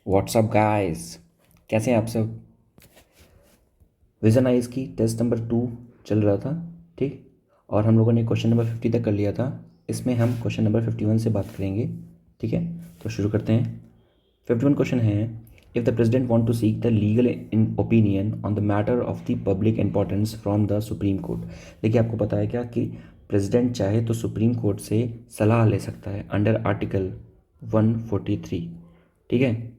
WhatsApp guys, कैसे हैं आप सब। विजन आइज की टेस्ट नंबर 2 चल रहा था, ठीक। और हम लोगों ने क्वेश्चन नंबर 50 तक कर लिया था। इसमें हम क्वेश्चन नंबर 51 से बात करेंगे, ठीक है। तो शुरू करते हैं। 51 क्वेश्चन है, if the president want to seek the legal in opinion on the matter of the public importance from the supreme court. देखिए, आपको पता है क्या कि प्रेसिडेंट चाहे तो सुप्रीम कोर्ट से सलाह ले सकता है अंडर आर्टिकल 143, ठीक है।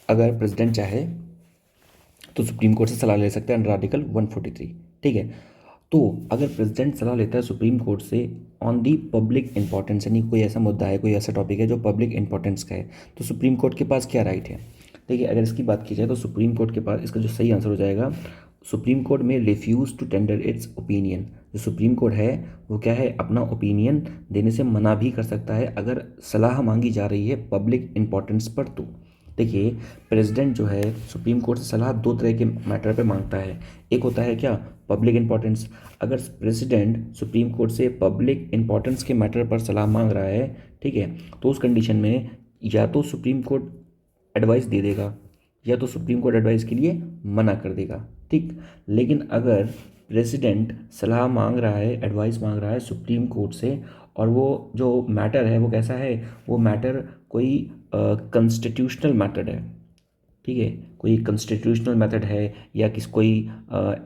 अगर प्रेसिडेंट चाहे तो सुप्रीम कोर्ट से सलाह ले सकते हैं अंडर आर्टिकल 143, ठीक है। तो अगर प्रेसिडेंट सलाह लेता है सुप्रीम कोर्ट से ऑन दी पब्लिक इंपॉर्टेंस, यानी कोई ऐसा मुद्दा है, कोई ऐसा टॉपिक है जो पब्लिक इंपॉर्टेंस का है, तो सुप्रीम कोर्ट के पास क्या राइट है। देखिए, अगर इसकी बात की जाए तो सुप्रीम कोर्ट के पास इसका जो सही आंसर हो जाएगा, सुप्रीम कोर्ट में refuse to tender its opinion. जो सुप्रीम कोर्ट है वो क्या है, अपना ओपिनियन देने से मना भी कर सकता है अगर सलाह मांगी जा रही है पब्लिक इंपॉर्टेंस पर। तो देखिए, प्रेसिडेंट जो है सुप्रीम कोर्ट से सलाह दो तरह के मैटर पे मांगता है। एक होता है क्या, पब्लिक इंपॉर्टेंस। अगर प्रेसिडेंट सुप्रीम कोर्ट से पब्लिक इंपॉर्टेंस के मैटर पर सलाह मांग रहा है, ठीक है, तो उस कंडीशन में या तो सुप्रीम कोर्ट एडवाइस दे देगा या तो सुप्रीम कोर्ट एडवाइस के लिए मना कर देगा, ठीक। लेकिन अगर प्रेसिडेंट सलाह मांग रहा है, एडवाइस मांग रहा है सुप्रीम कोर्ट से, और वो जो मैटर है वो कैसा है, वो मैटर कोई कॉन्स्टिट्यूशनल मैटर है, ठीक है, कोई कॉन्स्टिट्यूशनल मेथड है, या किस कोई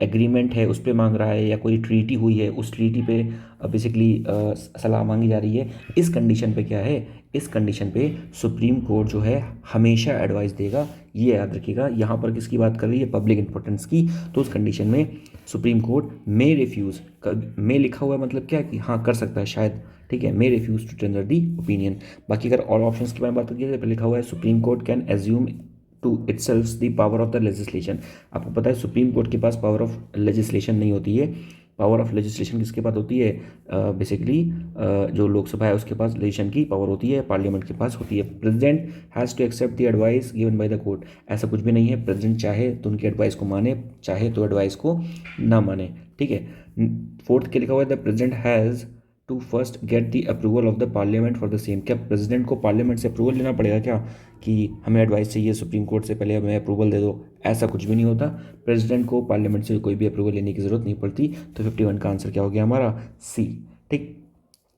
एग्रीमेंट है उस पे मांग रहा है, या कोई ट्रीटी हुई है उस ट्रीटी पे बेसिकली सलाह मांगी जा रही है, इस कंडीशन पे क्या है, इस कंडीशन पे सुप्रीम कोर्ट जो है हमेशा एडवाइस देगा। ये याद रखिएगा, यहाँ पर किसकी बात कर रही है, पब्लिक इंपॉर्टेंस की। तो उस कंडीशन में सुप्रीम कोर्ट मे रिफ्यूज़, मे लिखा हुआ है मतलब क्या कि हाँ कर सकता है शायद, ठीक है, may refuse to tender the opinion. बाकी अगर और ऑप्शंस की बात करिए तो लिखा हुआ है supreme court can assume to itself the power of the legislation. आपको पता है सुप्रीम कोर्ट के पास पावर ऑफ लेजिस्लेशन नहीं होती है। पावर ऑफ लेजिस्लेशन किसके पास होती है, बेसिकली जो लोकसभा है उसके पास लेजिस्लेशन की पावर होती है, पार्लियामेंट के पास होती है। President has to accept the advice given by the court. ऐसा कुछ भी नहीं है, प्रेसिडेंट चाहे तो उनकी एडवाइस को माने, चाहे तो एडवाइस को ना माने, ठीक है। फोर्थ के लिखा हुआ है the president has to first get the approval of the parliament for the same. क्या प्रेसिडेंट को पार्लियामेंट से अप्रूवल लेना पड़ेगा क्या कि हमें एडवाइस चाहिए सुप्रीम कोर्ट से, पहले हमें अप्रूवल दे दो। ऐसा कुछ भी नहीं होता, प्रेसिडेंट को पार्लियामेंट से कोई भी अप्रूवल लेने की ज़रूरत नहीं पड़ती। तो 51 का आंसर क्या हो गया हमारा, सी, ठीक।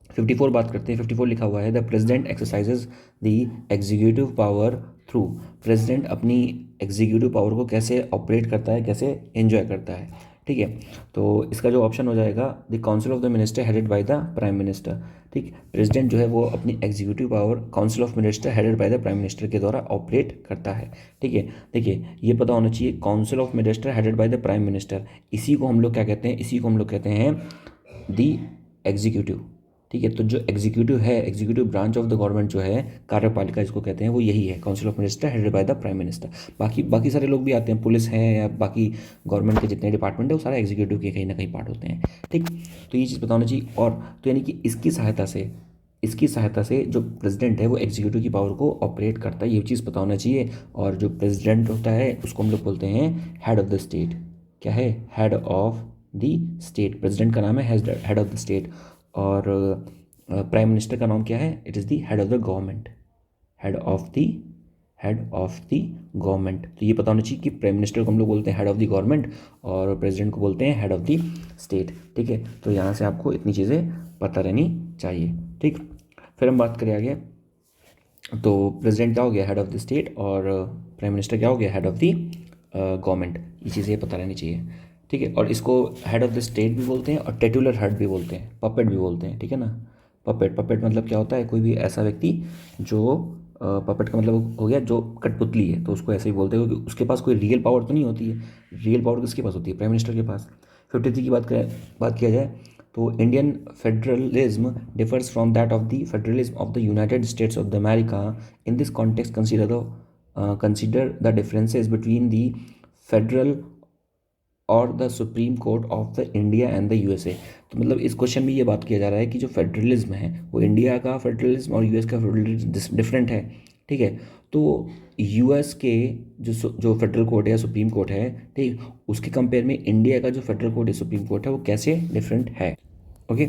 54 बात करते हैं। 54 लिखा हुआ है the president exercises the executive power through. President अपनी एग्जीक्यूटिव पावर को कैसे ऑपरेट करता है, कैसे एंजॉय करता है, ठीक है। तो इसका जो ऑप्शन हो जाएगा the council of the minister headed by the prime minister, ठीक। प्रेसिडेंट जो है वो अपनी executive power council of minister headed by the prime minister के द्वारा ऑपरेट करता है, ठीक है। देखिए, ये पता होना चाहिए, council of minister headed by the prime minister, इसी को हम लोग क्या कहते हैं, इसी को हम लोग कहते हैं दी एग्जीक्यूटिव, ठीक है। तो जो एग्जीक्यूटिव है, executive branch of the government जो है, कार्यपालिका जिसको कहते हैं, वो यही है, council of minister headed by the prime minister. बाकी बाकी सारे लोग भी आते हैं, पुलिस है या बाकी गवर्नमेंट के जितने डिपार्टमेंट है वो सारा एग्जीक्यूटिव के कहीं ना कहीं पार्ट होते हैं, ठीक। तो ये चीज़ पता होना चाहिए। और तो यानी कि इसकी सहायता से जो प्रेसिडेंट है वो एग्जीक्यूटिव की पावर को ऑपरेट करता है, ये चीज़ पता होना चाहिए। और जो प्रेसिडेंट होता है उसको हम लोग बोलते हैं हेड ऑफ द स्टेट। क्या है, head of the state. President का नाम है हेड ऑफ द स्टेट। और प्राइम मिनिस्टर का नाम क्या है, it is the head of the government, head of the government. तो ये पता होना चाहिए कि प्राइम मिनिस्टर को हम लोग बोलते हैं हेड ऑफ द गवर्नमेंट और प्रेसिडेंट को बोलते हैं हेड ऑफ द स्टेट, ठीक है। तो यहाँ से आपको इतनी चीज़ें पता रहनी चाहिए, ठीक। फिर हम बात करें आगे। तो प्रेसिडेंट क्या हो गया, हेड ऑफ द स्टेट, और प्राइम मिनिस्टर क्या हो गया, हेड ऑफ द गवर्नमेंट। ये चीज़ें पता रहनी चाहिए, ठीक है। और इसको हेड ऑफ द स्टेट भी बोलते हैं और टेटुलर हेड भी बोलते हैं, पपेट भी बोलते हैं, ठीक है ना। पपेट मतलब क्या होता है, कोई भी ऐसा व्यक्ति जो पपेट का मतलब हो गया जो कठपुतली है, तो उसको ऐसे ही बोलते हैं क्योंकि उसके पास कोई रियल पावर तो नहीं होती है। रियल पावर किसके पास होती है, प्राइम मिनिस्टर के पास। 53 की बात किया जाए तो Indian federalism differs from that of the federalism of the United States of the America. In this context consider the differences between the federal और the supreme court of the India and the USA. तो मतलब इस question में ये बात किया जा रहा है कि जो फेडरलिज्म है वो इंडिया का फेडरलिज्म और यूएस का फेडरलिज्म डिफरेंट है, ठीक है। तो यूएस के जो फेडरल कोर्ट है या सुप्रीम कोर्ट है, ठीक, उसके कंपेयर में इंडिया का जो फेडरल कोर्ट है सुप्रीम कोर्ट है वो कैसे डिफरेंट है, ओके।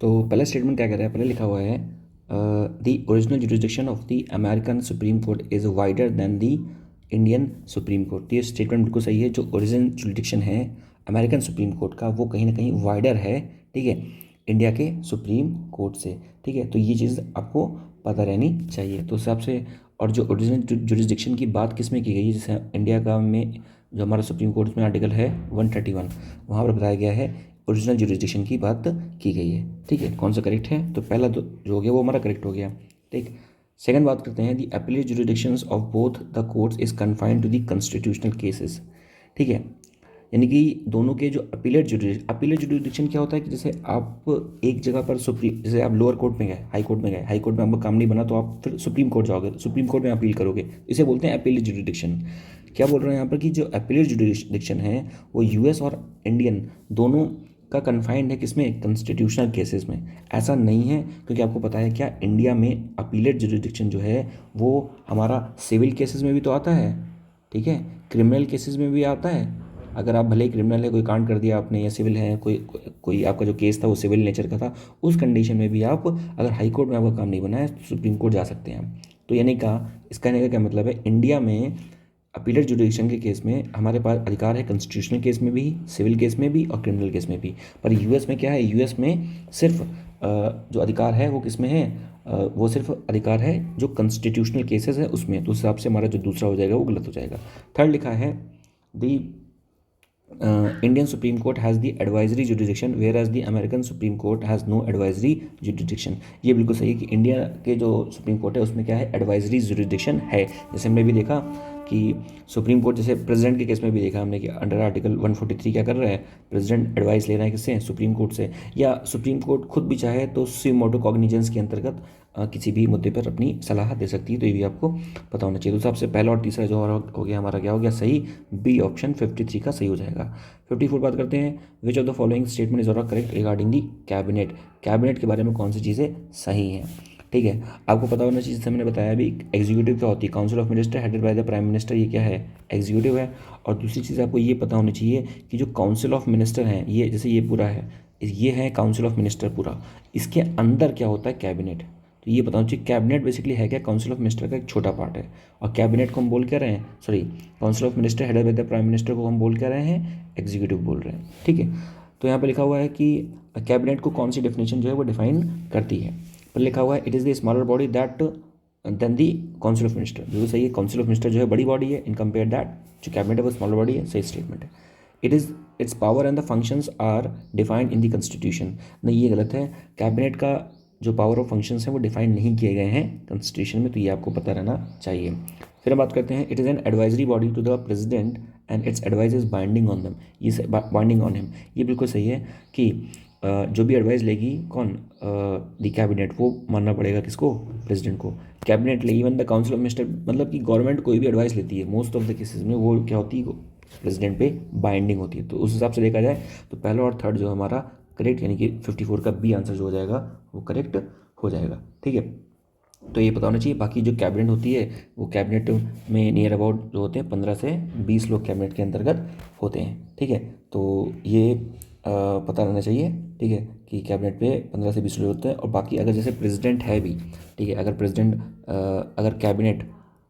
तो पहला स्टेटमेंट क्या कह रहा है, पहले लिखा हुआ है the original jurisdiction of the American supreme court is wider than the Indian supreme court. तो ये स्टेटमेंट बिल्कुल सही है। जो ओरिजिनल जुरिस्डिक्शन है अमेरिकन सुप्रीम कोर्ट का वो कहीं ना कहीं वाइडर है, ठीक है, इंडिया के सुप्रीम कोर्ट से, ठीक है। तो ये चीज़ आपको पता रहनी चाहिए। तो उस हिसाब से, और जो ओरिजिनल जुरिस्डिक्शन की बात किस में की गई है, जैसे इंडिया का में जो हमारा सुप्रीम कोर्ट में आर्टिकल है 131, वहाँ पर बताया गया है ओरिजिनल जुरिस्डिक्शन की बात की गई है, ठीक है। कौन सा करेक्ट है? तो पहला जो हो गया वो हमारा करेक्ट हो गया, ठीक। सेकंड बात करते हैं, the appellate jurisdictions of both the courts is confined to the constitutional cases, ठीक है। यानी कि दोनों के जो अपीलेट जुरिस्डिक्शन क्या होता है कि जैसे आप एक जगह पर जैसे आप लोअर कोर्ट में गए, हाई कोर्ट में गए, हाई कोर्ट में आपका काम नहीं बना तो आप फिर सुप्रीम कोर्ट जाओगे, सुप्रीम कोर्ट में अपील करोगे, इसे बोलते हैं अपीलेट जुरिस्डिक्शन। क्या बोल रहे हैं यहाँ पर कि जो अपीलेट जुरिस्डिक्शन है वो यूएस और इंडियन दोनों का कन्फाइंड है किसमें? कॉन्स्टिट्यूशनल केसेस में। ऐसा नहीं है, क्योंकि आपको पता है क्या, इंडिया में अपीलेट जुरिस्डिक्शन जो है वो हमारा सिविल केसेस में भी तो आता है, ठीक है, क्रिमिनल केसेस में भी आता है। अगर आप भले ही क्रिमिनल है, कोई कांड कर दिया आपने, या सिविल है, कोई आपका जो केस था वो सिविल नेचर का था, उस कंडीशन में भी आप अगर हाई कोर्ट में आपका काम नहीं बना है तो सुप्रीम कोर्ट जा सकते हैं। तो यानी का इसका कहने का क्या मतलब है, इंडिया में अपीलेट जुडिक्शन के केस में हमारे पास अधिकार है कॉन्स्टिट्यूशनल केस में भी, सिविल केस में भी और क्रिमिनल केस में भी। पर यूएस में क्या है, यूएस में सिर्फ जो अधिकार है वो किस में है, वो सिर्फ अधिकार है जो कॉन्स्टिट्यूशनल केसेस है उसमें। तो उस हिसाब से हमारा जो दूसरा हो जाएगा वो गलत हो जाएगा। थर्ड लिखा है, दी Indian Supreme Court has the advisory jurisdiction whereas the American Supreme Court has no advisory jurisdiction। ये बिल्कुल सही है कि इंडिया के जो सुप्रीम कोर्ट है उसमें क्या है, एडवाइजरी जुरिस्डिक्शन है। जैसे हमने भी देखा कि सुप्रीम कोर्ट, जैसे प्रेसिडेंट के केस में भी देखा हमने कि अंडर आर्टिकल 143 क्या कर रहा है, प्रेसिडेंट एडवाइस ले रहा है किससे, सुप्रीम कोर्ट से, या सुप्रीम कोर्ट खुद भी चाहे तो स्वी मोटो कॉग्निजेंस के अंतर्गत किसी भी मुद्दे पर अपनी सलाह दे सकती है। तो ये भी आपको पता होना चाहिए। तो सबसे पहला और तीसरा जो हो गया हमारा, क्या हो गया सही, बी ऑप्शन 53 का सही हो जाएगा। 54 बात करते हैं, which of the following statement is or correct regarding the cabinet. Cabinet के बारे में कौन सी चीज़ें सही हैं, ठीक है। आपको पता होना चाहिए, जैसे मैंने बताया अभी, एग्जीक्यूटिव क्या होती है, council of minister headed by the prime minister, ये क्या है, एग्जीक्यूटिव है। और दूसरी चीज़ आपको ये पता होनी चाहिए कि जो काउंसिल ऑफ मिनिस्टर हैं, ये जैसे ये पूरा है, ये है काउंसिल ऑफ मिनिस्टर पूरा, इसके अंदर क्या होता है, कैबिनेट। तो ये पता होना चाहिए कैबिनेट बेसिकली है क्या, काउंसिल ऑफ मिनिस्टर का एक छोटा पार्ट है। और कैबिनेट को हम बोल क्या रहे हैं, sorry, council of minister headed by the prime minister को हम बोल क्या रहे हैं, एग्जीक्यूटिव बोल रहे हैं, ठीक है। तो यहाँ पे लिखा हुआ है कि कैबिनेट को कौन सी डेफिनेशन जो है वो डिफाइन करती है। पर लिखा हुआ है, it is the smaller body that than the council of minister. जो सही है, काउंसिल ऑफ मिनिस्टर जो है बड़ी बॉडी है, इन कंपेयर दैट जो कैबिनेट है वो स्मॉलर बॉडी है, सही स्टेटमेंट है। Its power and the functions are defined in the constitution. नहीं, ये गलत है। कैबिनेट का जो पावर ऑफ फंक्शंस हैं वो डिफाइन नहीं किए गए हैं कॉन्स्टिट्यूशन में, तो ये आपको पता रहना चाहिए। फिर हम बात करते हैं, it is an advisory body to the president and its advice is binding on them. ये बाइंडिंग ऑन हिम, ये बिल्कुल सही है कि जो भी एडवाइस लेगी कौन, द कैबिनेट, वो मानना पड़ेगा किसको, प्रेसिडेंट को। कैबिनेट ले, even the council of minister, मतलब कि गवर्नमेंट कोई भी एडवाइस लेती है मोस्ट ऑफ द केसेस में वो क्या होती है, प्रेसिडेंट पे बाइंडिंग होती है। तो उस हिसाब से देखा जाए तो पहला और थर्ड जो हमारा करेक्ट, यानी कि 54 का बी आंसर जो हो जाएगा वो करेक्ट हो जाएगा, ठीक है। तो ये पता होना चाहिए। बाकी जो कैबिनेट होती है वो कैबिनेट में नियर अबाउट जो होते हैं 15 से 20 लोग कैबिनेट के अंतर्गत होते हैं, ठीक है। तो ये पता रहना चाहिए, ठीक है, कि कैबिनेट पे 15 से 20 लोग होते हैं। और बाकी अगर जैसे प्रेसिडेंट है भी, ठीक है, अगर प्रेसिडेंट अगर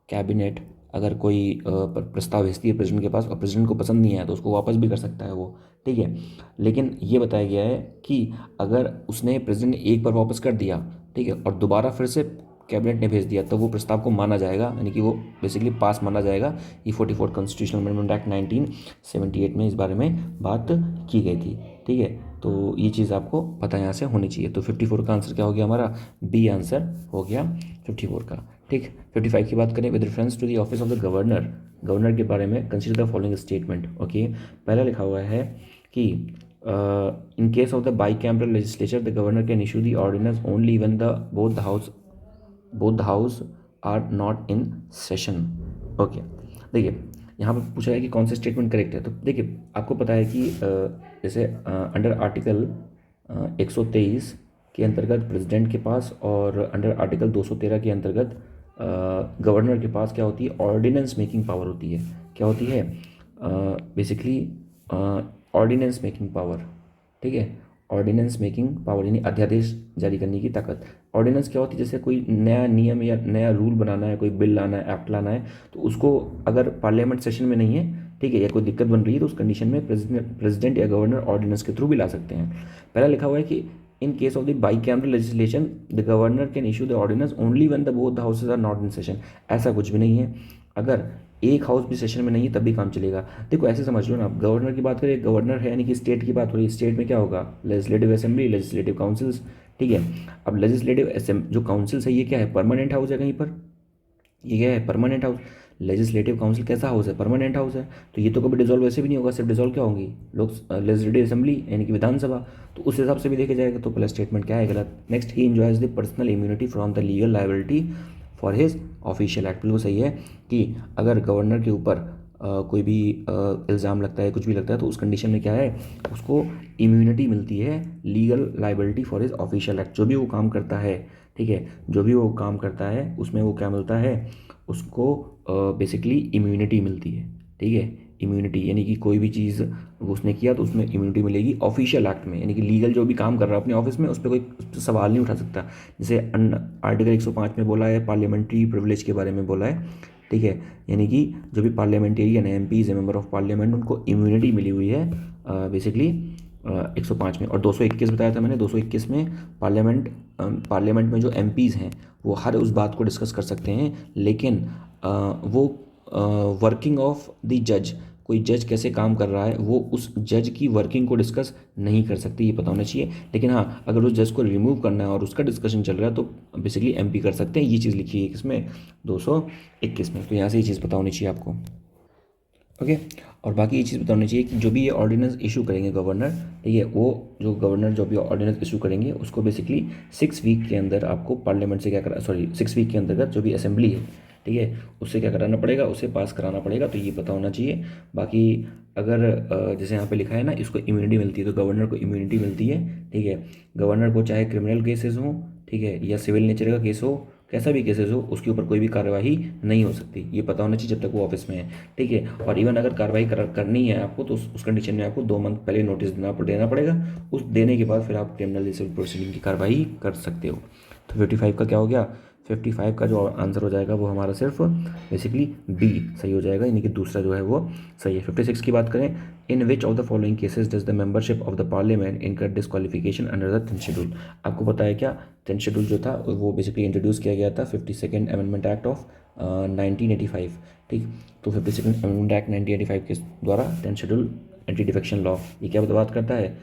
कैबिनेट अगर कोई प्रस्ताव भेजती है प्रेसिडेंट के पास और प्रेसिडेंट को पसंद नहीं आया तो उसको वापस भी कर सकता है वो, ठीक है। लेकिन ये बताया गया है कि अगर उसने प्रेसिडेंट ने एक बार वापस कर दिया, ठीक है, और दोबारा फिर से कैबिनेट ने भेज दिया तो वो प्रस्ताव को माना जाएगा, यानी कि वो बेसिकली पास माना जाएगा। ये 44 कॉन्स्टिट्यूशनल अमेंडमेंट एक्ट 1978 में इस बारे में बात की गई थी, ठीक है। तो ये चीज़ आपको पता यहाँ से होनी चाहिए। तो 54 का आंसर क्या हो गया हमारा, बी आंसर हो गया 54 का, ठीक। 55 की बात करें, with reference to the office of the governor के बारे में consider the following statement. Okay, पहला लिखा हुआ है कि in case of the bicameral legislature the governor can issue the ordinance only when the both the house are not in session. Okay, देखिए यहाँ पर पूछा है कि कौन सा स्टेटमेंट करेक्ट है। तो देखिए आपको पता है कि जैसे अंडर आर्टिकल 123 के अंतर्गत प्रेसिडेंट के पास और अंडर आर्टिकल 213 के अंतर्गत गवर्नर के पास क्या होती है, ऑर्डिनेंस मेकिंग पावर होती है। क्या होती है, बेसिकली ऑर्डिनेंस मेकिंग पावर, ठीक है, ऑर्डिनेंस मेकिंग पावर यानी अध्यादेश जारी करने की ताकत। ऑर्डिनेंस क्या होती है, जैसे कोई नया नियम या नया रूल बनाना है, कोई बिल लाना है, एक्ट लाना है, तो उसको अगर पार्लियामेंट सेशन में नहीं है, ठीक है, या कोई दिक्कत बन रही है, तो उस कंडीशन में प्रेसिडेंट या गवर्नर ऑर्डिनेंस के थ्रू भी ला सकते हैं। पहला लिखा हुआ है कि in case of the bicameral legislation the governor can issue the ordinance only when the both the houses are not in session. ऐसा कुछ भी नहीं है, अगर एक हाउस भी सेशन में नहीं है तब भी काम चलेगा। देखो ऐसे समझ लो ना, आप गवर्नर की बात करें, गवर्नर है यानी कि स्टेट की बात हो रही है, स्टेट में क्या होगा, लेजिस्लेटिव असेंबली, लेजिस्लेटिव काउंसिल्स, ठीक है। अब लेजिस्लेटिव जो काउंसिल्स है ये क्या है, परमानेंट हाउस है कहीं पर, ये क्या है, परमानेंट हाउस। लेजिस्लेटिव काउंसिल कैसा हाउस है, परमानेंट हाउस है, तो ये तो कभी डिजोल्व वैसे भी नहीं होगा, सिर्फ डिजोल्व क्या होंगी, लोग लेजिस्लेटिव असेंबली यानी कि विधानसभा, तो उस हिसाब से भी देखा जाएगा, तो पहला स्टेटमेंट क्या है, गलत। Next, he enjoys the personal immunity from the legal liability for his official act. बिल्कुल सही है कि अगर गवर्नर के ऊपर कोई भी इल्ज़ाम लगता है, कुछ भी लगता है, तो उस कंडीशन में क्या है, उसको इम्यूनिटी मिलती है legal liability for his official act. जो भी वो काम करता है, ठीक है, जो भी वो काम करता है उसमें वो क्या मिलता है, उसको बेसिकली इम्यूनिटी मिलती है, ठीक है। इम्यूनिटी यानी कि कोई भी चीज़ उसने किया तो उसमें इम्यूनिटी मिलेगी ऑफिशियल एक्ट में, यानी कि लीगल जो भी काम कर रहा है अपने ऑफिस में, उस पर कोई उस पर सवाल नहीं उठा सकता। जैसे आर्टिकल 105 में बोला है, पार्लियामेंट्री प्रिविलेज के बारे में बोला है, ठीक है, यानी कि जो भी पार्लियामेंटेरियन है, एमपीज है, मेंबर ऑफ पार्लियामेंट, उनको इम्यूनिटी मिली हुई है बेसिकली 105 में। और 221 बताया था मैंने, 221 में पार्लियामेंट में जो एमपीज़ हैं वो हर उस बात को डिस्कस कर सकते हैं, लेकिन वो वर्किंग ऑफ द जज, कोई जज कैसे काम कर रहा है वो उस जज की वर्किंग को डिस्कस नहीं कर सकती, ये पता होना चाहिए। लेकिन हाँ, अगर उस जज को रिमूव करना है और उसका डिस्कशन चल रहा है तो बेसिकली एमपी कर सकते हैं, ये चीज़ लिखी है किसमें, 221 में। तो यहाँ से ये चीज़ पता होनी चाहिए आपको, ओके। और बाकी ये चीज़ पता होनी चाहिए कि जो भी ये ऑर्डिनेंस इशू करेंगे गवर्नर, ठीक है, वो जो गवर्नर जो भी ऑर्डिनेंस इशू करेंगे उसको बेसिकली 6 वीक के अंदर आपको पार्लियामेंट से क्या करा, सॉरी 6 वीक के अंतर्गत जो भी असेंबली है, ठीक है, उससे क्या कराना पड़ेगा, उसे पास कराना पड़ेगा, तो ये पता होना चाहिए। बाकी अगर जैसे यहाँ पे लिखा है ना, इसको इम्यूनिटी मिलती है, तो गवर्नर को इम्यूनिटी मिलती है, ठीक है। गवर्नर को चाहे क्रिमिनल केसेस हों, ठीक है, या सिविल नेचर का केस हो, कैसा भी केसेस हो, उसके ऊपर कोई भी कार्रवाई नहीं हो सकती, ये पता होना चाहिए जब तक वो ऑफिस में है, ठीक है। और इवन अगर कार्रवाई करनी है आपको, तो उस कंडीशन में आपको 2 मंथ पहले नोटिस देना पड़ेगा, उस देने के बाद फिर आप क्रिमिनल सिविल प्रोसीडिंग की कार्रवाई कर सकते हो। तो 55 का क्या हो गया, 55 का जो आंसर हो जाएगा वो हमारा सिर्फ बेसिकली बी सही हो जाएगा, यानी कि दूसरा जो है वो सही है। 56 की बात करें, in which of the following cases does the membership of the parliament incur disqualification under the 10th schedule. आपको पता है क्या, 10th शेड्यूल जो था वो बेसिकली इंट्रोड्यूस किया गया था 52nd अमेंडमेंट एक्ट ऑफ 1985, ठीक। तो 52nd अमेंडमेंट एक्ट 1985 के द्वारा 10th schedule anti defection law, ये क्या बात करता है,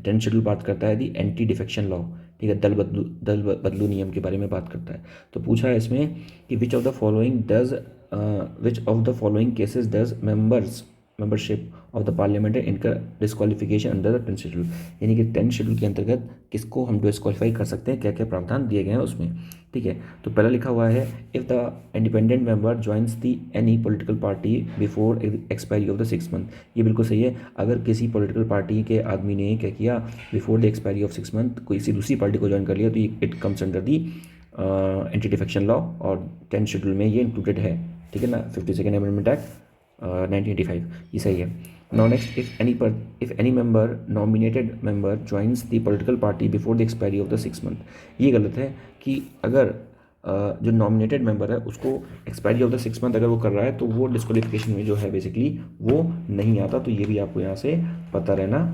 10th शेड्यूल बात करता है दी एंटी डिफेक्शन लॉ, ठीक है, दल बदलू नियम के बारे में बात करता है। तो पूछा है इसमें कि which of the following cases does membership of the parliament incur disqualification under the 10th schedule, यानी कि 10th शेड्यूल के अंतर्गत किसको हम डिस्क्वालीफाई कर सकते हैं, क्या क्या प्रावधान दिए गए हैं उसमें, ठीक है। तो पहला लिखा हुआ है, if the independent member joins the any political party before expiry of the 6 month. ये बिल्कुल सही है, अगर किसी पॉलिटिकल पार्टी के आदमी ने क्या किया, before the expiry of 6 month किसी दूसरी पार्टी को ज्वाइन कर लिया, तो it comes under the anti defection law, और 10th शेड्यूल में ये इंक्लूडेड है, ठीक है ना, 52nd अमेंडमेंट एक्ट 1985, ये सही है। Now next, if any member nominated member joins the political party before the expiry of the 6 month, ये गलत है कि अगर जो नॉमिनेटेड मेंबर है उसको एक्सपायरी ऑफ द 6 मंथ अगर वो कर रहा है तो वो डिस्क्वालिफिकेशन में जो है बेसिकली वो नहीं आता, तो ये भी आपको यहाँ से पता रहना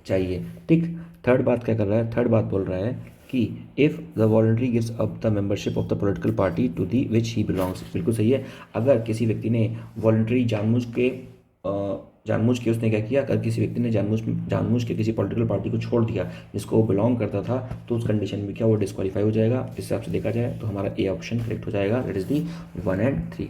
चाहिए, ठीक। थर्ड बात क्या कर रहा है, थर्ड बात बोल रहा है कि if the voluntary gives up the membership of the political party to the which he belongs. बिल्कुल सही है, अगर किसी व्यक्ति ने वॉलंटरी जानबूझ के उसने क्या किया, अगर किसी व्यक्ति ने जानबूझ के किसी पॉलिटिकल पार्टी को छोड़ दिया जिसको वो बिलोंग करता था, तो उस कंडीशन में क्या वो डिस्क्वालीफाई हो जाएगा। इस हिसाब से देखा जाए तो हमारा ए ऑप्शन करेक्ट हो जाएगा, दैट इज़ दी 1 और 3।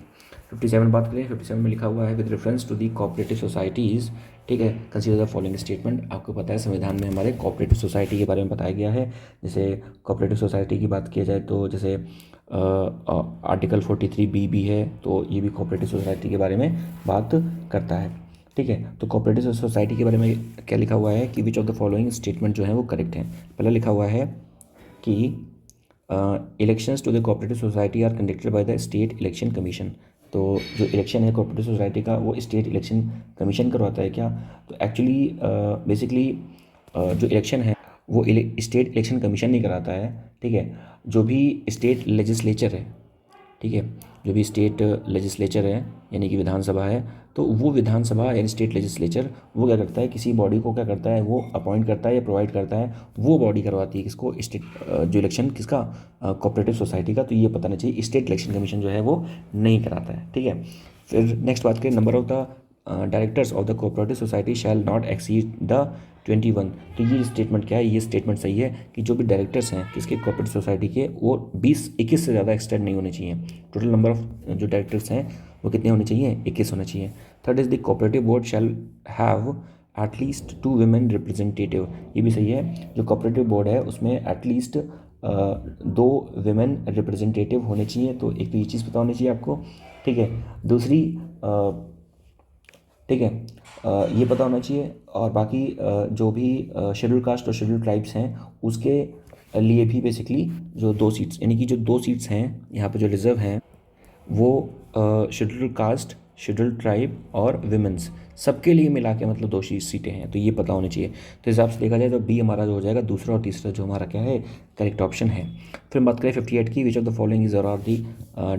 57 बात करें, 57 में लिखा हुआ है, with reference to the cooperative societies, ठीक है, कंसीडर द फॉलोइंग स्टेटमेंट। आपको पता है संविधान में हमारे कोऑपरेटिव सोसाइटी के बारे में बताया गया है। जैसे कोऑपरेटिव सोसाइटी की बात की जाए तो जैसे आर्टिकल 43B भी है, तो ये भी कोऑपरेटिव सोसाइटी के बारे में बात करता है, ठीक है। तो कोऑपरेटिव सोसाइटी के बारे में क्या लिखा हुआ है कि which of the following statement जो है वो करेक्ट है। पहला लिखा हुआ है कि elections to the cooperative society are conducted by the state election commission. तो जो इलेक्शन है कोऑपरेटिव सोसाइटी का वो स्टेट इलेक्शन कमीशन करवाता है क्या, तो एक्चुअली बेसिकली जो इलेक्शन है वो स्टेट इलेक्शन कमीशन नहीं कराता है, ठीक है। जो भी स्टेट लेजिस्लेचर है, ठीक है, जो भी स्टेट लेजिस्लेचर है यानी कि विधानसभा है, तो वो विधानसभा यानी स्टेट लेजिस्लेचर वो क्या करता है, किसी बॉडी को क्या करता है, वो अपॉइंट करता है या प्रोवाइड करता है, वो बॉडी करवाती है किसको, स्टेट जो इलेक्शन किसका, कोऑपरेटिव सोसाइटी का। तो ये पता नहीं चाहिए, स्टेट इलेक्शन कमीशन जो है वो नहीं कराता है, ठीक है। फिर नेक्स्ट बात करें, number of the directors of the cooperative society shall not exceed the 21। तो ये स्टेटमेंट क्या है, ये स्टेटमेंट सही है कि जो भी डायरेक्टर्स हैं किसके, कोऑपरेटिव सोसाइटी के, वो 21 से ज़्यादा एक्सटेंड नहीं होने चाहिए। टोटल नंबर ऑफ जो डायरेक्टर्स हैं वो कितने होने चाहिए, 21 होने चाहिए। Third is the cooperative board shall have at least 2 women representative. ये भी सही है, जो कोऑपरेटिव बोर्ड है उसमें एटलीस्ट 2 women रिप्रेजेंटेटिव होने चाहिए। तो एक तो ये चीज़ पता होनी चाहिए आपको, ठीक है। दूसरी ठीक है, ये पता होना चाहिए। और बाकी जो भी शेड्यूल कास्ट और शेड्यूल ट्राइब्स हैं उसके लिए भी बेसिकली जो 2 सीट्स, यानी कि जो 2 सीट्स हैं यहाँ पे जो रिजर्व हैं, वो शेड्यूल कास्ट, शेड्यूल ट्राइब और विमेंस सबके लिए मिला के मतलब 2 सीटें हैं। तो ये पता होनी चाहिए। तो हिसाब से देखा जाए तो बी हमारा जो हो जाएगा, दूसरा और तीसरा जो हमारा क्या है, करेक्ट ऑप्शन है। फिर बात करें 58 की, which of the following is are the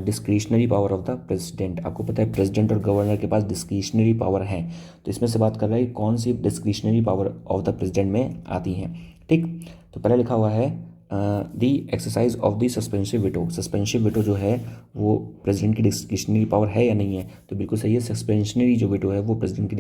discretionary power of the president. आपको पता है प्रेसिडेंट और गवर्नर के पास डिस्क्रिशनरी पावर है, तो इसमें से बात कर रहा है कौन सी discretionary power of the president में आती हैं, ठीक। तो पहले लिखा हुआ है the exercise of the suspensive veto. Suspensive veto जो है वो प्रेसिडेंट की डिस्क्रिशनरी पावर है या नहीं है, तो बिल्कुल सही है। सस्पेंशनरी जो विटो है वो प्रेसिडेंट की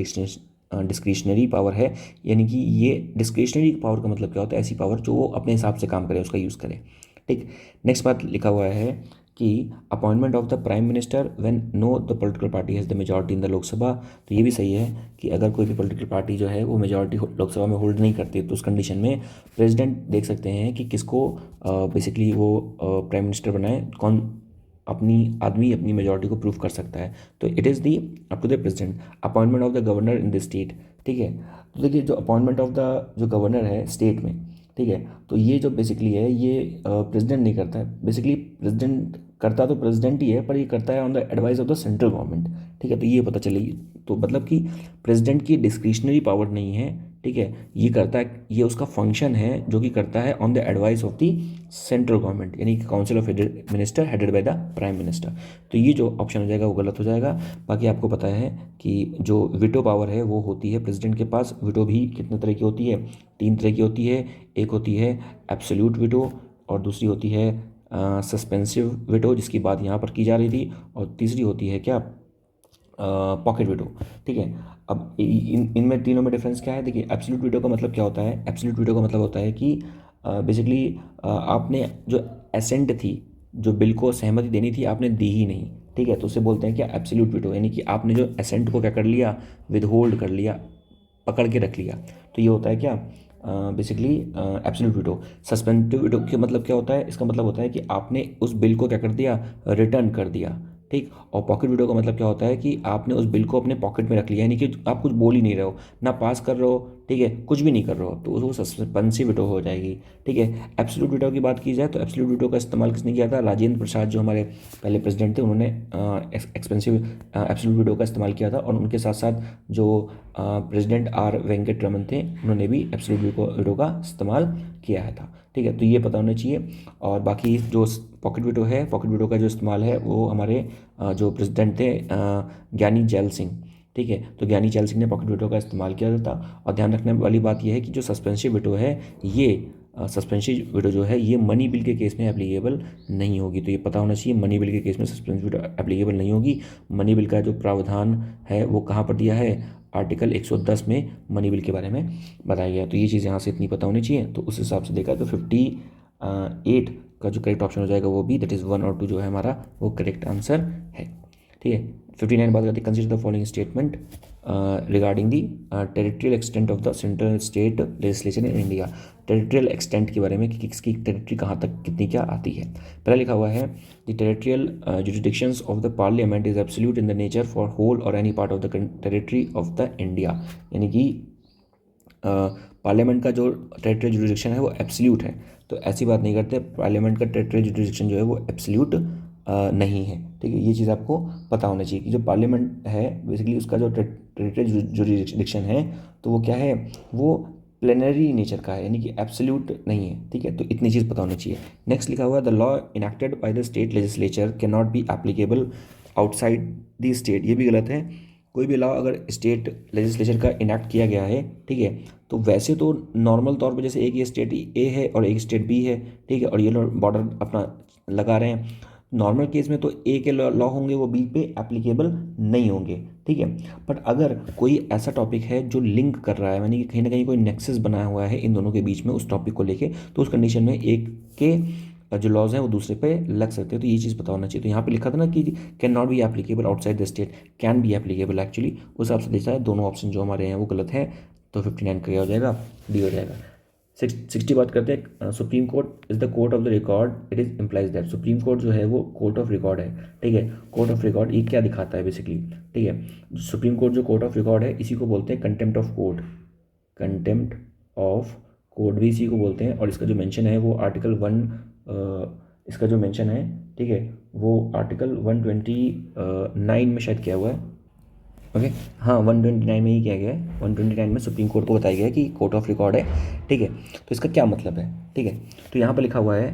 डिस्क्रिशनरी पावर है, यानी कि ये डिस्क्रिशनरी पावर का मतलब क्या होता है, ऐसी पावर जो वो अपने हिसाब से काम करे, उसका यूज़ करे, ठीक। नेक्स्ट बात लिखा हुआ है कि appointment of the prime minister when know the political party has the majority in the Lok Sabha. तो ये भी सही है कि अगर कोई भी पॉलिटिकल पार्टी जो है वो मेजॉरिटी लोकसभा में होल्ड नहीं करती, तो उस कंडीशन में प्रेसिडेंट देख सकते हैं कि किसको बेसिकली वो प्राइम मिनिस्टर बनाए, कौन अपनी आदमी अपनी मेजॉरिटी को प्रूव कर सकता है। तो it is the up to the president. Appointment of the governor in the state, ठीक है। तो देखिए जो अपॉइंटमेंट ऑफ द जो गवर्नर है स्टेट में, ठीक है, तो ये जो बेसिकली है ये प्रेसिडेंट नहीं करता है। बेसिकली प्रेसिडेंट करता तो प्रेसिडेंट ही है, पर ये करता है on the advice of the central government, ठीक है। तो ये पता चलेगी, तो मतलब कि प्रेसिडेंट की डिस्क्रिशनरी पावर नहीं है, ठीक है। ये करता है, ये उसका फंक्शन है जो कि करता है on the advice of the central government, यानी कि council of minister headed by the prime minister. तो ये जो ऑप्शन हो जाएगा वो गलत हो जाएगा। बाकी आपको पता है कि जो विटो पावर है वो होती है प्रेसिडेंट के पास। विटो भी कितने तरह की होती है, 3 तरह की होती है। एक होती है एब्सोल्यूट विटो, और दूसरी होती है सस्पेंसिव विटो जिसकी बात यहाँ पर की जा रही थी, और तीसरी होती है क्या, पॉकेट विडो, ठीक है। अब इनमें तीनों में डिफरेंस क्या है, देखिए एब्सोल्यूट विडो का मतलब क्या होता है, एब्सोल्यूट विडो का मतलब होता है कि बेसिकली आपने जो एसेंट थी, जो बिल को सहमति देनी थी, आपने दी ही नहीं, ठीक है। तो उसे बोलते हैं क्या, एब्सोल्यूट विडो, यानी कि आपने जो एसेंट को क्या कर लिया, विद होल्ड कर लिया, पकड़ के रख लिया। तो ये होता है क्या, basically absolute window. Suspensive window का मतलब क्या होता है, इसका मतलब होता है कि आपने उस बिल को क्या कर दिया, रिटर्न कर दिया, ठीक। और पॉकेट विडो का मतलब क्या होता है कि आपने उस बिल को अपने पॉकेट में रख लिया, यानी कि आप कुछ बोल ही नहीं रहे हो, ना पास कर रहे हो, ठीक है, कुछ भी नहीं कर रहे हो, तो वो सस्पेंसिव विडो हो जाएगी, ठीक है। एब्सोल्यूट विडो की बात की जाए तो एब्सोल्यूट विडो का इस्तेमाल किसने किया था, राजेंद्र प्रसाद जो हमारे पहले प्रेसिडेंट थे, उन्होंने एक्सपेंसिव एब्सोल्यूट विडो का इस्तेमाल किया था। और उनके साथ साथ जो प्रेसिडेंट आर वेंकट रमन थे, उन्होंने भी एब्सोल्यूट विडो का इस्तेमाल किया है था, ठीक है। तो ये पता होना चाहिए। और बाकी जो पॉकेट विडो है, पॉकेट विडो का जो इस्तेमाल है वो हमारे जो प्रेसिडेंट थे ज्ञानी जैल सिंह, ठीक है। तो ज्ञानी जैल सिंह ने पॉकेट विडो का इस्तेमाल किया था। और ध्यान रखने वाली बात यह है कि जो सस्पेंसिव विडो है, ये सस्पेंसिव विडो जो है ये मनी बिल के केस में एप्लीकेबल नहीं होगी। तो ये पता होना चाहिए, मनी बिल के केस में सस्पेंसिव विडो एप्लीकेबल नहीं होगी। मनी बिल का जो प्रावधान है वो कहाँ पर दिया है, आर्टिकल 110 में मनी बिल के बारे में बताया गया। तो ये चीज़ यहाँ से इतनी पता होनी चाहिए। तो उस हिसाब से देखा तो 58 का जो करेक्ट ऑप्शन हो जाएगा वो भी, दैट इज़ 1 और 2 जो है हमारा वो करेक्ट आंसर है, ठीक है। 59 बात करते हैं, consider the following statement regarding the territorial extent of the central state legislation in India. Territorial extent के बारे में कि किसकी टेरिटरी कहाँ तक कितनी क्या आती है। पहला लिखा हुआ है, the territorial jurisdictions of the parliament is absolute in the nature for whole और any part of the territory of the India. यानी कि पार्लियामेंट का जो टेरिटरियल जुरिडिक्शन है वो एब्सोल्यूट है। तो ऐसी बात नहीं करते, पार्लियामेंट का टेरिटरियल जुरिडिक्शन जो है वो एब्सोल्यूट नहीं है, ठीक है। ये चीज़ आपको पता होना चाहिए कि जो पार्लियामेंट है बेसिकली उसका जो टेरिटरियल जुरिडिक्शन है तो वो क्या है, वो प्लेनरी नेचर का है, यानी कि एब्सोल्यूट नहीं है, ठीक है। तो इतनी चीज़ पता होनी चाहिए। नेक्स्ट लिखा हुआ है the law enacted bye the state legislature can not be applicable outside the state. ये भी गलत है। कोई भी लॉ अगर स्टेट लेजिस्लेचर का इनैक्ट किया गया है, ठीक है, तो वैसे तो नॉर्मल तौर पे जैसे एक ये स्टेट ए है और एक स्टेट बी है, ठीक है, और ये लोग बॉर्डर अपना लगा रहे हैं, नॉर्मल केस में तो ए के लॉ होंगे वो बी पे एप्लीकेबल नहीं होंगे, ठीक है। बट अगर कोई ऐसा टॉपिक है जो लिंक कर रहा है, यानी कि कहीं ना कहीं कोई नेक्सस बनाया हुआ है इन दोनों के बीच में उस टॉपिक को लेके, तो उस कंडीशन में एक के जो लॉज हैं वो दूसरे पे लग सकते हैं। तो ये चीज़ पता होना चाहिए। तो यहाँ पे लिखा था ना कि can not be applicable outside the state, can be applicable, actually उस हिसाब से देखा है दोनों ऑप्शन जो हमारे हैं वो गलत है। तो 59 का क्या हो जाएगा, डी हो जाएगा। 60 बात करते हैं। Supreme court is the court of the record, it is implies that. Supreme court जो है वो कोर्ट ऑफ रिकॉर्ड है, ठीक है। कोर्ट ऑफ रिकॉर्ड ये क्या दिखाता है बेसिकली, ठीक है। सुप्रीम कोर्ट जो कोर्ट ऑफ रिकॉर्ड है इसी को बोलते हैं contempt of court, contempt of court भी इसी को बोलते हैं। और इसका जो मेंशन है वो आर्टिकल 1, इसका जो मेंशन है, ठीक है, वो आर्टिकल 129 में शायद किया हुआ है। ओके, हाँ 129 में ही किया गया है। 129 में सुप्रीम कोर्ट को बताया गया है कि कोर्ट ऑफ रिकॉर्ड है, ठीक है। तो इसका क्या मतलब है, ठीक है। तो यहाँ पर लिखा हुआ है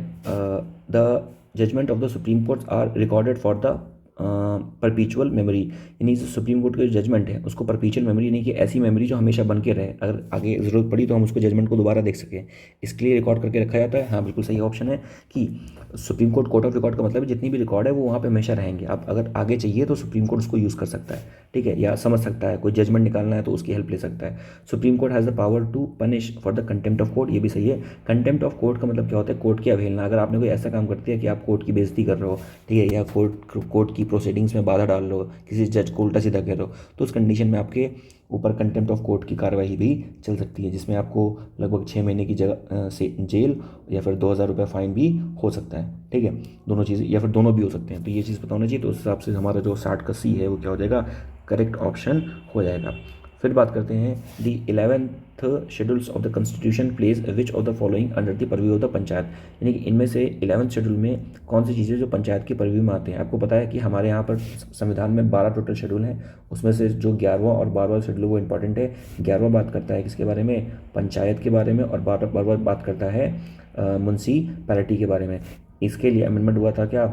the judgement of the supreme court are recorded for the perpetual memory, यानी जो सुप्रीम कोर्ट की जजमेंट है उसको परपीचुअल मेमोरी, यानी कि ऐसी मेमोरी जो हमेशा बन के रहे, अगर आगे ज़रूरत पड़ी तो हम उसको जजमेंट को दोबारा देख सकें, इसके लिए रिकॉर्ड करके रखा जाता है। हाँ बिल्कुल सही ऑप्शन है कि supreme court court of record का मतलब है जितनी भी रिकॉर्ड है वो वहाँ पे हमेशा रहेंगे। आप अगर आगे चाहिए तो सुप्रीम कोर्ट उसको यूज़ कर सकता है, ठीक है, या समझ सकता है, कोई जजमेंट निकालना है तो उसकी हेल्प ले सकता है। Supreme court has the power to punish for the contempt of court, ये भी सही है। कंटेम्प्ट ऑफ कोर्ट का मतलब क्या होता है, कोर्ट की अवहेलना। अगर आपने कोई ऐसा काम कर दिया कि आप कोर्ट की बेइज्जती कर रहे हो, ठीक है, या कोर्ट की प्रोसीडिंग्स में बाधा डाल रहे हो, किसी जज को उल्टा सीधा कह रहे हो, तो उस कंडीशन में आपके ऊपर कंटेम्प्ट ऑफ कोर्ट की कार्रवाई भी चल सकती है, जिसमें आपको लगभग 6 महीने की जगह से जेल या फिर 2,000 रुपये फाइन भी हो सकता है, ठीक है। दोनों चीज़ें या फिर दोनों भी हो सकते हैं। तो ये चीज़ पता होना चाहिए। तो उस हिसाब से हमारा जो 60 का सी है वो क्या हो जाएगा, करेक्ट ऑप्शन हो जाएगा। फिर बात करते हैं दी 11th schedules of the constitution place which of the following under the purview of the panchayat, यानी कि इनमें से 11th शेड्यूल में कौन सी चीज़ें जो पंचायत के परव्यू में आते हैं। आपको पता है कि हमारे यहाँ पर संविधान में 12 टोटल शेड्यूल हैं, उसमें से जो 11वां और 12वां शेड्यूल वो इंपॉर्टेंट है। 11वां बात करता है किसके बारे में, पंचायत के बारे में, और 12वां बात करता है म्युनिसिपैलिटी के बारे में। इसके लिए अमेंडमेंट हुआ था क्या,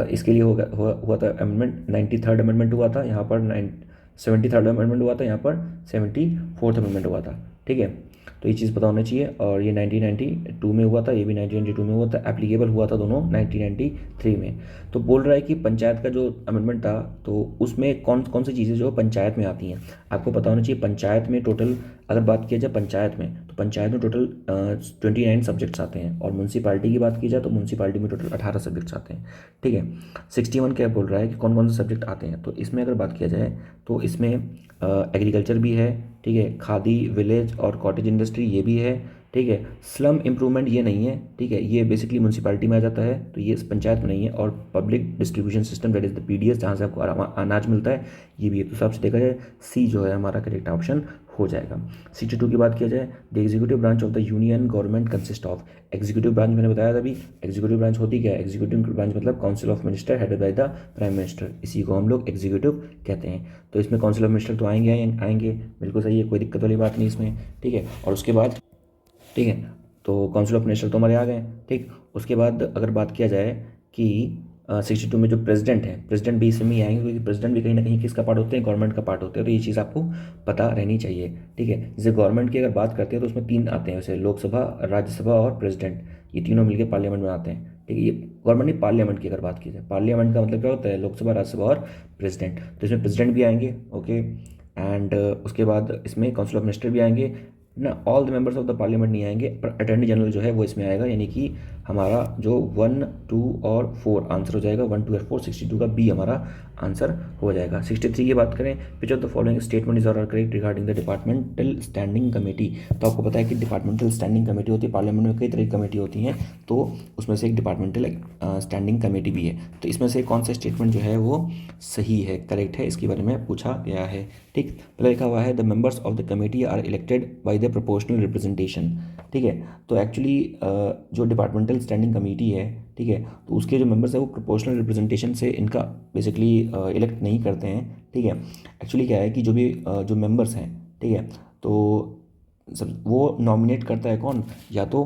इसके लिए हुआ था अमेंडमेंट, 93rd अमेंडमेंट हुआ था यहाँ पर, 73rd अमेंडमेंट हुआ था यहाँ पर, 74th अमेंडमेंट हुआ था, ठीक है। तो ये चीज़ पता होना चाहिए। और ये 1992 में हुआ था, ये भी 1992 में हुआ था, एप्लीकेबल हुआ था दोनों 1993 में। तो बोल रहा है कि पंचायत का जो अमेंडमेंट था तो उसमें कौन कौन सी चीज़ें जो पंचायत में आती हैं, आपको पता होना चाहिए। पंचायत में टोटल अगर बात किया जाए पंचायत में, तो पंचायत में टोटल 29 सब्जेक्ट्स आते हैं, और म्यूनसिपालिटी की बात की जाए तो म्यूनसिपालिटी में टोटल 18 सब्जेक्ट्स आते हैं, ठीक है। 61 क्या बोल रहा है कि कौन कौन से सब्जेक्ट आते हैं, तो इसमें अगर बात किया जाए तो इसमें एग्रीकल्चर भी है, ठीक है, खादी, विलेज और कॉटेज इंडस्ट्री ये भी है, ठीक है। स्लम इम्प्रूवमेंट ये नहीं है, ठीक है, ये बेसिकली म्यूनसिपालिटी में आ जाता है, तो ये पंचायत में नहीं है। और public distribution system that is the PDS, जहाँ से आपको अनाज मिलता है, ये भी है। तो हिसाब से देखा जाए सी जो है हमारा करेक्ट ऑप्शन हो जाएगा। 62 की बात किया जाए, the executive branch of the union government consist of, executive branch मैंने बताया था अभी, एग्जीक्यूटिव ब्रांच होती क्या है, एग्जीक्यूटिव ब्रांच मतलब council of minister headed by the prime minister, इसी को हम लोग एग्जीक्यूटिव कहते हैं। तो इसमें काउंसिल ऑफ मिनिस्टर तो आएंगे, बिल्कुल सही है, कोई दिक्कत वाली बात नहीं इसमें, ठीक है। और उसके बाद, ठीक है, तो काउंसिल ऑफ मिनिस्टर तो हमारे आ गए, ठीक। उसके बाद अगर बात किया जाए कि 62 में जो प्रेसिडेंट है, प्रेसिडेंट भी इसमें ही आएंगे, क्योंकि प्रेसिडेंट भी कहीं ना कहीं किसका पार्ट होते हैं, गवर्नमेंट का पार्ट होते हैं। तो ये चीज़ आपको पता रहनी चाहिए, ठीक है। जैसे गवर्नमेंट की अगर बात करते हैं तो उसमें 3 आते हैं, जैसे लोकसभा, राज्यसभा और प्रेसिडेंट, ये तीनों मिलकर पार्लियामेंट में आते हैं, ठीक है। ये गवर्नमेंट नहीं, पार्लियामेंट की अगर बात की जाए, पार्लियामेंट का मतलब क्या होता है, लोकसभा, राज्यसभा और प्रेसिडेंट। तो इसमें प्रेसिडेंट भी आएंगे, ओके। एंड उसके बाद इसमें काउंसिल ऑफ मिनिस्टर भी आएंगे ना, all the members of the parliament नहीं आएंगे, पर अटॉर्नी जनरल जो है वो इसमें आएगा, यानी कि हमारा जो 1, 2 और 4 आंसर हो जाएगा, 1, 2 और 4, 62 का बी हमारा आंसर हो जाएगा। 63 की बात करें, which of the following statement is are correct regarding the departmental standing committee. तो आपको पता है कि डिपार्टमेंटल स्टैंडिंग कमेटी होती है, पार्लियामेंट में कई तरह की कमेटी होती हैं, तो उसमें से एक डिपार्टमेंटल स्टैंडिंग कमेटी भी है। तो इसमें से कौन सा स्टेटमेंट जो है वो सही है, करेक्ट है, इसके बारे में पूछा गया है, ठीक। पहले लिखा हुआ है the members of the committee are elected by the proportional representation, ठीक है। तो एक्चुअली जो डिपार्टमेंटल स्टैंडिंग कमेटी है, ठीक है, तो उसके जो मेंबर्स है वो प्रोपोर्शनल रिप्रेजेंटेशन से इनका बेसिकली इलेक्ट नहीं करते हैं, ठीक है। एक्चुअली क्या है कि जो भी जो मेंबर्स हैं, ठीक है, तो सब वो नॉमिनेट करता है कौन, या तो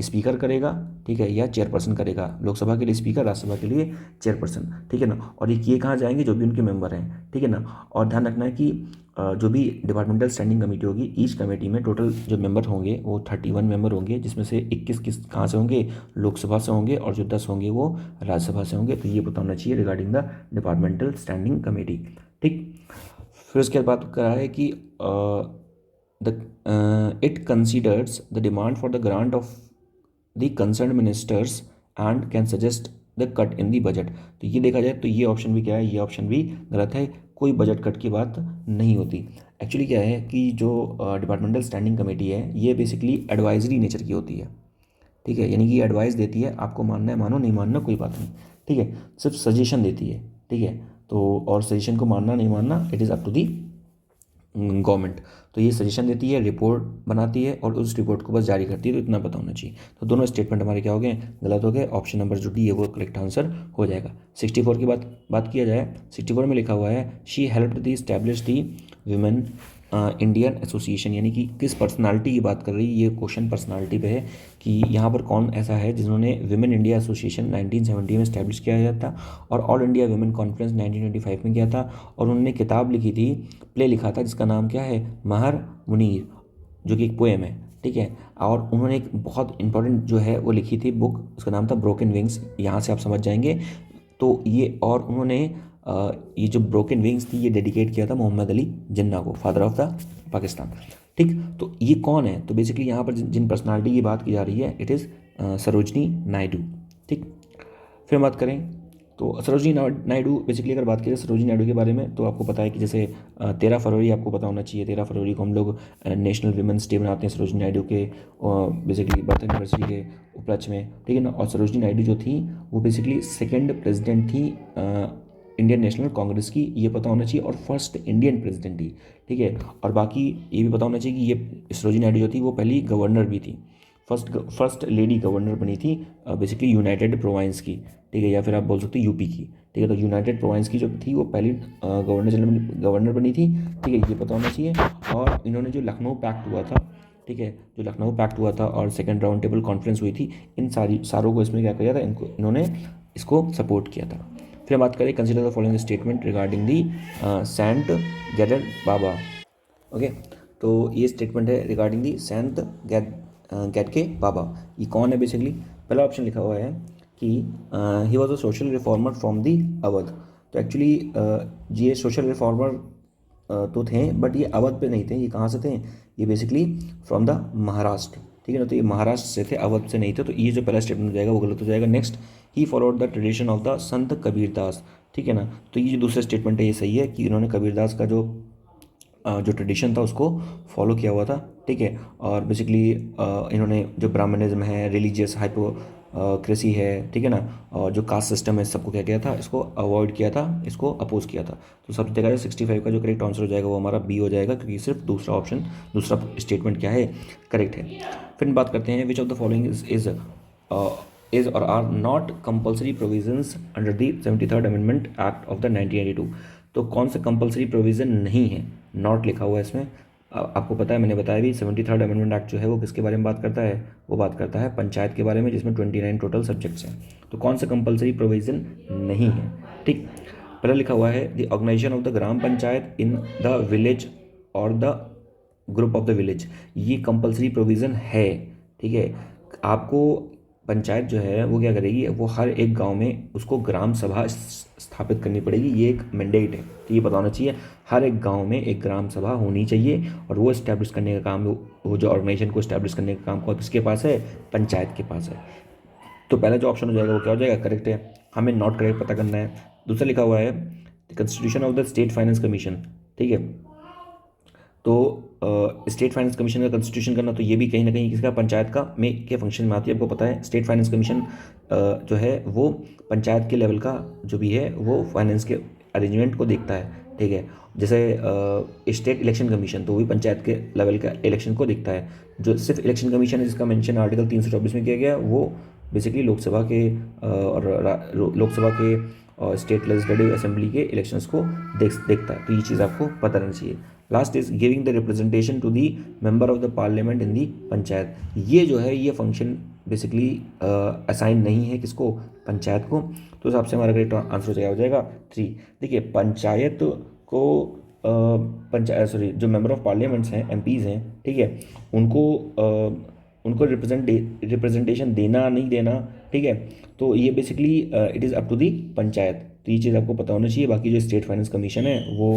स्पीकर करेगा, ठीक है, या चेयरपर्सन करेगा। लोकसभा के लिए स्पीकर, राज्यसभा के लिए चेयरपर्सन, ठीक है ना। और ये किए कहाँ जाएंगे, जो भी उनके मेंबर हैं, ठीक है ना। और ध्यान रखना है कि जो भी डिपार्टमेंटल स्टैंडिंग कमेटी होगी, ईच कमेटी में टोटल जो मेंबर होंगे वो 31 मेंबर होंगे, जिसमें से 21 किस कहाँ से होंगे, लोकसभा से होंगे, और जो 10 होंगे वो राज्यसभा से होंगे। तो ये पता होना चाहिए regarding the departmental standing committee, ठीक। फिर उसके बाद बात करा है कि it considers the demand for the grant of the concerned ministers and can suggest the cut in the budget। तो ये देखा जाए तो ये ऑप्शन भी क्या है, ये ऑप्शन भी गलत है। कोई बजट कट की बात नहीं होती। एक्चुअली क्या है कि जो डिपार्टमेंटल स्टैंडिंग कमेटी है ये बेसिकली एडवाइजरी नेचर की होती है, ठीक है। यानी कि एडवाइस देती है, आपको मानना है मानो, नहीं मानना कोई बात नहीं, ठीक है। सिर्फ सजेशन देती है, ठीक है। तो और सजेशन को मानना नहीं मानना it is up to the government. तो ये सजेशन देती है, रिपोर्ट बनाती है और उस रिपोर्ट को बस जारी करती है। तो इतना पता होना चाहिए। तो दोनों स्टेटमेंट हमारे क्या हो गए, गलत हो गए। ऑप्शन नंबर जो डी है वो करेक्ट आंसर हो जाएगा। 64 की बात किया जाए, 64 में लिखा हुआ है she helped the establish the women Indian association. यानी कि किस पर्सनालिटी की बात कर रही है, ये क्वेश्चन पर्सनालिटी पे है कि यहाँ पर कौन ऐसा है जिन्होंने विमेन इंडिया एसोसिएशन 1970 में स्टैब्लिश किया गया था और ऑल इंडिया विमेन कॉन्फ्रेंस 1925 में किया था। और उन्होंने किताब लिखी थी, प्ले लिखा था, जिसका नाम क्या है, महर मुनीर, जो कि एक पोएम है, ठीक है। और उन्होंने एक बहुत इंपॉर्टेंट जो है वो लिखी थी बुक, उसका नाम था ब्रोकन विंग्स। यहाँ से आप समझ जाएंगे। तो ये और उन्होंने ये जो ब्रोकन विंग्स थी ये डेडिकेट किया था मोहम्मद अली जिन्ना को, फादर ऑफ द पाकिस्तान, ठीक। तो ये कौन है, तो बेसिकली यहाँ पर जिन पर्सनालिटी की बात की जा रही है इट इज़ सरोजनी नायडू, ठीक। फिर बात करें तो सरोजनी नायडू, बेसिकली अगर बात करें सरोजनी नायडू के बारे में तो आपको पता है कि जैसे 13 फरवरी आपको पता होना चाहिए, 13 फरवरी को हम लोग नेशनल वीमेंस डे मनाते हैं सरोजनी नायडू के बेसिकली बर्थ एनिवर्सरी के उपलक्ष्य में, ठीक है ना। और सरोजनी नायडू जो थी वो बेसिकली सेकेंड प्रेसिडेंट थी इंडियन नेशनल कांग्रेस की, ये पता होना चाहिए। और फर्स्ट इंडियन प्रेसिडेंट थी, ठीक है। और बाकी ये भी पता होना चाहिए कि ये सरोजनी नायडू जो थी वो पहली गवर्नर भी थी, फर्स्ट लेडी गवर्नर बनी थी बेसिकली यूनाइटेड प्रोविंस की, ठीक है, या फिर आप बोल सकते हो यूपी की, ठीक है। तो यूनाइटेड प्रोविंस की जो थी वो पहली गवर्नर बनी थी, ठीक है, ये पता होना चाहिए। और इन्होंने जो लखनऊ पैक्ट हुआ था, ठीक है, जो लखनऊ पैक्ट हुआ था और सेकेंड राउंड टेबल कॉन्फ्रेंस हुई थी, इन सारों को इसमें क्या किया था, इन्होंने इसको सपोर्ट किया था। फिर बात करें consider the following statement regarding the saint Gadge Baba, okay. तो ये स्टेटमेंट है रिगार्डिंग दी सेंट गैडके बाबा। ये कौन है बेसिकली, पहला ऑप्शन लिखा हुआ है कि he was a social reformer from the Awadh. तो एक्चुअली ये सोशल रिफॉर्मर तो थे बट ये अवध पे नहीं थे। ये कहाँ से थे, ये बेसिकली फ्रॉम द महाराष्ट्र, ठीक है ना। तो ये महाराष्ट्र से थे, अवध से नहीं थे। तो ये जो पहला स्टेटमेंट हो जाएगा वो गलत हो जाएगा। Next, he followed the tradition of the संत कबीरदास, ठीक है ना। तो ये जो दूसरा स्टेटमेंट है ये सही है कि इन्होंने कबीरदास का जो ट्रेडिशन था उसको फॉलो किया हुआ था, ठीक है। और बेसिकली इन्होंने जो ब्राह्मणिज्म है, रिलीजियस हाइपोक्रेसी है, ठीक है ना, और जो कास्ट सिस्टम है, सबको क्या किया था, इसको अवॉइड किया था, इसको अपोज किया था। तो सब देखा जाए 65 का जो करेक्ट आंसर हो जाएगा वो हमारा बी हो जाएगा, क्योंकि सिर्फ दूसरा स्टेटमेंट क्या है, करेक्ट है। फिर बात करते हैं which of the following is और are not compulsory provisions under the 73rd amendment act of the 1982। तो कौन सा कंपल्सरी प्रोविज़न नहीं है, नॉट लिखा हुआ है इसमें। आपको पता है, मैंने बताया भी, 73rd अमेंडमेंट एक्ट जो है वो किसके बारे में बात करता है, वो बात करता है पंचायत के बारे में, जिसमें 29 टोटल सब्जेक्ट्स हैं। तो कौन सा कंपल्सरी प्रोविज़न नहीं है, ठीक। पहला लिखा हुआ है the organisation of the gram panchayat in the village और the group of the village. ये कंपल्सरी प्रोविज़न है, ठीक है। आपको पंचायत जो है वो क्या करेगी, वो हर एक गांव में उसको ग्राम सभा स्थापित करनी पड़ेगी, ये एक मैंडेट है। तो ये पता होना चाहिए, हर एक गांव में एक ग्राम सभा होनी चाहिए। और वो इस्टेब्लिश करने का काम, वो जो ऑर्गेनाइजेशन को इस्टेब्लिश करने का काम किसके पास है, पंचायत के पास है। तो पहला जो ऑप्शन हो जाएगा वो क्या हो जाएगा, करेक्ट है। हमें नॉट करेक्ट पता करना है। दूसरा लिखा हुआ है the constitution of the state finance commission, ठीक है। तो स्टेट फाइनेंस कमीशन का कंस्टिट्यूशन करना, तो ये भी कहीं ना कहीं किसका, पंचायत का में के फंक्शन में आती है। आपको पता है स्टेट फाइनेंस कमीशन जो है वो पंचायत के लेवल का जो भी है वो फाइनेंस के अरेंजमेंट को देखता है, ठीक है। जैसे स्टेट इलेक्शन कमीशन तो वही पंचायत के लेवल का इलेक्शन को देखता है। जो सिर्फ इलेक्शन कमीशन है जिसका मेंशन आर्टिकल 324 में किया गया, वो बेसिकली लोकसभा और स्टेट लेजिस्लेटिव असेंबली के इलेक्शंस को देखता है। तो ये चीज़ आपको पता रहना चाहिए। Last is giving the representation to the member of the parliament in the panchayat. ये जो है ये फंक्शन बेसिकली असाइन नहीं है किसको, पंचायत को। तो उस हिसाब से हमारा करेक्ट आंसर हो जाएगा 3। देखिए पंचायत को पंचायत सॉरी जो मेंबर ऑफ पार्लियामेंट्स हैं, एमपीज़ हैं, ठीक है, उनको रिप्रेजेंटेशन देना नहीं देना, ठीक है, तो ये basically it is up to the panchayat. तो ये चीज़ आपको पता होना चाहिए। बाकी जो स्टेट फाइनेंस कमीशन है वो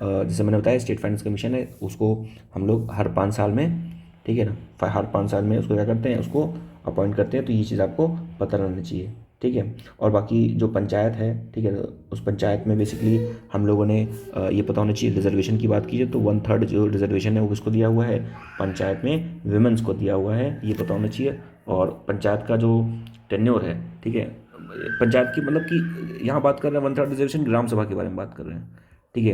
जैसे मैंने बताया स्टेट फाइनेंस कमीशन है, उसको हम लोग हर 5 साल में, ठीक है ना, हर 5 साल में उसको क्या करते हैं, उसको अपॉइंट करते हैं। तो ये चीज़ आपको पता रहना चाहिए, ठीक है। और बाकी जो पंचायत है, ठीक है, उस पंचायत में बेसिकली हम लोगों ने ये पता होना चाहिए, रिजर्वेशन की बात कीजिए तो 1/3 जो रिजर्वेशन है वो किसको दिया हुआ है, पंचायत में विमेंस को दिया हुआ है, ये पता होना चाहिए। और पंचायत का जो टेन्योर है, ठीक है, पंचायत की मतलब कि यहाँ बात कर रहे हैं 1/3 रिजर्वेशन ग्राम सभा के बारे में बात कर रहे हैं, ठीक है।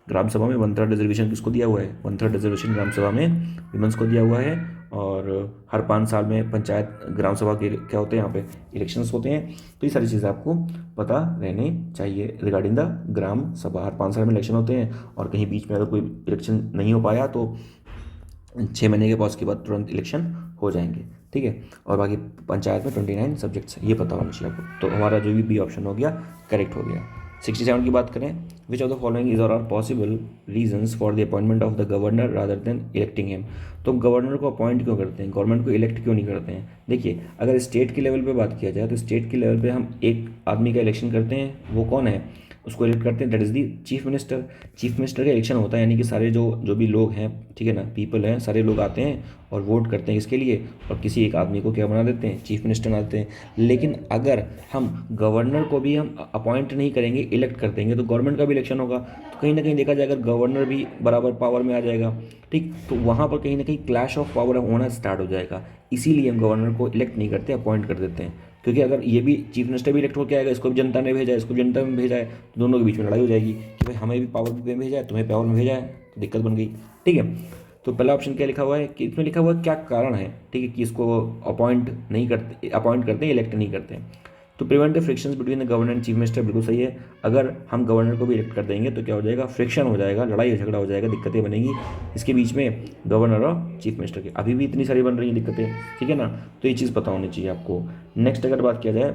ग्राम सभा में 1/3 रिजर्वेशन किसको दिया हुआ है, 1/3 रिजर्वेशन ग्राम सभा में विमेंस को दिया हुआ है। और हर 5 साल में पंचायत ग्राम सभा के क्या होते हैं, यहाँ पे इलेक्शंस होते हैं। तो ये सारी चीज़ें आपको पता रहने चाहिए रिगार्डिंग द ग्राम सभा। हर 5 साल में इलेक्शन होते हैं और कहीं बीच में अगर कोई इलेक्शन नहीं हो पाया तो 6 महीने के पास के बाद तुरंत इलेक्शन हो जाएंगे, ठीक है। और बाकी पंचायत में 29 सब्जेक्ट्स है, ये पता होना चाहिए आपको। तो हमारा जो भी बी ऑप्शन हो गया करेक्ट हो गया। 67 की बात करें, which of the following is are possible reasons for the appointment of the governor rather than electing him. तो गवर्नर को अपॉइंट क्यों करते हैं, गवर्नमेंट को इलेक्ट क्यों नहीं करते हैं। देखिए अगर स्टेट के लेवल पे बात किया जाए तो स्टेट के लेवल पे हम एक आदमी का इलेक्शन करते हैं, वो कौन है, उसको इलेक्ट करते हैं, that is the chief minister. Chief minister का इलेक्शन होता है, यानी कि सारे जो भी लोग हैं, ठीक है ना, पीपल हैं, सारे लोग आते हैं और वोट करते हैं इसके लिए, और किसी एक आदमी को क्या बना देते हैं, चीफ मिनिस्टर बना देते हैं। लेकिन अगर हम गवर्नर को भी हम अपॉइंट नहीं करेंगे, इलेक्ट कर देंगे, तो गवर्नमेंट का भी इलेक्शन होगा, तो कहीं ना कहीं देखा जाएगा गवर्नर भी बराबर पावर में आ जाएगा, ठीक। तो वहाँ पर कहीं ना कहीं क्लैश ऑफ पावर होना स्टार्ट हो जाएगा। इसीलिए हम गवर्नर को इलेक्ट नहीं करते, अपॉइंट कर देते हैं। क्योंकि अगर ये भी चीफ मिनिस्टर भी इलेक्ट होकर आएगा, इसको भी जनता ने भेजा है, इसको भी जनता में भेजा है, तो दोनों के बीच में लड़ाई हो जाएगी कि भाई हमें भी पावर में भेजा है, तुम्हें पावर में भेजा है, तो दिक्कत बन गई, ठीक है। तो पहला ऑप्शन क्या लिखा हुआ है कि इसमें लिखा हुआ है क्या कारण है, ठीक है, कि इसको अपॉइंट नहीं करते, अपॉइंट करते हैं, इलेक्ट नहीं करते हैं। तो prevent the frictions between the governor and chief minister, बिल्कुल सही है। अगर हम गवर्नर को भी इलेक्ट कर देंगे तो क्या हो जाएगा, फ्रिक्शन हो जाएगा, लड़ाई झगड़ा हो जाएगा, दिक्कतें बनेगी इसके बीच में गवर्नर और चीफ मिनिस्टर की। अभी भी इतनी सारी बन रही हैं दिक्कतें, ठीक है ना। तो ये चीज़ पता होनी चाहिए आपको। नेक्स्ट अगर बात किया जाए,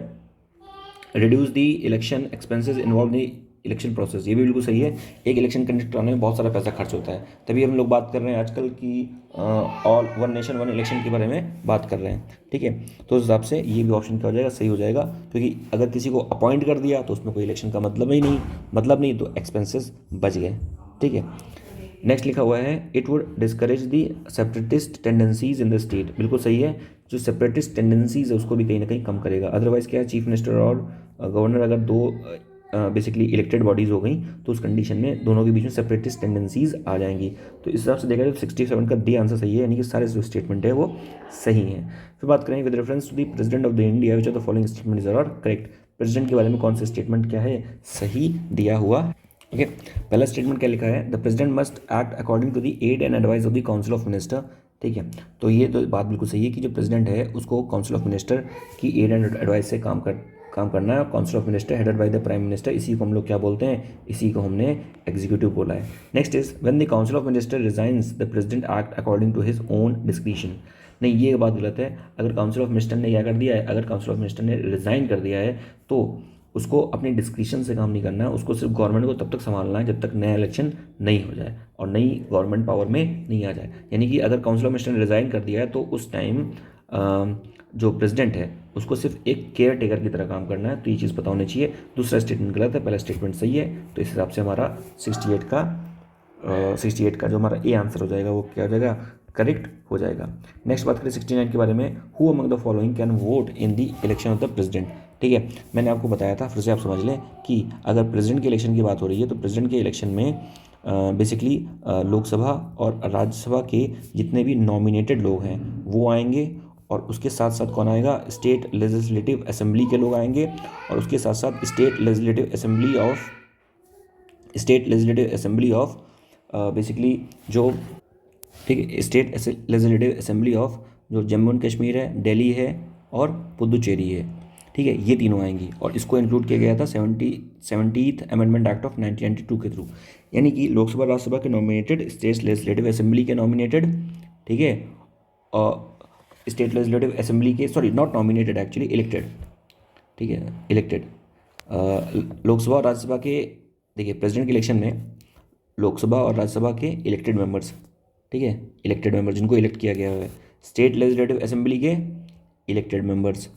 reduce the election expenses involve in election process, ये भी बिल्कुल सही है। एक इलेक्शन कंडक्ट कराने में बहुत सारा पैसा खर्च होता है, तभी हम लोग बात कर रहे हैं आजकल की all one nation one election के बारे में बात कर रहे हैं, ठीक है। तो उस हिसाब से ये भी ऑप्शन क्या हो जाएगा, सही हो जाएगा। क्योंकि अगर किसी को अपॉइंट कर दिया तो उसमें कोई इलेक्शन का मतलब नहीं, तो एक्सपेंसेस बच गए, ठीक है। नेक्स्ट लिखा हुआ है, it would discourage the separatist tendencies in the state, बिल्कुल सही है। जो सेपरेटिस्ट टेंडेंसीज है उसको भी कहीं ना कहीं कम करेगा। अदरवाइज क्या है, चीफ मिनिस्टर और गवर्नर अगर दो बेसिकली इलेक्टेड बॉडीज़ हो गई तो उस कंडीशन में दोनों के बीच में सेपरेटिस्ट टेंडेंसीज आ जाएंगी। तो इस हिसाब से देखा जाए तो 67 का डी आंसर सही है, यानी कि सारे जो स्टेटमेंट है वो सही है। फिर बात करें with reference to the president of the India which of the following statement is are correct. President के बारे में कौन सा स्टेटमेंट क्या है सही दिया हुआ, ठीक है। पहला स्टेटमेंट क्या लिखा है, the president must act according to the aid and advice of the council of minister, ठीक है। तो ये तो बात बिल्कुल सही है कि जो प्रेसिडेंट है उसको काउंसिल ऑफ मिनिस्टर की एड एंड एडवाइस से काम करना है। Council of minister headed by the prime minister, इसी को हम लोग क्या बोलते हैं, इसी को हमने एग्जीक्यूटिव बोला है। Next is when the council of minister resigns the president act according to his own discretion. नहीं, ये बात गलत है। अगर काउंसिल ऑफ मिनिस्टर ने क्या कर दिया है, अगर काउंसिल ऑफ मिनिस्टर ने रिजाइन कर दिया है तो उसको अपनी डिस्क्रिशन से काम नहीं करना है, उसको सिर्फ गवर्नमेंट को तब तक संभालना है जब तक नया इलेक्शन नहीं हो जाए और नई गवर्नमेंट पावर में नहीं आ जाए। यानी कि अगर काउंसिल ऑफ मिनिस्टर ने रिजाइन कर दिया है तो उस टाइम जो प्रेसिडेंट है उसको सिर्फ एक केयर टेकर की तरह काम करना है। तो ये चीज़ पता होनी चाहिए। दूसरा स्टेटमेंट गलत है, पहला स्टेटमेंट सही है। तो इस हिसाब से हमारा 68 का जो हमारा ए आंसर हो जाएगा वो क्या हो जाएगा, करेक्ट हो जाएगा। नेक्स्ट बात करें 69 के बारे में, who among the following can vote in the election of the president, ठीक है। मैंने आपको बताया था, फिर से आप समझ लें कि अगर प्रेसिडेंट के इलेक्शन की बात हो रही है तो प्रेसिडेंट के इलेक्शन में बेसिकली लोकसभा और राज्यसभा के जितने भी नॉमिनेटेड लोग हैं वो आएंगे, और उसके साथ साथ कौन आएगा, स्टेट लेजिस्लेटिव असेंबली के लोग आएंगे, और उसके साथ साथ state legislative assembly of basically जो, ठीक है, स्टेट लेजिस्लेटिव असेंबली ऑफ जो जम्मू एंड कश्मीर है, दिल्ली है और पुदुचेरी है। ठीक है, ये तीनों आएंगी और इसको इंक्लूड किया गया था 70th अमेंडमेंट एक्ट ऑफ 1992 के थ्रू। यानी कि लोकसभा राज्यसभा के नॉमिनेटेड, स्टेट लेजिस्लेटिव असेंबली के नॉमिनेटेड, ठीक है, और स्टेट लेजिस्लेटिव असेंबली के, sorry not nominated actually, elected, ठीक है, इलेक्टेड, लोकसभा और राज्यसभा के, देखिए प्रेसिडेंट के इलेक्शन में लोकसभा और राज्यसभा के इलेक्टेड मेंबर्स, ठीक है, इलेक्टेड मेंबर जिनको इलेक्ट किया गया है, स्टेट लेजिस्लेटिव असेंबली के इलेक्टेड मेंबर्स,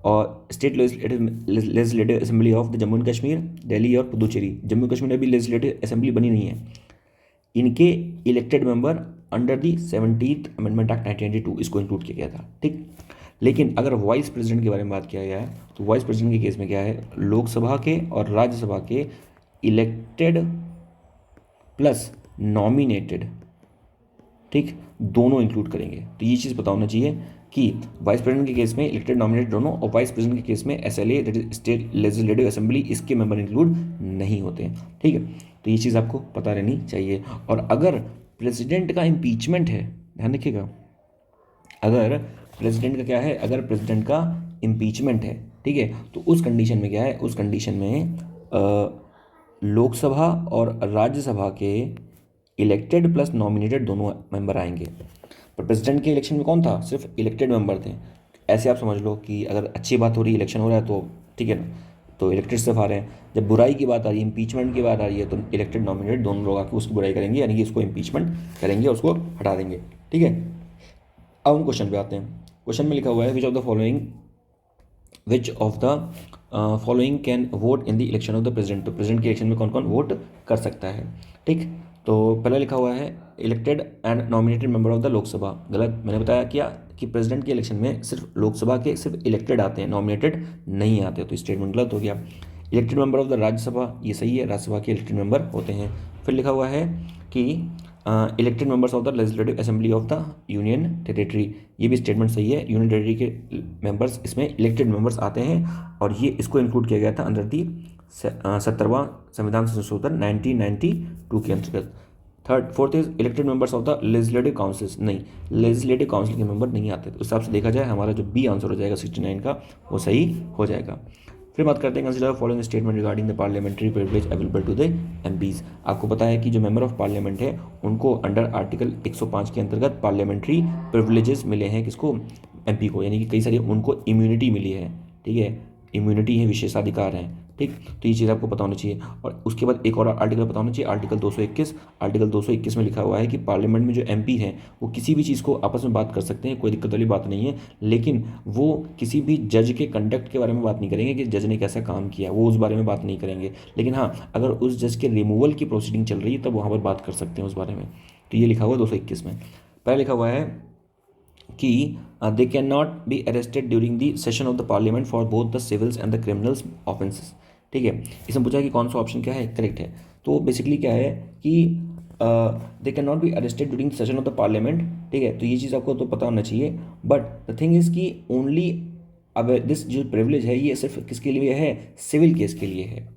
और state legislative assembly of the Jammu and Kashmir, Delhi और पुदुचेरी, जम्मू कश्मीर में अभी लेजिस्लेटिव असेंबली बनी नहीं है, इनके elected member under the 70th amendment act 1992 इसको इंक्लूड किया गया था, ठीक। लेकिन अगर वाइस प्रेसिडेंट के बारे में बात किया गया है तो वाइस प्रेसिडेंट के केस में क्या है, लोकसभा के और राज्यसभा के इलेक्टेड प्लस नॉमिनेटेड, ठीक, दोनों इंक्लूड करेंगे। तो ये चीज़ पता होना चाहिए कि वाइस प्रेसिडेंट के केस में इलेक्टेड नॉमिनेटेड दोनों, और वाइस प्रेसिडेंट के केस में SLA that is state legislative assembly, इसके मेंबर इंक्लूड नहीं होते हैं, ठीक है। तो ये चीज़ आपको पता रहनी चाहिए। और अगर प्रेसिडेंट का इम्पीचमेंट है, ध्यान रखिएगा, अगर प्रेसिडेंट का क्या है, अगर प्रेसिडेंट का इम्पीचमेंट है, ठीक है, तो उस कंडीशन में क्या है, उस कंडीशन में लोकसभा और राज्यसभा के इलेक्टेड प्लस नॉमिनेटेड दोनों मेंबर आएंगे। पर प्रेसिडेंट के इलेक्शन में कौन था, सिर्फ इलेक्टेड मेंबर थे। ऐसे आप समझ लो कि अगर अच्छी बात हो रही है, इलेक्शन हो रहा है, तो ठीक है ना, तो इलेक्टेड सिर्फ आ रहे हैं। जब बुराई की बात आ रही है, इम्पीचमेंट की बात आ रही है, तो इलेक्टेड नॉमिनेटेड दोनों लोग आके उसकी बुराई करेंगे, यानी कि इसको इम्पीचमेंट करेंगे, उसको हटा देंगे, ठीक है। अब हम क्वेश्चन पे आते हैं। क्वेश्चन में लिखा हुआ है which of the following can vote in the election of the president. तो प्रेसिडेंट के इलेक्शन में कौन कौन वोट कर सकता है, ठीक। तो पहले लिखा हुआ है elected and nominated member of the Lok Sabha, गलत, मैंने बताया क्या कि प्रेसिडेंट के इलेक्शन में सिर्फ लोकसभा के सिर्फ इलेक्टेड आते हैं, नॉमिनेटेड नहीं आते, तो स्टेटमेंट गलत हो गया। Elected member of the Rajya Sabha, ये सही है, राज्यसभा के इलेक्टेड मेंबर होते हैं। फिर लिखा हुआ है कि elected members of the legislative assembly of the union territory, ये भी स्टेटमेंट सही है, यूनियन टेरिटरी के मेंबर्स इसमें इलेक्टेड मेंबर्स आते हैं, और ये इसको इंक्लूड किया गया था अंडर दी 70वां संविधान संशोधन 1992 के अंतर्गत। Fourth is elected members of the legislative councils, नहीं, लेजिस्लेटिव काउंसिल के मेंबर नहीं आते। तो उस हिसाब से देखा जाए हमारा जो बी आंसर हो जाएगा 69 का, वो सही हो जाएगा। फिर बात करते हैं consider following statement regarding the parliamentary privilege available to the MPs. आपको पता है कि जो मेंबर ऑफ पार्लियामेंट है उनको अंडर आर्टिकल 105 के अंतर्गत पार्लियामेंट्री प्रिविलेजेस मिले हैं, किसको, एमपी को, यानी कि कई सारी उनको इम्यूनिटी मिली है, ठीक है, इम्यूनिटी है, विशेषाधिकार हैं, ठीक। तो ये चीज़ आपको पता होनी चाहिए। और उसके बाद एक और आर्टिकल पता होना चाहिए, आर्टिकल 221। आर्टिकल 221 में लिखा हुआ है कि पार्लियामेंट में जो एमपी हैं वो किसी भी चीज़ को आपस में बात कर सकते हैं, कोई दिक्कत वाली बात नहीं है, लेकिन वो किसी भी जज के कंडक्ट के बारे में बात नहीं करेंगे कि जज ने कैसा काम किया, वो उस बारे में बात नहीं करेंगे। लेकिन हाँ, अगर उस जज के रिमूवल की प्रोसीडिंग चल रही है तब वहाँ पर बात कर सकते हैं उस बारे में। तो ये लिखा हुआ है 221 में। पहले लिखा हुआ है कि they can not be arrested during the session of the parliament for both the civils and the criminals offences, ठीक है। इसमें पूछा कि कौन सा ऑप्शन क्या है, करेक्ट है। तो बेसिकली क्या है कि they can not be arrested during session of the parliament, ठीक है। तो ये चीज़ आपको तो पता होना चाहिए, बट द थिंग इज कि ओनली अब दिस जो प्रिविलेज है ये सिर्फ किसके लिए है, सिविल केस के लिए है,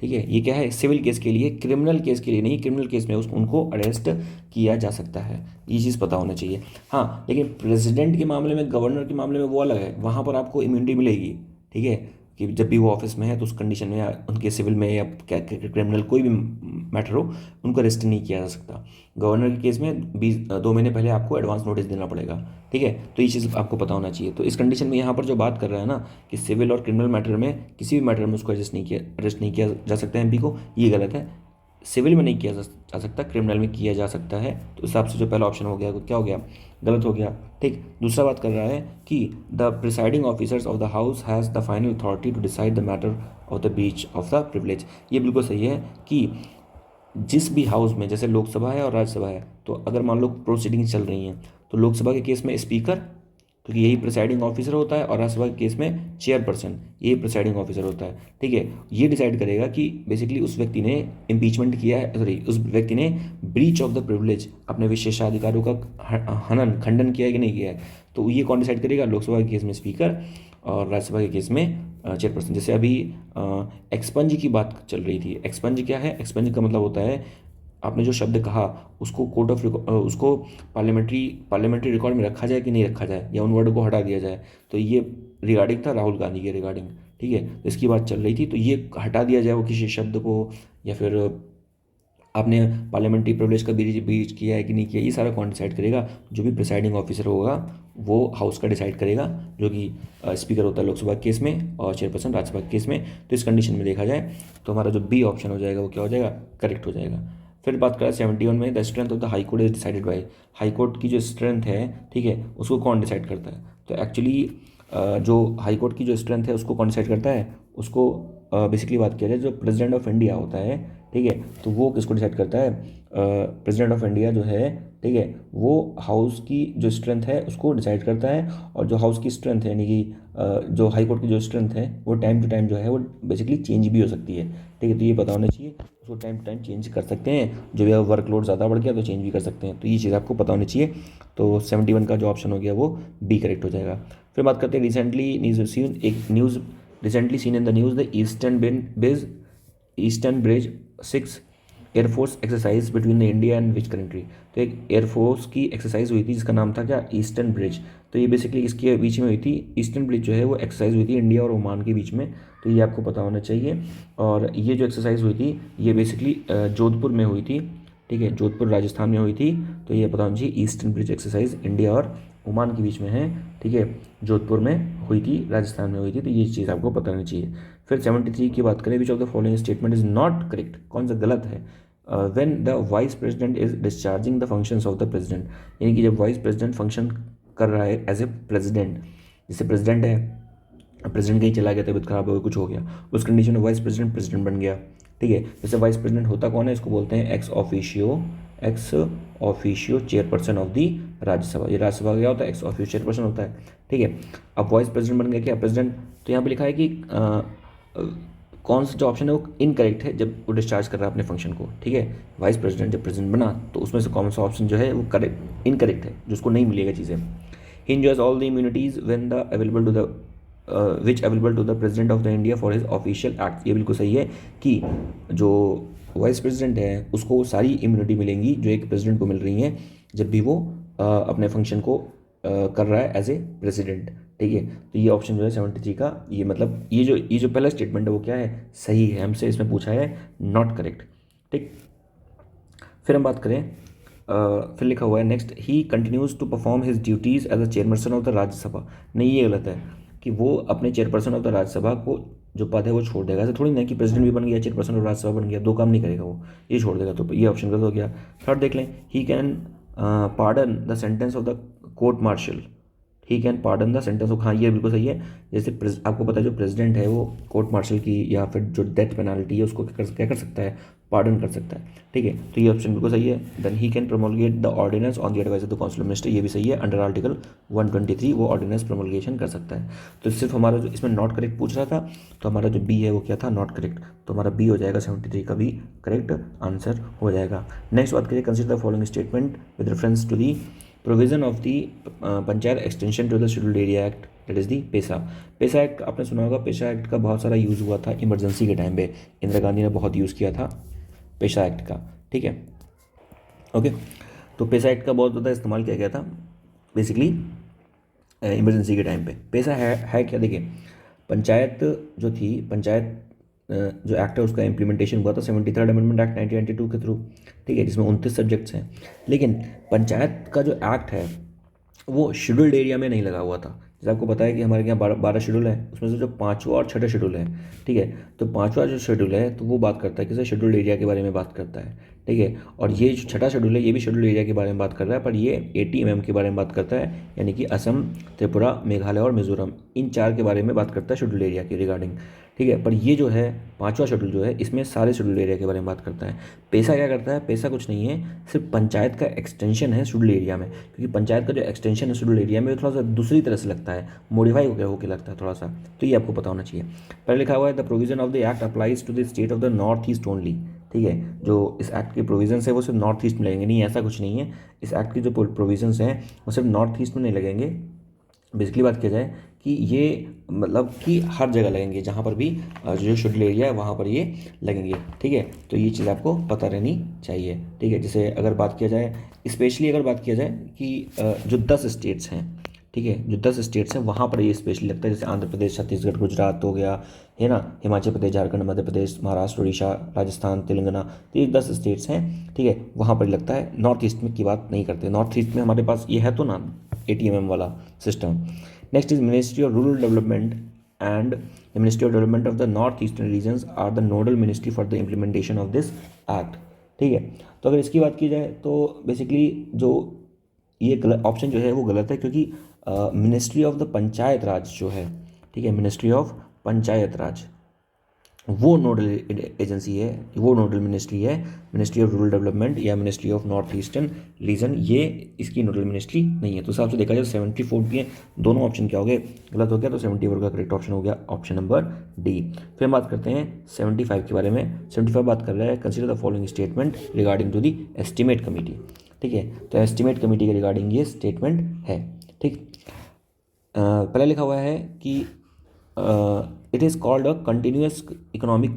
ठीक है। ये क्या है, सिविल केस के लिए, क्रिमिनल केस के लिए नहीं। क्रिमिनल केस में उनको अरेस्ट किया जा सकता है, ये चीज़ पता होना चाहिए। हाँ, लेकिन प्रेसिडेंट के मामले में, गवर्नर के मामले में वो अलग है, वहाँ पर आपको इम्यूनिटी मिलेगी, ठीक है, कि जब भी वो ऑफिस में है तो उस कंडीशन में, या उनके सिविल में या क्रिमिनल कोई भी मैटर हो, उनको अरेस्ट नहीं किया जा सकता। गवर्नर के केस में 2 महीने पहले आपको एडवांस नोटिस देना पड़ेगा, ठीक है। तो ये चीज़ आपको पता होना चाहिए। तो इस कंडीशन में यहाँ पर जो बात कर रहा है ना कि सिविल और क्रिमिनल मैटर में, किसी भी मैटर में उसको अरेस्ट नहीं किया जा सकता है एमपी को, ये गलत है। सिविल में नहीं किया जा सकता, क्रिमिनल में किया जा सकता है। तो उस हिसाब से जो पहला ऑप्शन हो गया, क्या हो गया, गलत हो गया, ठीक। दूसरा बात कर रहा है कि the presiding officers of the house has the final authority to decide the matter of the breach of the privilege. ये बिल्कुल सही है कि जिस भी हाउस में, जैसे लोकसभा है और राज्यसभा है, तो अगर मान लो प्रोसीडिंग्स चल रही हैं, तो लोकसभा के केस में स्पीकर, क्योंकि यही प्रिसाइडिंग ऑफिसर होता है, और राज्यसभा के केस में चेयरपर्सन, यही प्रिसाइडिंग ऑफिसर होता है, ठीक है। ये डिसाइड करेगा कि बेसिकली उस व्यक्ति ने इम्पीचमेंट किया है, सॉरी, उस व्यक्ति ने ब्रीच ऑफ द प्रिविलेज, अपने विशेषाधिकारों का खंडन किया है कि नहीं किया है। तो ये कौन डिसाइड करेगा, लोकसभा के केस में स्पीकर, और राज्यसभा के केस में चेयरपर्सन। जैसे अभी एक्सपंज की बात चल रही थी। एक्सपंज क्या है, एक्सपंज का मतलब होता है आपने जो शब्द कहा उसको कोर्ट ऑफ उसको पार्लियामेंट्री रिकॉर्ड में रखा जाए कि नहीं रखा जाए, या उन वर्ड को हटा दिया जाए। तो ये रिगार्डिंग था राहुल गांधी के रिगार्डिंग, ठीक है। तो इसकी बात चल रही थी, तो ये हटा दिया जाए वो किसी शब्द को, या फिर आपने पार्लियामेंट्री प्रिविलेज का ब्रीच किया है कि नहीं किया, ये सारा कौन डिसाइड करेगा? जो भी प्रिसाइडिंग ऑफिसर होगा वो हाउस का डिसाइड करेगा, जो कि स्पीकर होता है लोकसभा केस में और चेयरपर्सन राज्यसभा केस में। तो इस कंडीशन में देखा जाए तो हमारा जो बी ऑप्शन हो जाएगा वो क्या हो जाएगा? करेक्ट हो जाएगा। फिर बात करें 71 में, the strength of the high court is decided by. High court की जो स्ट्रेंथ है, ठीक है, उसको कौन डिसाइड करता है? तो एक्चुअली जो हाई कोर्ट की जो स्ट्रेंथ है उसको कौन डिसाइड करता है? उसको बेसिकली बात किया जाए जो प्रेसिडेंट ऑफ इंडिया होता है, ठीक है, तो वो किसको डिसाइड करता है? प्रेसिडेंट ऑफ इंडिया जो है, ठीक है, वो हाउस की जो स्ट्रेंथ है उसको डिसाइड करता है। और जो हाउस की स्ट्रेंथ है, यानी कि जो हाई कोर्ट की जो स्ट्रेंथ है वो टाइम टू टाइम जो है वो बेसिकली चेंज भी हो सकती है, ठीक है। तो ये पता होना चाहिए, उसको टाइम टू टाइम चेंज कर सकते हैं, जो भी वर्कलोड ज़्यादा बढ़ गया तो चेंज भी कर सकते हैं। तो ये चीज़ आपको पता होनी चाहिए। तो 71 का जो ऑप्शन हो गया वो बी करेक्ट हो जाएगा। फिर बात करते हैं recently seen in the news the eastern bridge 6 air force exercise between the India and which country. तो एक एयरफोर्स की एक्सरसाइज हुई थी जिसका नाम था क्या? Eastern bridge. तो ये बेसिकली इसके बीच में हुई थी, ईस्टर्न ब्रिज जो है वो एक्सरसाइज हुई थी इंडिया और ओमान के बीच में। तो ये आपको पता होना चाहिए। और ये जो एक्सरसाइज हुई थी ये बेसिकली जोधपुर में हुई थी, ठीक है, जोधपुर राजस्थान में हुई थी। तो ये पता होना चाहिए, ईस्टर्न ब्रिज एक्सरसाइज इंडिया और ओमान के बीच में है, ठीक है, जोधपुर में हुई थी, राजस्थान में हुई थी। तो ये चीज़ आपको पता होनी चाहिए। फिर 73 की बात करें, which of the following statement is not correct, कौन सा गलत है? When the vice president is discharging the functions of the president, यानी कि जब वाइस प्रेसिडेंट फंक्शन कर रहा है एज ए प्रेसिडेंट, जैसे प्रेसिडेंट है, प्रेसिडेंट कहीं चला गया, तबीयत खराब हो गई, कुछ हो गया, उस कंडीशन में वाइस प्रेसिडेंट प्रेसिडेंट बन गया, ठीक है। जैसे वाइस प्रेसिडेंट होता कौन है? इसको बोलते हैं ex officio chairperson of the Rajya Sabha. ये राज्यसभा का क्या होता है? एक्स ऑफिशियो चेयरपर्सन होता है, ठीक है। अब वाइस प्रेसिडेंट बन गया क्या? प्रेसिडेंट। तो यहाँ पे लिखा है कि कौन सा जो ऑप्शन है वो इनकरेक्ट है जब वो डिस्चार्ज कर रहा है अपने फंक्शन को, ठीक है। वाइस प्रेसिडेंट जब प्रेसिडेंट बना तो उसमें से कौन सा ऑप्शन जो है वो करेक्ट इनकरेक्ट है, जिसको नहीं मिलेगा चीज़ें। ही enjoys all the immunities when the available to the which available to the president of the India for his official acts। ये बिल्कुल सही है कि जो वाइस प्रेसिडेंट है उसको सारी इम्यूनिटी मिलेंगी जो एक प्रेसिडेंट को मिल रही हैं जब भी वो अपने फंक्शन को कर रहा है एज ए प्रेसिडेंट, ठीक है। तो ये ऑप्शन जो है 73 का, ये मतलब ये जो पहला स्टेटमेंट है वो क्या है? सही है। हमसे इसमें पूछा है नॉट करेक्ट, ठीक। फिर हम बात करें, फिर लिखा हुआ है next, he continues to perform his duties as a chairperson of the Rajya Sabha. नहीं, ये गलत है कि वो अपने चेयरपर्सन ऑफ द राज्यसभा को जो पद है वो छोड़ देगा। ऐसा थोड़ी ना कि प्रेसिडेंट भी बन गया, चेयरपर्सन ऑफ राज्यसभा बन गया, दो काम नहीं करेगा वो, ये छोड़ देगा। तो ये ऑप्शन गलत हो गया। थर्ड देख लें, he can pardon the sentence of the court martial. He can pardon the sentence of, हाँ ये बिल्कुल सही है। जैसे आपको पता है जो प्रेसिडेंट है वो कोर्ट मार्शल की या फिर जो डेथ पेनाल्टी है उसको क्या कर सकता है? पार्डन कर सकता है, ठीक है। तो ये ऑप्शन बिल्कुल सही है। Then he can promulgate the ordinance on the advice of the council of minister, ये भी सही है। अंडर आर्टिकल 123 वो ऑर्डिनेंस प्रोमोलगेशन कर सकता है। तो सिर्फ हमारा जो इसमें नॉट करेक्ट पूछ रहा था, तो हमारा जो बी है वो क्या था? Not correct. तो हमारा बी हो जाएगा, 73 का भी करेक्ट आंसर हो जाएगा। नेक्स्ट बात करिए, consider the following statement with reference to the provision of the panchayat extension to the scheduled area act, that is the PESA. PESA act आपने सुना होगा, पेशा एक्ट का बहुत सारा यूज़ हुआ था इमरजेंसी के टाइम पे, इंदिरा गांधी ने बहुत यूज़ किया था पेशा एक्ट का, ठीक है, ओके। तो पेशा एक्ट का बहुत ज़्यादा इस्तेमाल किया गया था बेसिकली इमरजेंसी के टाइम पे। पेशा है क्या? देखिए, पंचायत जो थी, पंचायत जो एक्ट है उसका इम्प्लीमेंटेशन हुआ था 73rd अमेंडमेंट एक्ट 1992 के थ्रू, ठीक है, जिसमें 29 सब्जेक्ट्स हैं। लेकिन पंचायत का जो एक्ट है वो शेड्यूल्ड एरिया में नहीं लगा हुआ था। जैसे आपको पता है कि हमारे यहाँ 12 शेड्यूल है, उसमें से जो पाँचवा और छठा शेड्यूल है, ठीक है, तो पाँचवा जो शेड्यूल है तो वो बात करता है किसी शेड्यूल्ड एरिया के बारे में बात करता है, ठीक है। और ये जो छठा शेड्यूल है ये भी शेड्यूल्ड एरिया के बारे में बात कर रहा है, पर ये 80 mm के बारे में बात करता है, यानी कि असम, त्रिपुरा, मेघालय और मिजोरम, इन चार के बारे में बात करता है शेड्यूल्ड एरिया के रिगार्डिंग, ठीक है। पर ये जो है पाँचवा शेड्यूल जो है इसमें सारे शेड्यूल्ड एरिया के बारे में बात करता है। पेशा क्या करता है? पेशा कुछ नहीं है, सिर्फ पंचायत का एक्सटेंशन है शेड्यूल्ड एरिया में, क्योंकि पंचायत का जो एक्सटेंशन है शेड्यूल्ड एरिया में वो थोड़ा सा दूसरी तरह से लगता है, मॉडिफाई होकर लगता है थोड़ा सा। तो ये आपको पता होना चाहिए। पहले लिखा हुआ है the provision of the act applies to the state of the north east only, ठीक है। जो इस एक्ट के प्रोविजंस है वो सिर्फ नॉर्थ ईस्ट में लगेंगे, नहीं ऐसा कुछ नहीं है। इस एक्ट की जो प्रोविजंस हैं वो सिर्फ नॉर्थ ईस्ट में नहीं लगेंगे। बेसिकली बात किया जाए कि ये मतलब कि हर जगह लगेंगे, जहाँ पर भी जो शेड्यूल एरिया है वहाँ पर ये लगेंगे, ठीक है। तो ये चीज़ आपको पता रहनी चाहिए, ठीक है। जैसे अगर बात किया जाए, स्पेशली अगर बात किया जाए कि जो 10 स्टेट्स हैं, ठीक है, जो 10 स्टेट्स हैं वहाँ पर ये स्पेशली लगता है, जैसे आंध्र प्रदेश, छत्तीसगढ़, गुजरात हो गया, है ना, हिमाचल प्रदेश, झारखंड, मध्य प्रदेश, महाराष्ट्र, उड़ीसा, राजस्थान, तेलंगाना, तो ये 10 स्टेट्स हैं, ठीक है, वहाँ पर लगता है। नॉर्थ ईस्ट में की बात नहीं करते, नॉर्थ ईस्ट में हमारे पास ये है तो ना ATMM वाला system. Next is ministry of rural development and the ministry of development of the north eastern regions are the nodal ministry for the implementation of this act, ठीक है। तो अगर इसकी बात की जाए तो बेसिकली जो ये गलत ऑप्शन जो है वो गलत है, क्योंकि मिनिस्ट्री ऑफ द पंचायत राज जो है, ठीक है, मिनिस्ट्री ऑफ पंचायत राज वो नोडल एजेंसी है, वो नोडल मिनिस्ट्री है। मिनिस्ट्री ऑफ रूरल डेवलपमेंट या ministry of north eastern region ये इसकी नोडल मिनिस्ट्री नहीं है। तो हिसाब से देखा जाए 74 भी है, दोनों ऑप्शन क्या हो गए, गलत हो गया। तो 74 का करेक्ट ऑप्शन हो गया ऑप्शन नंबर डी। फिर हम बात करते हैं 75 के बारे में। 75 बात कर रहा है consider the following statement regarding to the estimate committee, ठीक है। तो एस्टिमेट कमेटी के रिगार्डिंग ये स्टेटमेंट है, ठीक। पहले लिखा हुआ है कि it is called a continuous economic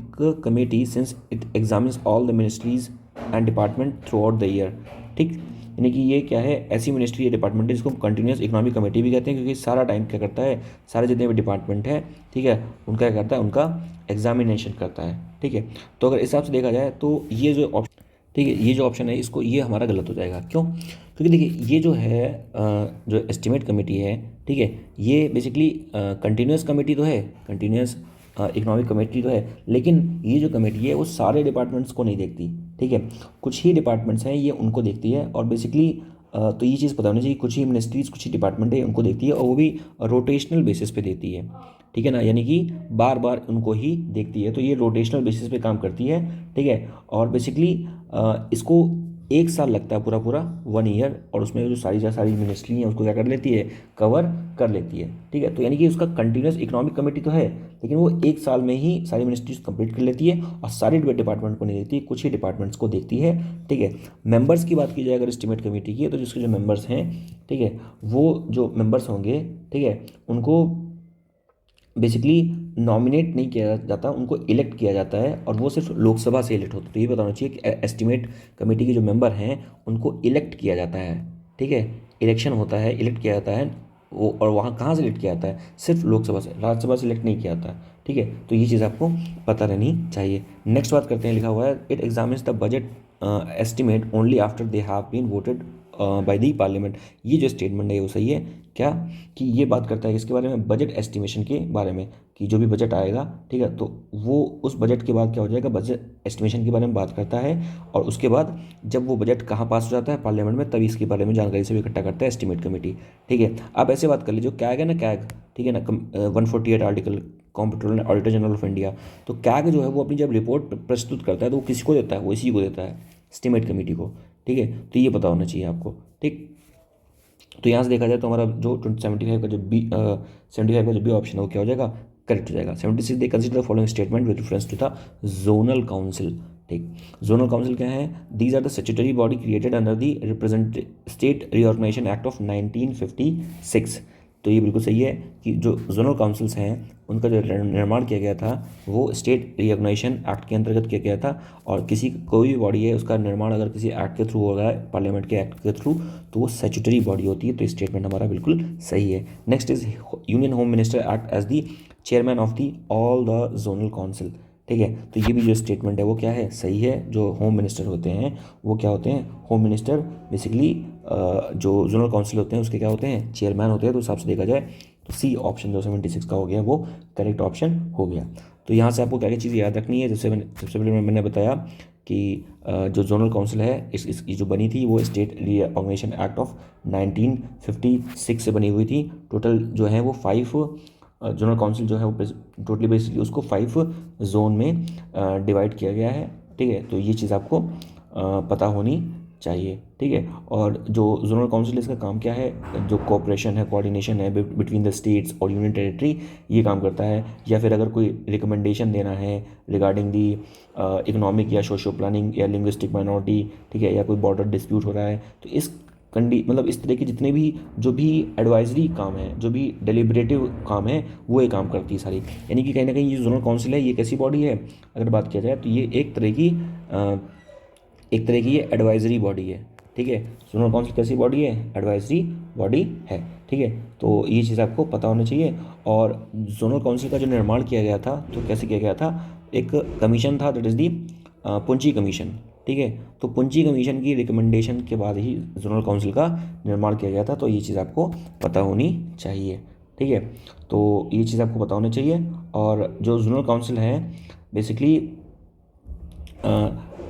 committee since it examines all the ministries and department throughout the year, ठीक। यानी कि ये क्या है, ऐसी मिनिस्ट्री या डिपार्टमेंट है जिसको कंटिन्यूस इकोनॉमिक कमेटी भी कहते हैं, क्योंकि सारा टाइम क्या करता है, सारे जितने भी डिपार्टमेंट है, ठीक है, उनका क्या करता है, उनका एग्जामिनेशन करता है, ठीक है। तो अगर इस हिसाब से देखा जाए तो ये जो ऑप्शन, ठीक है, ये जो ऑप्शन है इसको ये हमारा गलत हो जाएगा। क्यों? क्योंकि देखिए ये जो है जो एस्टिमेट कमेटी है, ठीक है, ये बेसिकली कंटिन्यूस कमेटी तो है, कंटिन्यूस इकोनॉमिक कमेटी तो है, लेकिन ये जो कमेटी है वो सारे डिपार्टमेंट्स को नहीं देखती, ठीक है, कुछ ही डिपार्टमेंट्स हैं ये उनको देखती है। और बेसिकली तो ये चीज़ पता होनी चाहिए, कुछ ही मिनिस्ट्रीज, कुछ ही डिपार्टमेंट है उनको देखती है, और वो भी रोटेशनल बेसिस पे देती है, ठीक है ना, यानी कि बार बार उनको ही देखती है। तो ये रोटेशनल बेसिस पे काम करती है, ठीक है। और बेसिकली इसको 1 साल लगता है, पूरा 1 ईयर, और उसमें जो सारी मिनिस्ट्री हैं उसको क्या कर लेती है, कवर कर लेती है, ठीक है। तो यानी कि उसका कंटिन्यूस इकोनॉमिक कमेटी तो है, लेकिन वो 1 साल में ही सारी मिनिस्ट्रीज कंप्लीट कर लेती है, और सारे डिपार्टमेंट को नहीं देखती है, कुछ ही डिपार्टमेंट्स को देखती है, ठीक है। मेंबर्स की बात की जाए अगर एस्टिमेट कमेटी की, तो जिसके जो मेंबर्स हैं, ठीक है, वो जो मेंबर्स होंगे, ठीक है, उनको बेसिकली नॉमिनेट नहीं किया जाता, उनको इलेक्ट किया जाता है, और वो सिर्फ लोकसभा से इलेक्ट होता है। तो ये बताना चाहिए कि एस्टिमेट कमेटी के जो मेंबर हैं उनको इलेक्ट किया जाता है, ठीक है, इलेक्शन होता है, इलेक्ट किया जाता है वो। और वहाँ कहाँ से इलेक्ट किया जाता है, सिर्फ लोकसभा से, राज्यसभा से इलेक्ट नहीं किया जाता, ठीक है। तो ये चीज़ आपको पता रहनी चाहिए। नेक्स्ट बात करते हैं, लिखा हुआ है it examines the budget estimate only after they have been voted by the parliament. ये जो स्टेटमेंट है वो सही है क्या, कि ये बात करता है किसके बारे में, बजट एस्टिमेशन के बारे में, कि जो भी बजट आएगा, ठीक है, तो वो उस बजट के बाद क्या हो जाएगा, बजट एस्टिमेशन के बारे में बात करता है। और उसके बाद जब वो बजट कहाँ पास हो जाता है, पार्लियामेंट में, तभी इसके बारे में जानकारी सब इकट्ठा करता है एस्टिमेट कमेटी, ठीक है। आप ऐसे बात कर लीजिए, कैग है ना, कैग, ठीक है ना, 148 article, कॉम्पिट्रोलर auditor general of India. तो कैग जो है वो अपनी जब रिपोर्ट प्रस्तुत करता है तो वो किसी को देता है, वो इसी को देता है, एस्टिमेट कमेटी को, ठीक है। तो ये पता होना चाहिए आपको, ठीक। तो यहाँ से देखा जाए तो हमारा जो 75 का जो बी 75 का जो बी ऑप्शन है वो क्या हो जाएगा, करेक्ट हो जाएगा। 76 they consider the following statement with reference to the zonal council, ठीक। जोनल काउंसिल क्या है, these are the statutory body created under the represent state reorganisation act of 1956। तो ये बिल्कुल सही है कि जो जोनल काउंसिल्स हैं उनका जो निर्माण किया गया था वो स्टेट रिऑर्गेनाइजेशन एक्ट के अंतर्गत किया गया था। और किसी कोई भी बॉडी है उसका निर्माण अगर किसी एक्ट के थ्रू हो रहा है, पार्लियामेंट के एक्ट के थ्रू, तो वो स्टैट्यूटरी बॉडी होती है। तो स्टेटमेंट हमारा बिल्कुल सही है। Next is union home minister act as the chairman of the all the zonal council, ठीक है। तो ये भी जो स्टेटमेंट है वो क्या है, सही है। जो होम मिनिस्टर होते हैं वो क्या होते हैं, होम मिनिस्टर बेसिकली जो जोनल काउंसिल होते हैं उसके क्या होते हैं, चेयरमैन होते हैं। तो हिसाब से देखा जाए तो सी ऑप्शन जो 76 का हो गया वो करेक्ट ऑप्शन हो गया। तो यहाँ से आपको क्या क्या चीज़ याद रखनी है, जैसे सबसे पहले मैंने बताया कि जो जोनल काउंसिल है इसकी जो बनी थी वो स्टेट रिऑर्गेनाइजेशन एक्ट ऑफ 1956 से बनी हुई थी। टोटल जो है वो 5 जोनल काउंसिल जो है वो टोटली बेसिकली उसको 5 जोन में डिवाइड किया गया है, ठीक है। तो ये चीज़ आपको पता होनी चाहिए, ठीक है। और जो जोनल काउंसिल इसका काम क्या है, जो कोऑपरेशन है, कोऑर्डिनेशन है बिटवीन द स्टेट्स और यूनियन टेरिटरी, ये काम करता है। या फिर अगर कोई रिकमेंडेशन देना है रिगार्डिंग दी इकोनॉमिक या सोशो प्लानिंग या लिंग्विस्टिक माइनॉरिटी, ठीक है, या कोई बॉर्डर डिस्प्यूट हो रहा है, तो इस मतलब इस तरह के जितने भी जो भी एडवाइजरी काम है, जो भी डेलिब्रेटिव काम है, वो ये काम करती है सारी। यानी कि कहीं ना कहीं ये जोनल काउंसिल है ये कैसी बॉडी है, अगर बात किया जाए तो ये एक तरह की ये एडवाइजरी बॉडी है, ठीक है। जोनल काउंसिल कैसी बॉडी है, एडवाइजरी बॉडी है। ठीक है, तो ये चीज़ आपको पता होना चाहिए। और जोनल काउंसिल का जो निर्माण किया गया था तो कैसे किया गया था, एक कमीशन था, दैट इज़ दी पुंची कमीशन। ठीक है, तो पुंची कमीशन की रिकमेंडेशन के बाद ही जोनल काउंसिल का निर्माण किया गया था, तो ये चीज़ आपको पता होनी चाहिए। ठीक है, तो ये चीज़ आपको पता होनी चाहिए। और जो जोनल काउंसिल है बेसिकली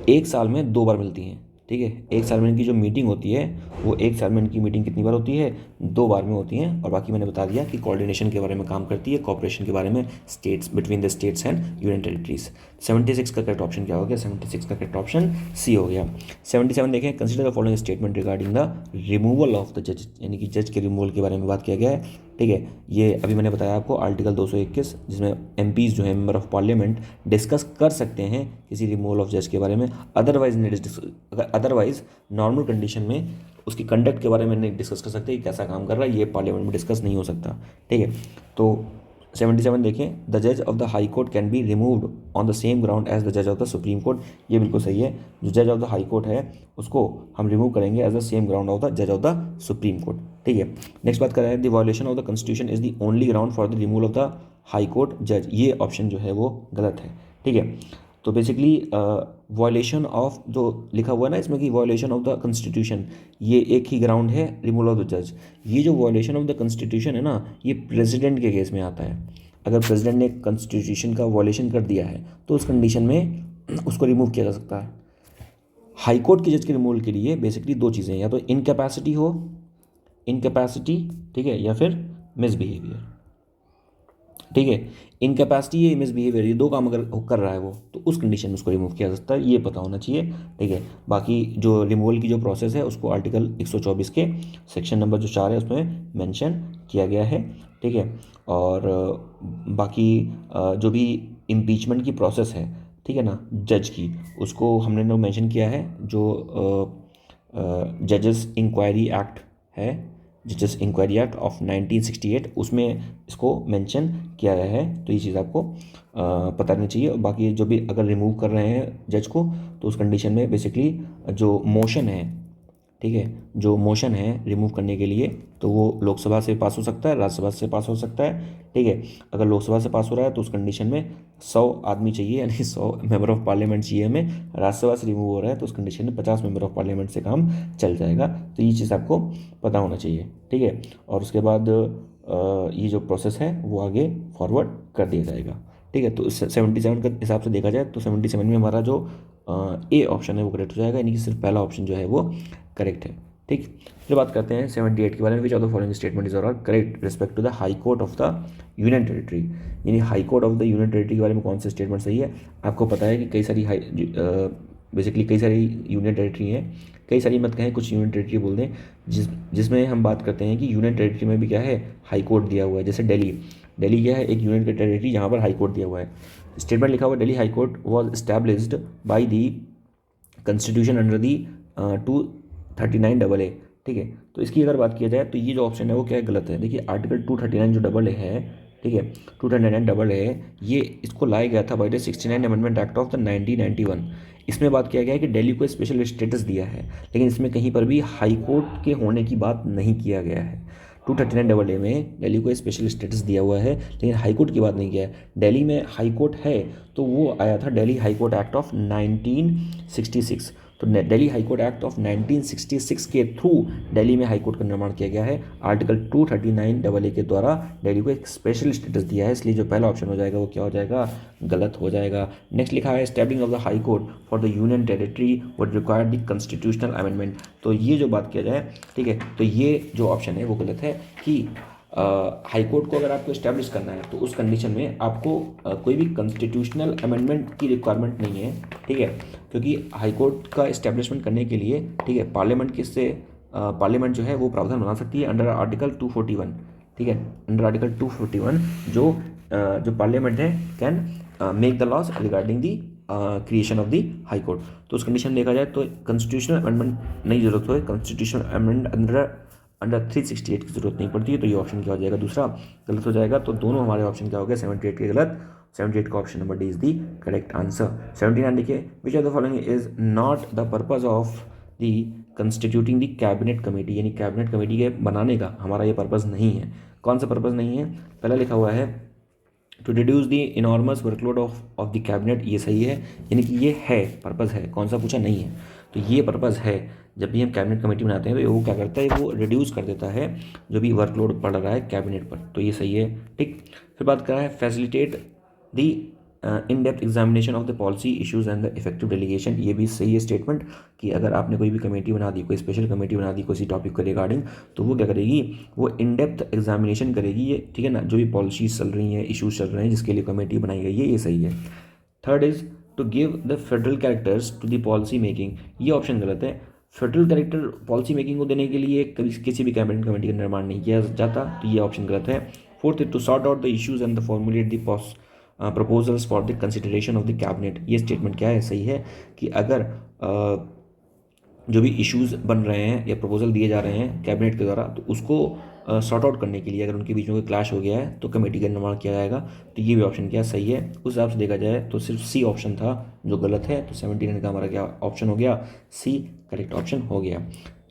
एक साल में 2 बार मिलती हैं। ठीक है, एक साल में इनकी जो मीटिंग होती है वो एक साल में इनकी मीटिंग कितनी बार होती है, 2 बार में होती हैं। और बाकी मैंने बता दिया कि कोऑर्डिनेशन के बारे में काम करती है, कोऑपरेशन के बारे में, states between the states and union territories. 76 का करेक्ट ऑप्शन क्या हो गया, 76 का करेक्ट ऑप्शन सी हो गया। 77 देखें, consider the following statement regarding the removal of the जज, यानी कि जज के रिमूवल के बारे में बात किया गया है। ठीक है, ये अभी मैंने बताया आपको आर्टिकल 221, जिसमें एमपीज जो है मेंबर ऑफ पार्लियामेंट डिस्कस कर सकते हैं किसी रिमूवल ऑफ जज के बारे में, अदरवाइज नॉर्मल कंडीशन में उसकी कंडक्ट के बारे में नहीं डिस्कस कर सकते कि कैसा काम कर रहा है, ये पार्लियामेंट में डिस्कस नहीं हो सकता। ठीक है, तो 77 देखें, द जज of the high court can be removed on the same ground as the जज ऑफ द सुप्रीम कोर्ट। ये बिल्कुल सही है, जो जज ऑफ द हाई कोर्ट है उसको हम रिमूव करेंगे as the same ground of the जज ऑफ द सुप्रीम कोर्ट। ठीक है, नेक्स्ट बात कर रहे हैं, the violation of the constitution is the only ground for the removal of the high court जज। ये ऑप्शन जो है वो गलत है। ठीक है, तो बेसिकली वायलेशन ऑफ जो लिखा हुआ है ना इसमें कि वायलेशन ऑफ द कॉन्स्टिट्यूशन, ये एक ही ग्राउंड है रिमूवल ऑफ द जज। ये जो वायलेशन ऑफ द कॉन्स्टिट्यूशन है ना, ये प्रेसिडेंट के केस में आता है। अगर प्रेसिडेंट ने कॉन्स्टिट्यूशन का वायलेशन कर दिया है तो उस कंडीशन में उसको रिमूव किया जा सकता है। हाई कोर्ट के जज के रिमूवल के लिए बेसिकली 2 चीज़ें, या तो इनकैपेसिटी हो, इनकैपेसिटी, ठीक है, या फिर मिसबिहेवियर। ठीक है, इनकैपेसिटी या मिसबिहेवियर, ये 2 काम अगर कर रहा है वो, तो उस कंडीशन में उसको रिमूव किया जा सकता है, ये पता होना चाहिए। ठीक है, बाकी जो रिमूवल की जो प्रोसेस है उसको आर्टिकल 124 के सेक्शन नंबर जो 4 है उसमें मेंशन किया गया है। ठीक है, और बाकी जो भी इम्पीचमेंट की प्रोसेस है, ठीक है ना, जज की, उसको हमने ना मेंशन किया है, जो जजेस इंक्वायरी एक्ट है, जजेस इंक्वायरी एक्ट ऑफ 1968, उसमें इसको मेंशन किया गया है। तो ये चीज़ आपको पता रहनी चाहिए। और बाकी जो भी अगर रिमूव कर रहे हैं जज को, तो उस कंडीशन में बेसिकली जो मोशन है, ठीक है, जो मोशन है रिमूव करने के लिए, तो वो लोकसभा से पास हो सकता है, राज्यसभा से पास हो सकता है। ठीक है, अगर लोकसभा से पास हो रहा है तो उस कंडीशन में 100 आदमी चाहिए, यानी 100 मेंबर ऑफ पार्लियामेंट चाहिए हमें। राज्यसभा से रिमूव हो रहा है तो उस कंडीशन में 50 मेंबर ऑफ पार्लियामेंट से काम चल जाएगा। तो ये चीज़ आपको पता होना चाहिए। ठीक है, और उसके बाद ये जो प्रोसेस है वो आगे फॉरवर्ड कर दिया जाएगा। ठीक है, तो 77 के हिसाब से देखा जाए तो 77 में हमारा जो ए ऑप्शन है वो करेक्ट हो जाएगा, यानी कि सिर्फ पहला ऑप्शन जो है वो करेक्ट है। ठीक, फिर बात करते हैं 78 के बारे में, which of the following statement is are correct respect to the high court of the union territory. यानी high court of the union territory के बारे में कौन सा स्टेटमेंट सही है। आपको पता है कि कई सारी बेसिकली कई सारी यूनियन टेरिटरी हैं, कई सारी मत कहें, कुछ यूनियन टेरिटरी बोल दें, जिसमें हम बात करते हैं कि यूनियन टेरिटरी में भी क्या है, हाई कोर्ट दिया हुआ है। जैसे दिल्ली क्या है, एक यूनियन टेरिटरी जहाँ पर हाई कोर्ट दिया हुआ है। स्टेटमेंट लिखा हुआ है, Delhi high court was established by the constitution under the 239AA। ठीक है, तो इसकी अगर बात किया जाए तो ये जो ऑप्शन है वो क्या है, गलत है। देखिए आर्टिकल 239 जो AA है, ठीक है, 239AA, ये इसको लाया गया था by the 69 amendment act of the 1991। इसमें बात किया गया है कि दिल्ली को स्पेशल स्टेटस दिया है, लेकिन इसमें कहीं पर भी हाई कोर्ट के होने की बात नहीं किया गया है। 239AA में दिल्ली को स्पेशल स्टेटस दिया हुआ है, लेकिन हाई कोर्ट की बात नहीं किया है। दिल्ली में हाई कोर्ट है तो वो आया था Delhi high court act of 1966। तो Delhi high court act of 1966 के थ्रू दिल्ली में हाई कोर्ट का निर्माण किया गया है। आर्टिकल 239AA के द्वारा दिल्ली को एक स्पेशल स्टेटस दिया है, इसलिए जो पहला ऑप्शन हो जाएगा वो क्या हो जाएगा, गलत हो जाएगा। नेक्स्ट लिखा है, establishing of the high court for the union territory would require the constitutional amendment. तो ये जो बात किया जाए, ठीक है, तो ये जो ऑप्शन है वो गलत है कि हाई कोर्ट को अगर आपको इस्टेब्लिश करना है तो उस कंडीशन में आपको कोई भी कॉन्स्टिट्यूशनल अमेंडमेंट की रिक्वायरमेंट नहीं है। ठीक है, क्योंकि हाई कोर्ट का इस्टेब्लिशमेंट करने के लिए, ठीक है, पार्लियामेंट जो है वो प्रावधान बना सकती है अंडर आर्टिकल 241। ठीक है, अंडर आर्टिकल 241 जो पार्लियामेंट है can make the laws regarding the creation of the high court. तो उस कंडीशन देखा जाए तो कॉन्स्टिट्यूशनल अमेंडमेंट नहीं जरूरत हो, कॉन्स्टिट्यूशनल अमेंडमेंट अंडर 368 की जरूरत नहीं पड़ती है। तो ये ऑप्शन क्या हो जाएगा, दूसरा गलत हो जाएगा। तो दोनों हमारे ऑप्शन क्या हो गया, 78 के गलत, 78 का option number D is the correct answer. 79 देखिए, विच of the following is not the purpose of the constituting the cabinet committee, यानी कैबिनेट कमेटी के बनाने का हमारा ये पर्पज़ नहीं है। कौन सा पर्पज़ नहीं है? पहला लिखा हुआ है to reduce the enormous workload of the cabinet, ये सही है, यानी कि ये है पर्पज़ है, कौन सा पूछा नहीं है, तो ये पर्पज़ है। जब भी हम कैबिनेट कमेटी बनाते हैं तो वो क्या करता है, वो रिड्यूस कर देता है जो भी वर्कलोड पड़ रहा है कैबिनेट पर, तो ये सही है। ठीक, फिर बात कर रहा है facilitate the in depth examination of the policy issues and the effective delegation, ये भी सही है स्टेटमेंट कि अगर आपने कोई भी कमेटी बना दी, कोई स्पेशल कमेटी बना दी किसी टॉपिक के रिगार्डिंग, तो वो क्या करेगी, वो इन डेप्थ एग्जामिनेशन करेगी, ये ठीक है ना, जो भी पॉलिसीज चल रही हैं, इश्यूज चल रहे हैं जिसके लिए कमेटी बनाई गई है, ये सही है। Third is to give the federal characters to the policy making, ये ऑप्शन गलत है। फेडरल कैरेक्टर पॉलिसी मेकिंग को देने के लिए कभी किसी भी कैबिनेट कमेटी का निर्माण नहीं किया जाता, तो ये ऑप्शन गलत है। Fourth to sort out the issues and the formulate the proposals for the consideration of the cabinet, ये स्टेटमेंट क्या है, सही है कि अगर जो भी इश्यूज बन रहे हैं या प्रपोजल दिए जा रहे हैं कैबिनेट के द्वारा, तो उसको सॉर्ट आउट करने के लिए अगर उनके बीच में कोई क्लैश हो गया है तो कमेटी का निर्माण किया जाएगा, तो ये भी ऑप्शन क्या सही है। उस हिसाब से देखा जाए तो सिर्फ सी ऑप्शन था जो गलत है, तो 79 का हमारा क्या ऑप्शन हो गया, सी करेक्ट ऑप्शन हो गया।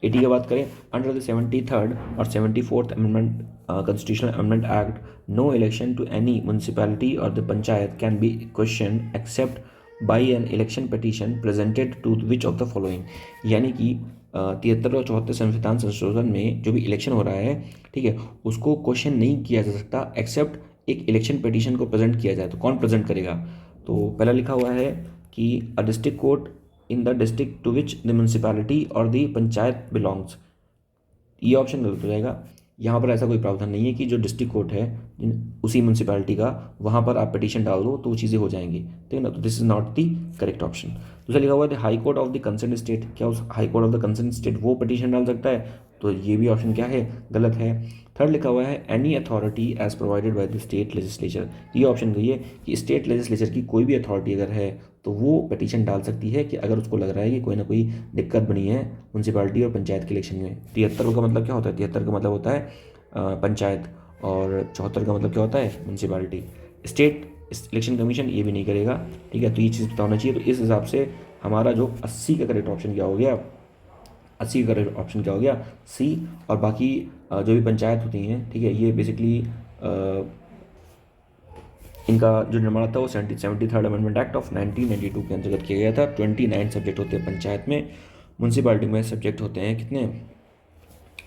80 की बात करें, अंडर द 73rd और 74th amendment constitutional amendment act, no election to any municipality और the panchayat can be question except by an election petition presented to which of the following, यानी कि 73 और 74 संविधान संशोधन में जो भी इलेक्शन हो रहा है, ठीक है, उसको क्वेश्चन नहीं किया जा सकता एक्सेप्ट एक इलेक्शन पिटीशन को प्रेजेंट किया जाए, तो कौन प्रेजेंट करेगा, तो पहला लिखा हुआ है कि a district court in the district to which the municipality और द पंचायत बिलोंग्स, ये ऑप्शन गलत हो जाएगा। यहाँ पर ऐसा कोई प्रावधान नहीं है कि जो डिस्ट्रिक्ट कोर्ट है उसी म्यूनसिपैलिटी का, वहाँ पर आप पिटीशन डाल दो तो वो चीज़ें हो जाएंगी, ठीक है ना, तो this is not the correct option. दूसरा लिखा हुआ है high court of the concern state, क्या उस high court of the concern state वो पिटीशन डाल सकता है, तो ये भी ऑप्शन क्या है, गलत है। थर्ड लिखा हुआ है any authority as provided by the state legislature, ये ऑप्शन गई है कि स्टेट लेजिस्लेचर की कोई भी अथॉरिटी अगर है तो वो पिटीशन डाल सकती है कि अगर उसको लग रहा है कि कोई ना कोई दिक्कत बनी है म्यूनसिपैलिटी और पंचायत के इलेक्शन में। 73 का मतलब क्या होता है, 73 का मतलब होता है पंचायत, और 74 का मतलब क्या होता है, म्यूनसिपैलिटी। स्टेट इलेक्शन कमीशन ये भी नहीं करेगा, ठीक है, तो ये चीज़ पता होना चाहिए। तो इस हिसाब से हमारा जो 80 का करेक्ट ऑप्शन क्या हो गया, 80 का करेक्ट ऑप्शन क्या हो गया, सी। और बाकी जो भी पंचायत होती हैं, ठीक है, ये बेसिकली इनका जो निर्माण था वो 73rd अमेंडमेंट एक्ट ऑफ 1992 के अंतर्गत किया गया था। 29 सब्जेक्ट होते हैं पंचायत में, म्यूनसिपैलिटी में सब्जेक्ट होते हैं कितने,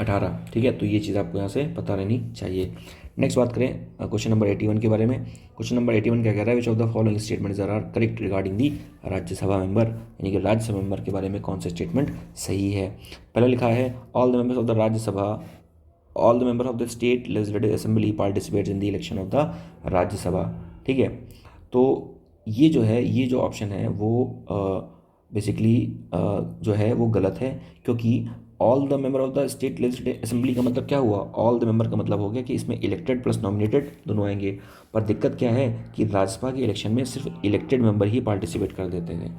18, ठीक है, तो ये चीज़ आपको यहाँ से पता रहनी चाहिए। नेक्स्ट बात करें क्वेश्चन नंबर 81 के बारे में। क्वेश्चन नंबर 81 क्या कह रहा है, which of the following statements are correct regarding the Rajya Sabha member, यानी कि राज्यसभा मेंबर के बारे में कौन सा स्टेटमेंट सही है। पहला लिखा है all the members of the Rajya Sabha, all the member of the state legislative assembly participates in the election of the Rajya Sabha, ठीक है, तो ये जो है, ये जो ऑप्शन है वो बेसिकली जो है वो गलत है, क्योंकि all the member of the state legislative assembly का मतलब क्या हुआ, ऑल द मेंबर का मतलब हो गया कि इसमें इलेक्टेड प्लस नॉमिनेटेड दोनों आएंगे, पर दिक्कत क्या है कि राज्यसभा के इलेक्शन में सिर्फ इलेक्टेड मेंबर ही पार्टिसिपेट कर देते हैं,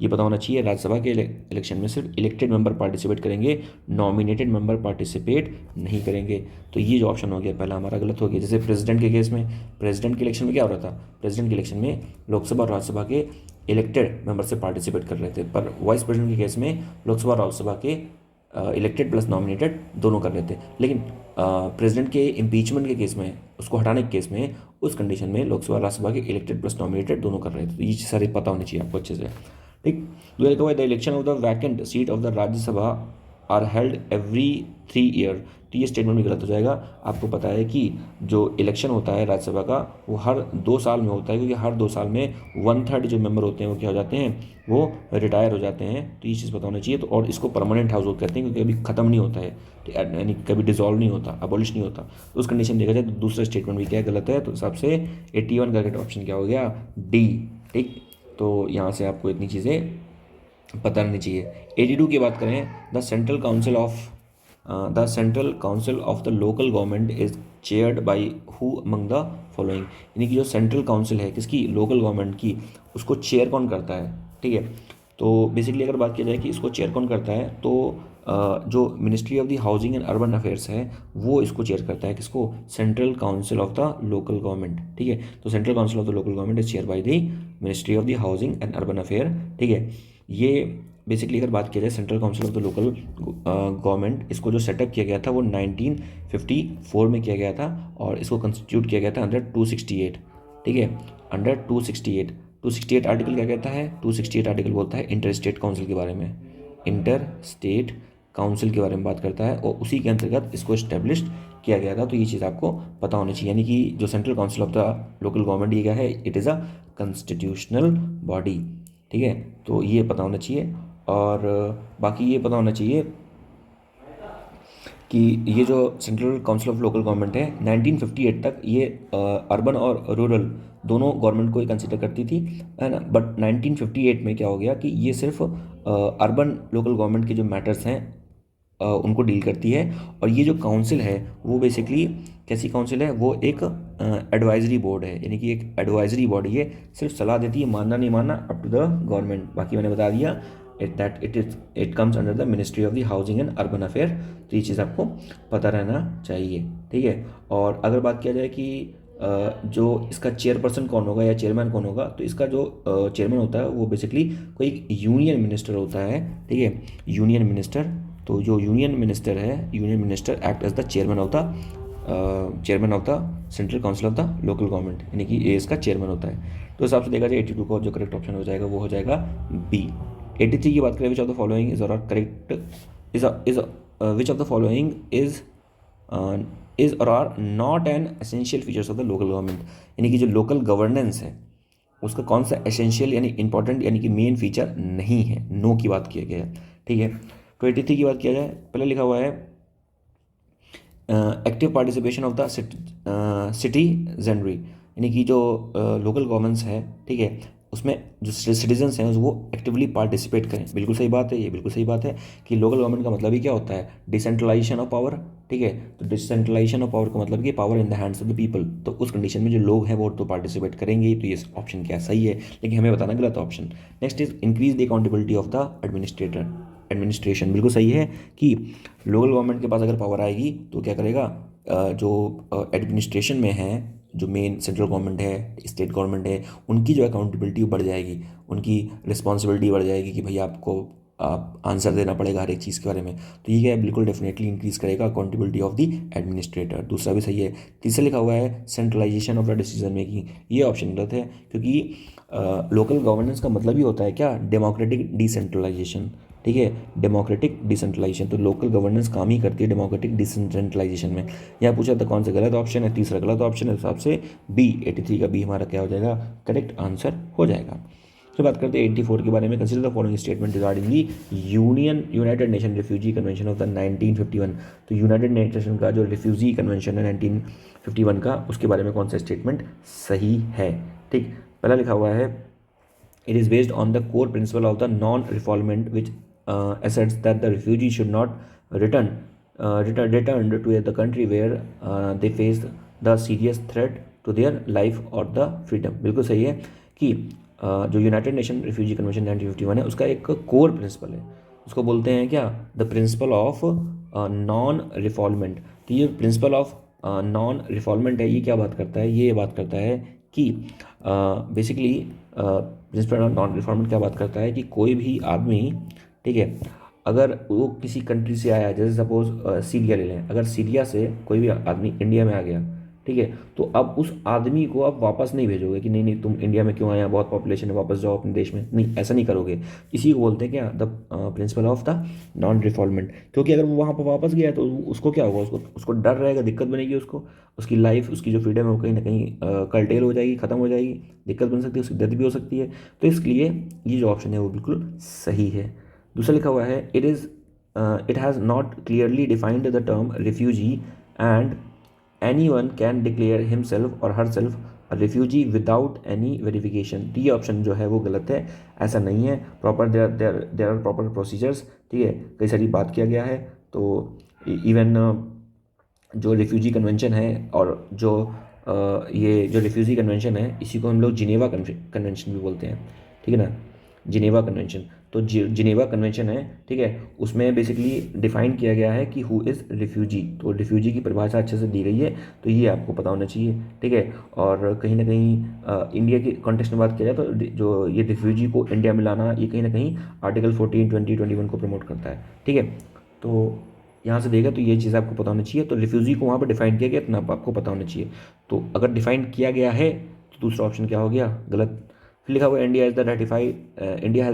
ये पता होना चाहिए। राज्यसभा के इलेक्शन में सिर्फ इलेक्टेड मेंबर पार्टिसिपेट करेंगे, नॉमिनेटेड मेंबर पार्टिसिपेट नहीं करेंगे, तो ये जो ऑप्शन हो गया पहला हमारा गलत हो गया। जैसे प्रेसिडेंट के केस में, प्रेसिडेंट के इलेक्शन में क्या हो रहा था, प्रेसिडेंट के इलेक्शन में लोकसभा और राज्यसभा के इलेक्टेड मेंबर से पार्टिसिपेट कर रहे थे, पर वाइस प्रेसिडेंट के केस में लोकसभा और राज्यसभा के इलेक्टेड प्लस नॉमिनेटेड दोनों कर रहे थे। लेकिन प्रेसिडेंट के इम्पीचमेंट के केस में, उसको हटाने के केस में, उस कंडीशन में लोकसभा राज्यसभा के इलेक्टेड प्लस नॉमिनेटेड दोनों कर रहे थे, तो ये सारी पता होनी चाहिए आपको अच्छे से, ठीक। दूसरा the election of the vacant seat of the Rajya Sabha are held every 3 year, तो ये स्टेटमेंट भी गलत हो जाएगा। आपको पता है कि जो इलेक्शन होता है राज्यसभा का वो हर 2 साल में होता है, क्योंकि हर 2 साल में 1/3 जो मेंबर होते हैं वो क्या हो जाते हैं, वो रिटायर हो जाते हैं, तो ये चीज़ पता होना चाहिए। तो और इसको परमानेंट हाउस होल्ड कहते हैं, क्योंकि अभी ख़त्म नहीं होता है, यानी कभी डिजॉल्व नहीं होता, अबॉलिश नहीं होता, तो उस कंडीशन देखा जाए तो दूसरा स्टेटमेंट भी क्या गलत है, तो हिसाब से 81 का करेक्ट ऑप्शन क्या हो गया, डी, ठीक। तो यहाँ से आपको इतनी चीज़ें पता रहनी चाहिए। 82 की बात करें, the central council of the local government is chaired by who among the following, यानी कि जो सेंट्रल काउंसिल है किसकी, लोकल गवर्नमेंट की, उसको चेयर कौन करता है, ठीक है। तो बेसिकली अगर बात की जाए कि इसको चेयर कौन करता है, तो जो ministry of the housing and urban affairs है वो इसको चेयर करता है, किसको, central council of the local government, ठीक है। तो central council of the local government is chair by the ministry of the housing and urban affair, ठीक है। ये बेसिकली अगर बात किया जाए central council of the local government, इसको जो सेटअप किया गया था वो 1954 में किया गया था और इसको कंस्टिट्यूट किया गया था अंडर 268, ठीक है, अंडर 268 आर्टिकल क्या कहता है, 268 आर्टिकल बोलता है इंटर स्टेट काउंसिल के बारे में, इंटर स्टेट काउंसिल के बारे में बात करता है और उसी के अंतर्गत इसको इस्टेब्लिश किया गया था। तो ये चीज़ आपको पता होनी चाहिए, यानी कि जो central council of the local government ये क्या है, it is a constitutional body, ठीक है, तो ये पता होना चाहिए। और बाकी ये पता होना चाहिए कि ये जो central council of local government है 1958 तक ये अर्बन और रूरल दोनों गवर्नमेंट को ही कंसिडर करती थी, है ना, बट 1958 में क्या हो गया कि ये सिर्फ अर्बन लोकल गवर्नमेंट के जो मैटर्स हैं उनको डील करती है। और ये जो काउंसिल है वो बेसिकली कैसी काउंसिल है, वो एक एडवाइजरी बोर्ड है, यानी कि एक एडवाइजरी बॉडी है, सिर्फ सलाह देती है, मानना नहीं मानना अप टू द गवर्नमेंट। बाकी मैंने बता दिया it comes under the ministry of the housing and urban affair, तो ये चीज़ आपको पता रहना चाहिए, ठीक है। और अगर बात किया जाए कि जो इसका चेयरपर्सन कौन होगा या चेयरमैन कौन होगा, तो इसका जो चेयरमैन होता है वो बेसिकली कोई यूनियन मिनिस्टर होता है, ठीक है, यूनियन मिनिस्टर। तो जो यूनियन मिनिस्टर है, union minister act as the chairman of the central council of the local government, यानी कि ये इसका चेयरमैन होता है। तो हिसाब से देखा जाए 82 का जो करेक्ट ऑप्शन हो जाएगा वो हो जाएगा बी। 83 की बात करें, which of the following is और correct is which of the following is और are not an essential features of the local government, यानी कि जो लोकल गवर्नेंस है उसका कौन सा एसेंशियल यानी इंपॉर्टेंट यानी कि मेन फीचर नहीं है, नो की बात किया गया है, ठीक है। तो 83 की बात किया जाए, पहले लिखा हुआ है active participation of the citizenry, यानी कि जो लोकल गवर्नमेंट्स है, ठीक है, उसमें जो सिटीजन्स हैं वो एक्टिवली पार्टिसिपेट करें। बिल्कुल सही बात है, ये बिल्कुल सही बात है कि लोकल गवर्नमेंट का मतलब ही क्या होता है, डिसेंट्रलाइजेशन ऑफ पावर, ठीक है। तो डिसेंट्रलाइजेशन ऑफ पावर का मतलब कि power in the hands of the people, तो उस कंडीशन में जो लोग हैं वो तो पार्टिसिपेट करेंगे ही। तो ये ऑप्शन क्या सही है, लेकिन हमें बताना गलत option. Next is increase the accountability of the administration, बिल्कुल सही है कि लोकल गवर्नमेंट के पास अगर पावर आएगी तो क्या करेगा, जो एडमिनिस्ट्रेशन में है, जो मेन सेंट्रल गवर्नमेंट है, स्टेट गवर्नमेंट है, उनकी जो अकाउंटेबिलिटी बढ़ जाएगी, उनकी रिस्पॉन्सिबिलिटी बढ़ जाएगी कि भैया आपको आप आंसर देना पड़ेगा हर एक चीज़ के बारे में। तो ये क्या है, बिल्कुल डेफिनेटली इंक्रीज़ करेगा अकाउंटेबिलिटी ऑफ द एडमिनिस्ट्रेटर। दूसरा भी सही है। तीसरा लिखा हुआ है centralisation of the decision making, ये ऑप्शन गलत है, क्योंकि लोकल गवर्नेंस का मतलब ही होता है क्या, डेमोक्रेटिक डिसेंट्रलाइजेशन, ठीक है, डेमोक्रेटिक डिसेंट्रलाइजेशन। तो लोकल गवर्नेंस काम ही करती है डेमोक्रेटिक डिसेंट्रलाइजेशन में। यहाँ पूछा था कौन सा गलत ऑप्शन है, तीसरा गलत ऑप्शन है, हिसाब से बी, 83 का बी हमारा क्या हो जाएगा, करेक्ट आंसर हो जाएगा। तो बात करते हैं 84 के बारे में। Consider the following statement regarding the United nation refugee convention of the 1951। तो यूनाइटेड नेशन का जो रिफ्यूजी कन्वेंशन है 1951 का, उसके बारे में कौन सा स्टेटमेंट सही है, ठीक। पहला लिखा हुआ है it is based on the core principle of the non refoulement which asserts that the refugee should not return to the country where they face the serious threat to their life or the freedom। बिल्कुल सही है कि जो United nation refugee convention 1951 है उसका एक core principle है, उसको बोलते हैं क्या, द प्रिंसिपल ऑफ नॉन रिफॉल्वमेंट। तो ये प्रिंसिपल ऑफ नॉन रिफॉल्वमेंट है, ये क्या बात करता है, ये बात करता है कि बेसिकली प्रिंसिपल ऑफ नॉन रिफॉल्वमेंट क्या बात करता है कि कोई भी आदमी, ठीक है, अगर वो किसी कंट्री से आया, जैसे सपोज सीरिया ले लें, अगर सीरिया से कोई भी आदमी इंडिया में आ गया, ठीक है, तो अब उस आदमी को आप वापस नहीं भेजोगे कि नहीं तुम इंडिया में क्यों आया, बहुत पॉपुलेशन है, वापस जाओ अपने देश में, नहीं, ऐसा नहीं करोगे। इसी को बोलते हैं क्या, the principle of the non refoulement. क्योंकि अगर वो वहाँ पर वापस गया तो उसको क्या होगा, उसको डर रहेगा, दिक्कत बनेगी, उसको उसकी लाइफ, उसकी जो फ्रीडम है वो कहीं ना कहीं कर्टेल हो जाएगी, ख़त्म हो जाएगी, दिक्कत बन सकती है, उसकी डेथ भी हो सकती है। तो इसलिए ये जो ऑप्शन है वो बिल्कुल सही है। दूसरा लिखा हुआ है it has not clearly defined the term refugee and anyone can declare himself or herself a refugee without any verification। तो ये ऑप्शन जो है वो गलत है, ऐसा नहीं है। Proper there are proper procedures, ठीक है, कई सारी बात किया गया है। तो इवन जो रिफ्यूजी कन्वेंशन है और जो ये जो रिफ्यूजी कन्वेंशन है इसी को हम लोग जिनेवा कन्वेंशन भी बोलते हैं, ठीक है ना, जिनेवा कन्वेंशन। तो जिनेवा कन्वेंशन है, ठीक है, उसमें बेसिकली डिफाइन किया गया है कि हु इज़ रिफ्यूजी, तो रिफ्यूजी की परिभाषा अच्छे से दी गई है, तो ये आपको पता होना चाहिए, ठीक है। और कहीं ना कहीं इंडिया के कॉन्टेक्स्ट में बात किया जाए तो जो ये रिफ्यूजी को इंडिया में लाना, ये कहीं ना कहीं आर्टिकल 14, 20, 21 को प्रमोट करता है, ठीक है। तो यहाँ से देगा तो ये चीज़ आपको पता होना चाहिए। तो रिफ्यूजी को वहाँ पर डिफाइन किया गया, इतना आपको पता होना चाहिए। तो अगर डिफाइन किया गया है तो दूसरा ऑप्शन क्या हो गया, गलत। फिर लिखा हुआ India has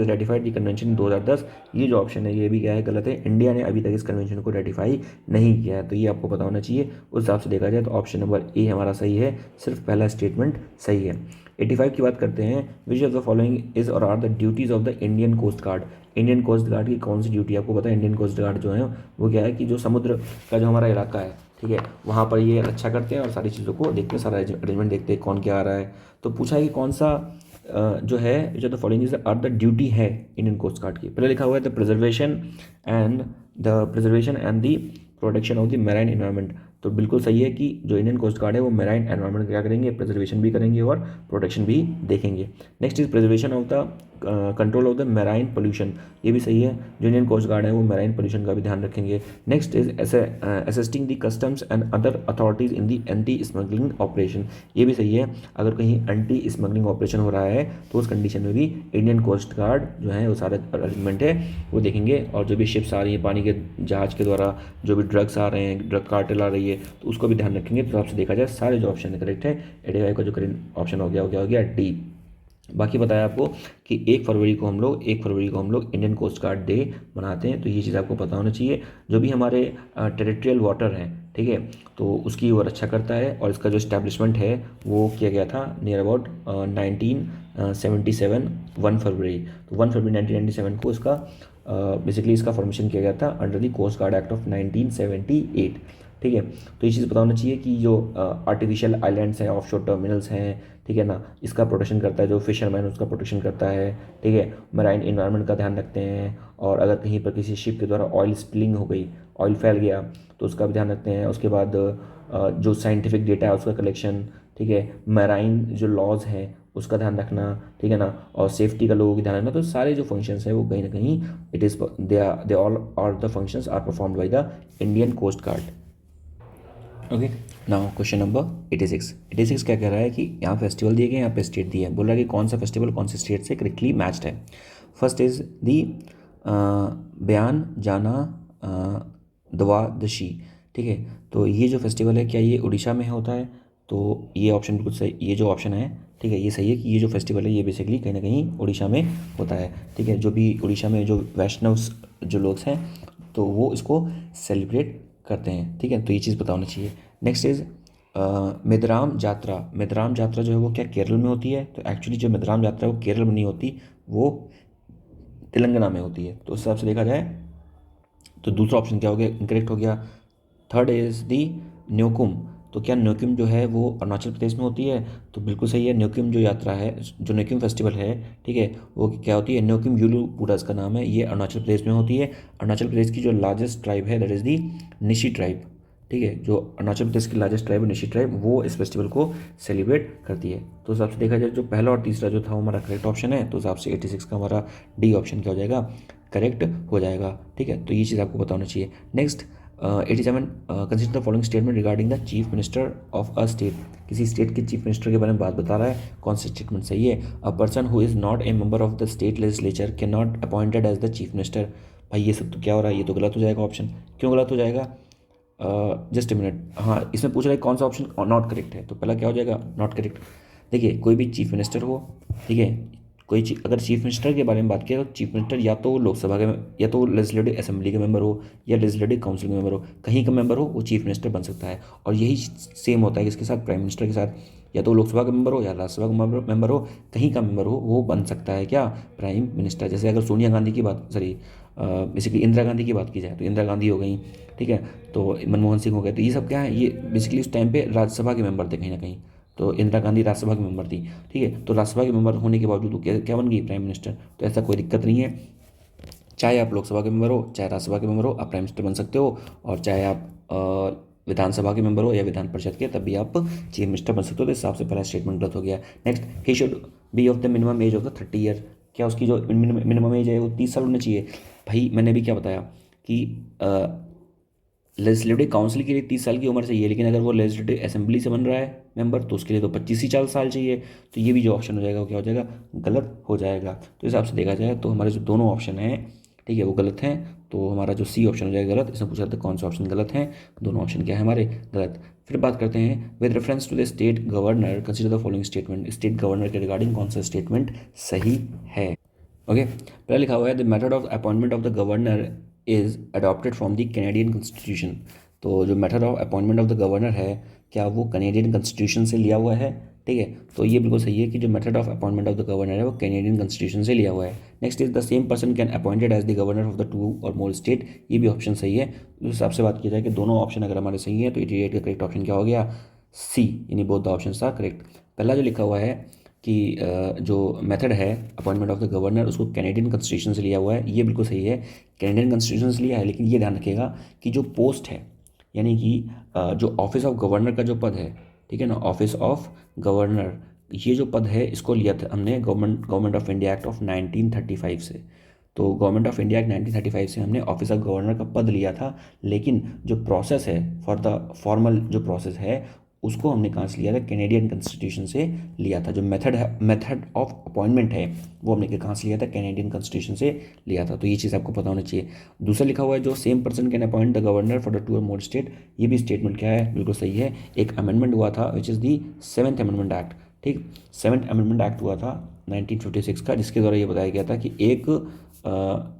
ratified the convention in 2010, ये जो ऑप्शन है ये भी क्या है, गलत है। इंडिया ने अभी तक इस कन्वेंशन को रेटिफाई नहीं किया है, तो ये आपको पता होना चाहिए। उस हिसाब से देखा जाए तो ऑप्शन नंबर ए हमारा सही है, सिर्फ पहला स्टेटमेंट सही है। 85 की बात करते हैं, which of the following is और are the duties of the Indian coast guard. Indian coast guard की कौन सी ड्यूटी आपको पता है? इंडियन कोस्ट गार्ड जो है वो क्या है कि जो समुद्र का जो हमारा इलाका है, ठीक है, वहाँ पर ये रक्षा करते हैं और सारी चीज़ों को देखते हैं, सारा अरेंजमेंट देखते हैं कौन क्या आ रहा है। तो पूछा है कि कौन सा जो है जो the following is are the duty है इंडियन कोस्ट गार्ड की। पहले लिखा हुआ है the preservation and the protection of the marine environment. तो बिल्कुल सही है कि जो इंडियन कोस्ट गार्ड है वो मैराइन एनवायरनमेंट क्या करेंगे, प्रिजर्वेशन भी करेंगे और प्रोटेक्शन भी देखेंगे। Next is preservation of the control of the marine pollution, ये भी सही है, जो इंडियन कोस्ट गार्ड है वो मैराइन पोल्यूशन का भी ध्यान रखेंगे। Next is assisting the customs and other authorities in the anti smuggling operation, ये भी सही है। अगर कहीं एंटी स्मगलिंग ऑपरेशन हो रहा है तो उस कंडीशन में भी इंडियन कोस्ट गार्ड जो है वो सारे अरेंजमेंट है वो देखेंगे। और जो भी शिप्स आ रही है पानी के जहाज के द्वारा, जो भी ड्रग्स आ रहे हैं, ड्रग कार्टेल आ रही है, तो उसको भी ध्यान रखेंगे। तो आपसे देखा जाए सारे जो ऑप्शन करेक्ट है, 85 का जो करेक्ट ऑप्शन हो गया डी। बाकी बताया आपको कि 1 फरवरी को हम लोग इंडियन कोस्ट गार्ड डे मनाते हैं, तो ये चीज़ आपको पता होना चाहिए। जो भी हमारे टेरिटोरियल वाटर हैं, ठीक है, तो उसकी वो रक्षा करता है। और इसका जो इस्टेब्लिशमेंट है वो किया गया था नियर अबाउट 1977 1 फरवरी। तो 1 फरवरी 1997 को इसका बेसिकली इसका फॉर्मेशन किया गया था under the coast guard act of 1978, ठीक है। तो ये चीज़ पता होना चाहिए कि जो आर्टिफिशियल आइलैंड्स हैं, ऑफशोर टर्मिनल्स हैं, ठीक है ना, इसका प्रोटेक्शन करता है, जो फिशरमैन उसका प्रोटेक्शन करता है, ठीक है। मराइन इन्वायरमेंट का ध्यान रखते हैं। और अगर कहीं पर किसी शिप के द्वारा ऑयल स्पिलिंग हो गई, ऑयल फैल गया, तो उसका भी ध्यान रखते हैं। उसके बाद जो साइंटिफिक डेटा है उसका कलेक्शन, ठीक है, मराइन जो लॉज हैं उसका ध्यान रखना, ठीक है ना, और सेफ्टी का लोगों की ध्यान रखना। तो सारे जो फंक्शंस हैं वो कहीं ना कहीं it is they all are the functions are performed by the Indian coast guard. Okay, now question number 86। 86 क्या कह रहा है कि यहाँ फेस्टिवल दिए गए, यहाँ पे स्टेट दिया है, बोल रहा है कि कौन सा फेस्टिवल कौन से स्टेट से करेक्टली मैच्ड है। फर्स्ट इज दी बयान जाना द्वादशी, ठीक है। तो ये जो फेस्टिवल है क्या ये उड़ीसा में होता है? तो ये ऑप्शन बिल्कुल सही, ये जो ऑप्शन है, ठीक है, ये सही है कि ये जो फेस्टिवल है ये बेसिकली कहीं ना कहीं उड़ीसा में होता है, ठीक है। जो भी उड़ीसा में जो वैष्णव जो लोग हैं तो वो इसको सेलिब्रेट करते हैं, ठीक है। तो ये चीज़ पता होनी चाहिए। नेक्स्ट इज मिदराम यात्रा। मिदराम यात्रा जो है वो क्या केरल में होती है? तो एक्चुअली जो मिदराम यात्रा है वो केरल में नहीं होती, वो तेलंगाना में होती है। तो उस हिसाब से देखा जाए तो दूसरा ऑप्शन क्या हो गया, इनकरेक्ट हो गया। Third is the Nyokum. तो क्या न्योकुम जो है वो अरुणाचल प्रदेश में होती है? तो बिल्कुल सही है। न्योकुम जो यात्रा है, जो न्योकुम फेस्टिवल है, ठीक है, वो क्या होती है, न्योकुम यूलू पूरा इसका नाम है, ये अरुणाचल प्रदेश में होती है। अरुणाचल प्रदेश की जो लार्जेस्ट ट्राइब है that is the Nishi tribe, ठीक है। जो अरुणाचल प्रदेश की लार्जेस्ट ट्राइब है निशी ट्राइब, वो इस फेस्टिवल को सेलिब्रेट करती है। तो उस हिसाब से देखा जाए जो पहला और तीसरा जो था वो हमारा करेक्ट ऑप्शन है, तो उस हिसाब से 86 का हमारा डी ऑप्शन क्या हो जाएगा, करेक्ट हो जाएगा, ठीक है। तो ये चीज़ आपको पता होना चाहिए। Next 87 consider the following statement regarding the chief minister of a state. किसी स्टेट के चीफ मिनिस्टर के बारे में बात बता रहा है, कौन सा स्टेटमेंट सही है? A person who is not a member of the state legislature can not appointed as the chief minister. भाई ये सब तो क्या हो रहा है, ये तो गलत हो जाएगा ऑप्शन। क्यों गलत हो जाएगा? जस्ट ए मिनट, हाँ, इसमें पूछ रहा है कौन सा ऑप्शन नॉट करेक्ट है, तो पहला क्या हो जाएगा, नॉट करेक्ट। देखिए कोई भी चीफ मिनिस्टर हो, ठीक है, अगर चीफ मिनिस्टर के बारे में बात किया तो चीफ मिनिस्टर या तो लोकसभा के, या तो लेजिस्लेटिव असेंबली के मेंबर हो, या लेजिस्लेटिव काउंसिल के मेंबर हो, कहीं का मेंबर हो वो चीफ मिनिस्टर बन सकता है। और यही सेम होता है किसके साथ, प्राइम मिनिस्टर के साथ, या तो लोकसभा का मेंबर हो या राज्यसभा का मेंबर हो, कहीं का मेंबर हो वो बन सकता है क्या, प्राइम मिनिस्टर। जैसे अगर सोनिया गांधी की बात, सॉरी बेसिकली इंदिरा गांधी की बात की जाए तो इंदिरा गांधी हो गई, ठीक है, तो मनमोहन सिंह हो गए, तो ये सब क्या है, ये बेसिकली उस टाइम पे राज्यसभा के मेंबर थे कहीं ना कहीं। तो इंदिरा गांधी राज्यसभा के मेंबर थी, ठीक है, तो राज्यसभा के मेंबर होने के बावजूद क्या बन गई, प्राइम मिनिस्टर। तो ऐसा कोई दिक्कत नहीं है, चाहे आप लोकसभा के मेंबर हो चाहे राज्यसभा के मेंबर हो, आप प्राइम मिनिस्टर बन सकते हो। और चाहे आप विधानसभा के मेंबर हो या विधान परिषद के, तब भी आप चीफ मिनिस्टर बन सकते हो। तो इस हिसाब से पहला स्टेटमेंट गलत हो गया। Next, he should be of the minimum age of the 30 year. क्या उसकी जो मिनिमम एज है वो 30 साल होनी चाहिए? भाई मैंने अभी क्या बताया कि लेजिस्लेटिव काउंसिल के लिए 30 साल की उम्र चाहिए, लेकिन अगर वो लेजिस्लेटिव असेंबली से बन रहा है मेंबर तो उसके लिए तो 25 ही 40 साल चाहिए। तो ये भी जो ऑप्शन हो जाएगा वो क्या हो जाएगा, गलत हो जाएगा। तो इस हिसाब से देखा जाए तो हमारे जो दोनों ऑप्शन हैं, ठीक है, वो गलत हैं। तो हमारा जो सी ऑप्शन हो जाएगा गलत। इसमें पूछा था कौन सा ऑप्शन गलत है, दोनों ऑप्शन क्या है हमारे, गलत। फिर बात करते हैं with reference to the state governor consider the following statement. State governor के रिगार्डिंग कौन सा स्टेटमेंट सही है? ओके, पहला लिखा हुआ है the method of appointment of the governor is adopted from the Canadian constitution. तो जो method of appointment of the governor है, क्या वो कैनेडियन कॉन्स्टिट्यूशन से लिया हुआ है? ठीक है, तो ये बिल्कुल सही है कि जो method of appointment of the governor है वो कैनेडियन कॉन्स्टिट्यूशन से लिया हुआ है। Next is the same person can appointed as the governor of the two or more state. ये भी ऑप्शन सही है। उस हिसाब से बात की जाए कि दोनों ऑप्शन अगर हमारे सही है तो 88 का करेक्ट ऑप्शन क्या हो गया, सी, यानी both the option are correct. पहला जो लिखा हुआ है कि जो मेथड है अपॉइंटमेंट ऑफ द गवर्नर उसको कैनेडियन कॉन्स्टिट्यूशन से लिया हुआ है, ये बिल्कुल सही है, कैनेडियन कॉन्स्टिट्यूशन से लिया है। लेकिन ये ध्यान रखिएगा कि जो पोस्ट है, यानी कि जो ऑफिस ऑफ गवर्नर का जो पद है, ठीक है ना, ऑफिस ऑफ गवर्नर, ये जो पद है इसको लिया था हमने government of India act of 1935 से। तो गवर्नमेंट ऑफ इंडिया एक्ट 1935 से हमने ऑफिस ऑफ गवर्नर का पद लिया था। लेकिन जो प्रोसेस है फॉर द फॉर्मल जो प्रोसेस है उसको हमने कहाँ से लिया था, कैनेडियन कॉन्स्टिट्यूशन से लिया था। जो मेथड है, मेथड ऑफ अपॉइंटमेंट है, वो हमने कहाँ से लिया था, कैनेडियन कॉन्स्टिट्यूशन से लिया था। तो ये चीज़ आपको पता होना चाहिए। दूसरा लिखा हुआ है जो same person can appoint the governor for the two or more state. ये भी स्टेटमेंट क्या है, बिल्कुल सही है। एक अमेंडमेंट हुआ था which is the 7th amendment act. ठीक, 7th अमेंडमेंट एक्ट हुआ था 1956 का, जिसके द्वारा ये बताया गया था कि एक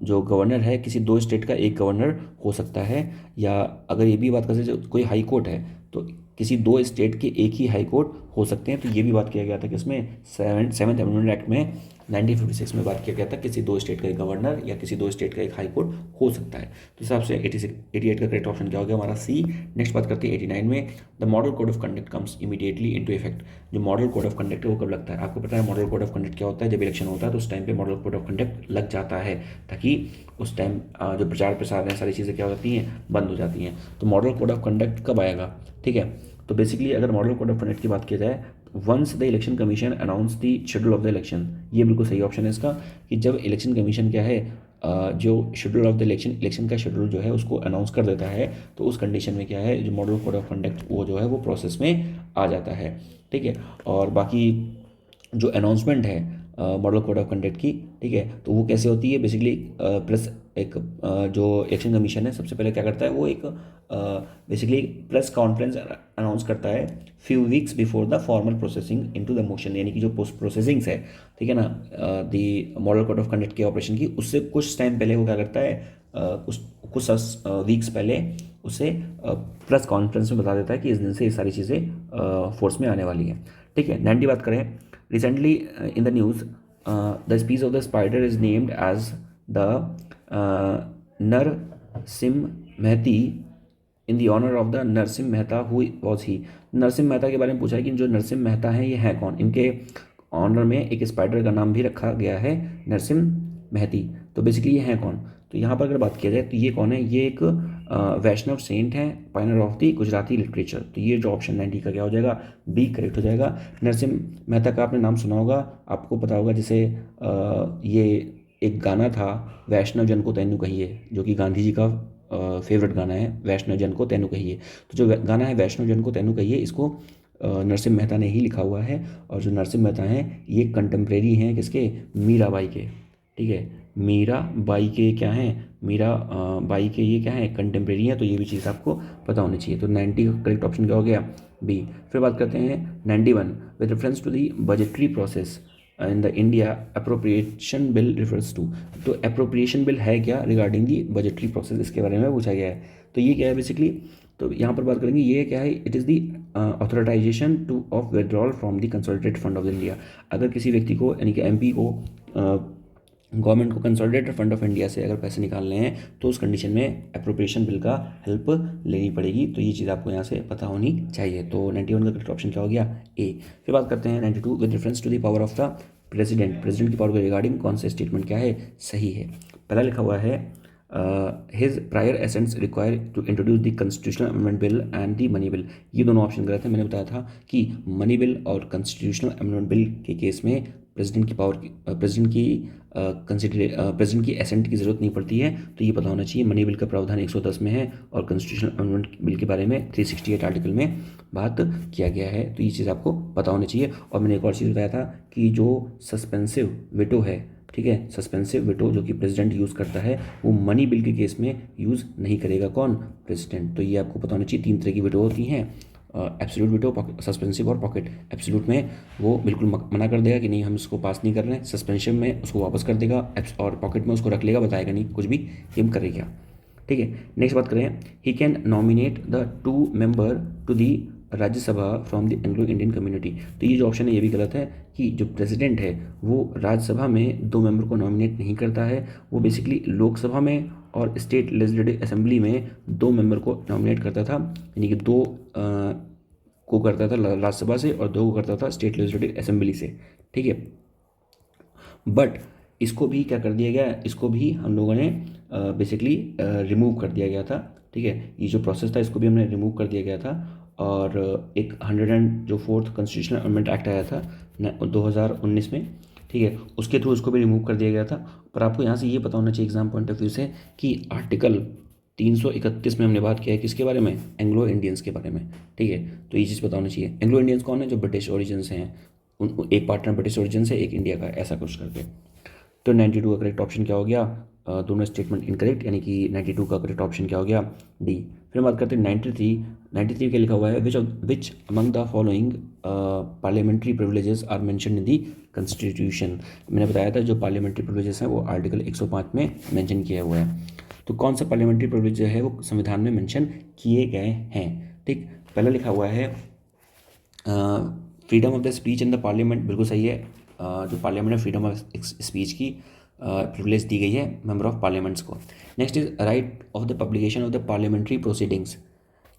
जो गवर्नर है किसी दो स्टेट का एक गवर्नर हो सकता है, या अगर ये भी बात कर सकते कोई हाई कोर्ट है तो किसी दो स्टेट के एक ही हाई कोर्ट हो सकते हैं। तो ये भी बात किया गया था कि इसमें 7th अमेंडमेंट एक्ट में 1956 में बात किया गया था किसी दो स्टेट का एक गवर्नर या किसी दो स्टेट का एक हाई कोर्ट हो सकता है। तो हिसाब से 88 का करेक्ट ऑप्शन क्या हो गया हमारा, सी। नेक्स्ट बात करते हैं 89 में, the model code of conduct comes immediately into effect. जो मॉडल कोड ऑफ कंडक्ट है वो कब लगता है? आपको पता है मॉडल कोड ऑफ कंडक्ट क्या होता है? जब इलेक्शन होता है तो उस टाइम पे मॉडल कोड ऑफ कंडक्ट लग जाता है, ताकि उस टाइम जो प्रचार प्रसार है सारी चीज़ें क्या हो जाती हैं, बंद हो जाती हैं। तो मॉडल कोड ऑफ कंडक्ट कब आएगा? ठीक है, तो बेसिकली अगर मॉडल कोड ऑफ कंडक्ट की बात की जाए, once the election commission announce the schedule of the election. ये बिल्कुल सही ऑप्शन है इसका, कि जब इलेक्शन कमीशन क्या है, जो शेड्यूल ऑफ द इलेक्शन का शेड्यूल जो है उसको अनाउंस कर देता है, तो उस कंडीशन में क्या है, जो मॉडल कोड ऑफ कंडक्ट वो जो है वो प्रोसेस में आ जाता है। ठीक है, और बाकी जो अनाउंसमेंट है मॉडल कोड ऑफ कंडक्ट की, ठीक है, तो वो कैसे होती है, बेसिकली प्रेस एक जो इलेक्शन कमीशन है सबसे पहले क्या करता है, वो एक बेसिकली प्रेस कॉन्फ्रेंस अनाउंस करता है few weeks before the formal processing into the motion. यानी कि जो पोस्ट प्रोसेसिंग्स है, ठीक है ना, the model code of conduct के ऑपरेशन की, उससे कुछ टाइम पहले वो क्या करता है, कुछ वीक्स पहले उसे प्रेस कॉन्फ्रेंस में बता देता है कि इस दिन से ये सारी चीज़ें फोर्स में आने वाली है। ठीक है, 90 बात करें, recently in the news the speech of the spider is named as the Narsinh Mehta in the honour of the Narsinh Mehta who was he. Narsinh Mehta के बारे में पूछा है कि जो नरसिम मेहता हैं ये हैं कौन। इनके ऑनर में एक स्पाइडर का नाम भी रखा गया है, नरसिम महती। तो बेसिकली ये हैं कौन? तो यहाँ पर अगर बात किया जाए तो ये कौन है, ये एक वैष्णव सेंट हैं, Pioneer of the Gujarati literature. तो ये जो ऑप्शन 90 का क्या हो जाएगा, बी करेक्ट हो जाएगा। नरसिम मेहता का आपने नाम सुना होगा, आपको पता होगा, जैसे ये एक गाना था वैष्णव जन को तैनू कहिए, जो कि गांधी जी का फेवरेट गाना है, वैष्णव जन को तैनू कहिए। तो जो गाना है वैष्णव जन को तैनू कहिए, इसको नरसिम मेहता ने ही लिखा हुआ है। और जो नरसिम मेहता हैं ये कंटेम्प्रेरी हैं किसके, मीराबाई के। ठीक है, मीराबाई के क्या हैं, मीराबाई के ये क्या है, कंटेम्प्रेरी हैं। तो ये भी चीज़ आपको पता होनी चाहिए। तो 90 का करेक्ट ऑप्शन क्या हो गया, बी। फिर बात करते हैं 91, with reference to the budgetary process in the India appropriation bill refers to. तो अप्रोप्रिएशन बिल है क्या, रिगार्डिंग दी बजटरी प्रोसेस, इसके बारे में पूछा गया है। तो ये क्या है बेसिकली, तो यहाँ पर बात करेंगे, ये क्या है, it is the authorisation to of withdrawal from the consolidated fund of India. अगर किसी व्यक्ति को यानी कि एमपी को गवर्नमेंट को कंसोलिडेटेड फंड ऑफ इंडिया से अगर पैसे निकालने हैं तो उस कंडीशन में अप्रोप्रिएशन बिल का हेल्प लेनी पड़ेगी। तो ये चीज़ आपको यहाँ से पता होनी चाहिए। तो 91 का करेक्ट ऑप्शन क्या हो गया, ए। फिर बात करते हैं 92, with reference to the power of the president. President की पावर के रिगार्डिंग कौन से स्टेटमेंट क्या है, सही है? पहला लिखा हुआ है his prior assents require to introduce the constitutional amendment bill and the money bill. ये दोनों ऑप्शन गलत है। मैंने बताया था कि मनी बिल और कॉन्स्टिट्यूशनल अमेंडमेंट बिल के केस में प्रेसिडेंट की पावर की प्रेसिडेंट की एसेंट की ज़रूरत नहीं पड़ती है, तो ये पता होना चाहिए। मनी बिल का प्रावधान 110 में है और कॉन्स्टिट्यूशनल अमेंडमेंट बिल के बारे में 368 आर्टिकल में बात किया गया है, तो ये चीज़ आपको पता होनी चाहिए। और मैंने एक और चीज़ बताया था कि जो सस्पेंसिव वेटो है, ठीक है, सस्पेंसिव वेटो जो कि प्रेसिडेंट यूज़ करता है, वो मनी बिल के केस में यूज़ नहीं करेगा। कौन? प्रेसिडेंट। तो ये आपको पता होना चाहिए। 3 तरह की वेटो होती हैं, एब्सोल्यूट वेटो, सस्पेंसिव और पॉकेट। एब्सोल्यूट में वो बिल्कुल मना कर देगा कि नहीं हम इसको पास नहीं कर रहे हैं, सस्पेंशन में उसको वापस कर देगा, और पॉकेट में उसको रख लेगा, बताएगा नहीं कुछ भी कि हम करें क्या। ठीक है, नेक्स्ट बात करें, he can nominate the 2 member to the Rajya Sabha from the Anglo Indian community. तो ये जो ऑप्शन है ये भी गलत है कि जो प्रेसिडेंट है वो राज्यसभा में 2 मेंबर को नॉमिनेट नहीं करता है, वो बेसिकली लोकसभा में और स्टेट लेजिस्लेटिव असेंबली में 2 मेंबर को नॉमिनेट करता था, यानी कि 2 को करता था राज्यसभा से और 2 को करता था स्टेट लेजिस्लेटिव असेंबली से। ठीक है, बट इसको भी क्या कर दिया गया, इसको भी हम लोगों ने बेसिकली रिमूव कर दिया गया था। ठीक है, ये जो प्रोसेस था इसको भी हमने रिमूव कर दिया गया था। और एक 4th कॉन्स्टिट्यूशनल अमेंडमेंट एक्ट आया था 2019 में, ठीक है, उसके थ्रू इसको भी रिमूव कर दिया गया था। पर आपको यहाँ से ये पता होना चाहिए एग्जाम पॉइंट ऑफ व्यू से कि आर्टिकल 331 में हमने बात किया है किसके बारे में? एंग्लो इंडियंस के बारे में। ठीक है, तो ये चीज़ पता होना चाहिए। एंग्लो इंडियंस कौन है? जो ब्रिटिश ओरिजिन से हैं, उन एक पार्टनर ब्रिटिश ओरिजिन से, एक इंडिया का, ऐसा कुछ करके। तो 92 का करेक्ट ऑप्शन क्या हो गया? दोनों स्टेटमेंट इनकरेक्ट, यानी कि 92 का करेक्ट ऑप्शन क्या हो गया? डी। फिर बात करते हैं 93 क्या लिखा हुआ है? Which among the following parliamentary privileges are mention in the constitution. मैंने बताया था जो पार्लियामेंट्री प्रिविलेजेस हैं वो आर्टिकल 105 में मेंशन किया हुआ है। तो कौन सा पार्लियामेंट्री प्रिविलेज जो है वो संविधान में मेंशन किए गए हैं? ठीक, पहला लिखा हुआ है freedom of the speech in the parliament, बिल्कुल सही है। जो पार्लियामेंट में फ्रीडम ऑफ स्पीच की प्रिविलेज दी गई है मेंबर ऑफ पार्लियामेंट्स को। Next is right of the publication of the parliamentary proceedings,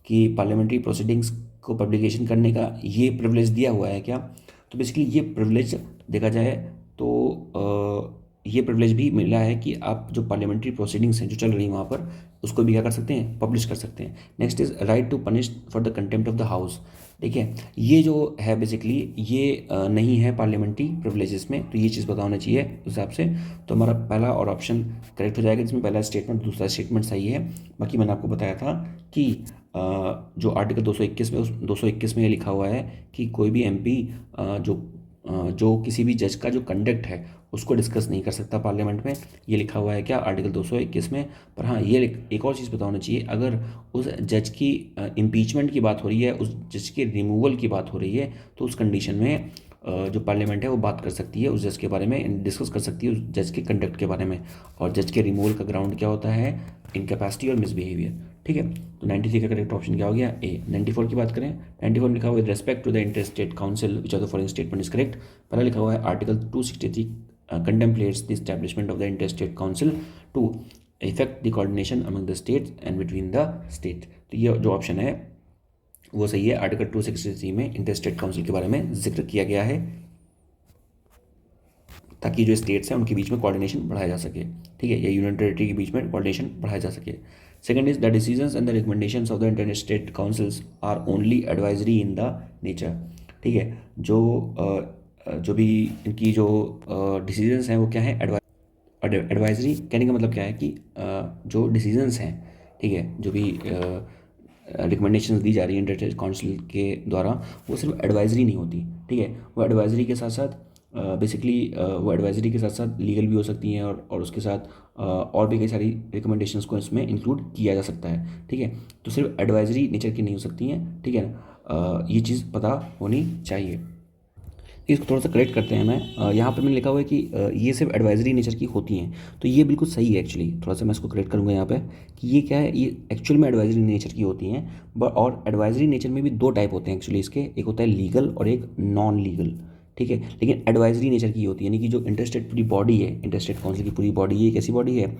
कि पार्लियामेंट्री प्रोसीडिंग्स को पब्लिकेशन करने का ये प्रिविलेज दिया हुआ है क्या? तो बेसिकली ये प्रिविलेज देखा जाए तो ये प्रिविलेज भी मिला है कि आप जो पार्लियामेंट्री प्रोसीडिंग्स हैं जो चल रही हैं वहाँ पर, उसको भी क्या कर सकते हैं? पब्लिश कर सकते हैं। Next is right to punish for the contempt of the house. ठीक है, ये जो है बेसिकली ये नहीं है पार्लियामेंट्री प्रिविलेजेस में, तो ये चीज़ पता होना चाहिए उस हिसाब से। तो हमारा पहला और ऑप्शन करेक्ट हो जाएगा, जिसमें पहला स्टेटमेंट, दूसरा स्टेटमेंट सही है। बाकी मैंने आपको बताया था कि जो आर्टिकल 221 में, उस 221 में ये लिखा हुआ है कि कोई भी एमपी जो किसी भी जज का जो कंडक्ट है उसको डिस्कस नहीं कर सकता पार्लियामेंट में, ये लिखा हुआ है क्या? आर्टिकल 221 में। पर हाँ, ये एक और चीज़ पता होना चाहिए, अगर उस जज की इम्पीचमेंट की बात हो रही है, उस जज के रिमूवल की बात हो रही है, तो उस कंडीशन में जो पार्लियामेंट है वो बात कर सकती है उस जज के बारे में, डिस्कस कर सकती है उस जज के कंडक्ट के बारे में। और जज के रिमूवल का ग्राउंड क्या होता है? इनकैपेसिटी और मिसबिहेवियर। ठीक है, तो 93 का करेक्ट ऑप्शन क्या हो गया? ए। 94 की बात करें, 94 में लिखा हुआ है with respect to the interstate council which of the following statement is correct. पहला लिखा हुआ है article 263 contemplates the establishment of the interstate council to effect the coordination among the states and between the states। तो ये जो option है वो सही है। आर्टिकल 263 में इंटरस्टेट काउंसिल के बारे में जिक्र किया गया है ताकि जो स्टेट्स हैं उनके बीच में कोऑर्डिनेशन बढ़ाया जा सके। ठीक है, या यूनियन टेरिटरी के बीच में कोऑर्डिनेशन बढ़ाया जा सके। Second is the decisions and the recommendations of the interstate councils are only advisory in the nature. ठीक है, जो भी इनकी जो डिसीजंस हैं वो क्या है? एडवाइजरी। कहने का मतलब क्या है कि जो डिसीजंस हैं, ठीक है, जो भी रिकमेंडेशंस दी जा रही है इंटरस्टेट काउंसिल के द्वारा, वो सिर्फ एडवाइजरी नहीं होती। ठीक है, वो एडवाइजरी के साथ साथ बेसिकली वो एडवाइजरी के साथ साथ लीगल भी हो सकती हैं, और उसके साथ और भी कई सारी रिकमेंडेशंस को इसमें इंक्लूड किया जा सकता है। ठीक है, तो सिर्फ एडवाइजरी नेचर की नहीं हो सकती हैं। ठीक है, ये चीज़ पता होनी चाहिए। इसको थोड़ा सा करेक्ट करते हैं। मैं यहाँ पे मैंने लिखा हुआ है कि ये सिर्फ एडवाइजरी नेचर की होती हैं, तो ये बिल्कुल सही है एक्चुअली। थोड़ा सा मैं इसको करेक्ट करूँगा यहाँ पे कि ये क्या है, ये एक्चुअल में एडवाइजरी नेचर की होती हैं। और एडवाइजरी नेचर में भी 2 टाइप होते हैं एक्चुअली इसके, एक होता है लीगल और एक नॉन लीगल। ठीक है, लेकिन एडवाइजरी नेचर की होती है, यानी कि जो इंटरस्टेट पूरी बॉडी है, इंटरस्टेट काउंसिल की पूरी बॉडी है, कैसी बॉडी है?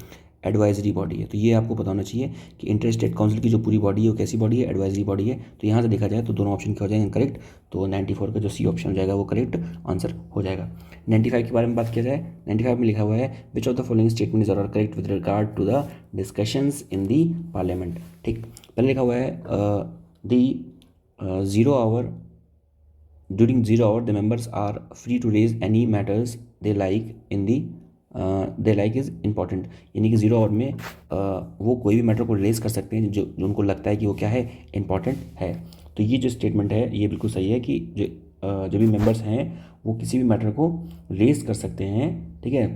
एडवाइजरी बॉडी है। तो ये आपको पता होना चाहिए कि इंटरस्टेट काउंसिल की जो पूरी बॉडी है वो कैसी बॉडी है? एडवाइजरी बॉडी है। तो यहाँ से देखा जाए तो दोनों ऑप्शन क्या हो जाएंगे? करेक्ट। तो 94 का जो सी ऑप्शन हो जाएगा वो करेक्ट आंसर हो जाएगा। 95 के बारे में बात किया जाए, 95 में लिखा हुआ है which of the following statement is are correct with regard to the discussions in the parliament. ठीक, पहले लिखा हुआ है the 0 hour during zero hour the members are free to raise any matters they like in the they like is important, यानी कि zero our में वो कोई भी मैटर को रेज कर सकते हैं जो उनको लगता है कि वो क्या है, इम्पॉर्टेंट है। तो ये जो स्टेटमेंट है ये बिल्कुल सही है कि जो भी मेंबर्स हैं वो किसी भी मैटर को रेज कर सकते हैं, ठीक है,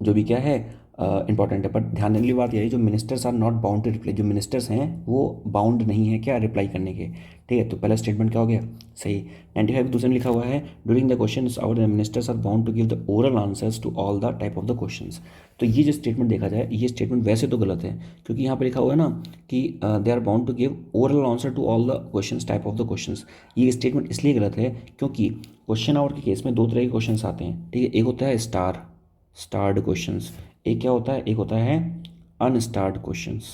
जो भी क्या है इंपॉर्टेंट है। पर ध्यान देने वाली बात यह है, जो ministers are not bound to reply, जो मिनिस्टर्स हैं वो बाउंड नहीं है क्या रिप्लाई करने के, ठीक है। तो पहला स्टेटमेंट क्या हो गया, सही। 95 दूसरे में लिखा हुआ है during the question hour ministers are bound to give the oral answers to all the type of the questions. तो ये जो स्टेटमेंट देखा जाए, ये स्टेटमेंट वैसे तो गलत है, क्योंकि यहाँ पर लिखा हुआ है ना कि they are bound to give oral answer to all the question type of the question. ये स्टेटमेंट इसलिए गलत है क्योंकि क्वेश्चन आवर के केस में दो तरह के क्वेश्चन आते हैं, ठीक है। एक होता है स्टार्ड क्वेश्चंस, एक क्या होता है, एक होता है अनस्टार्ड क्वेश्चंस,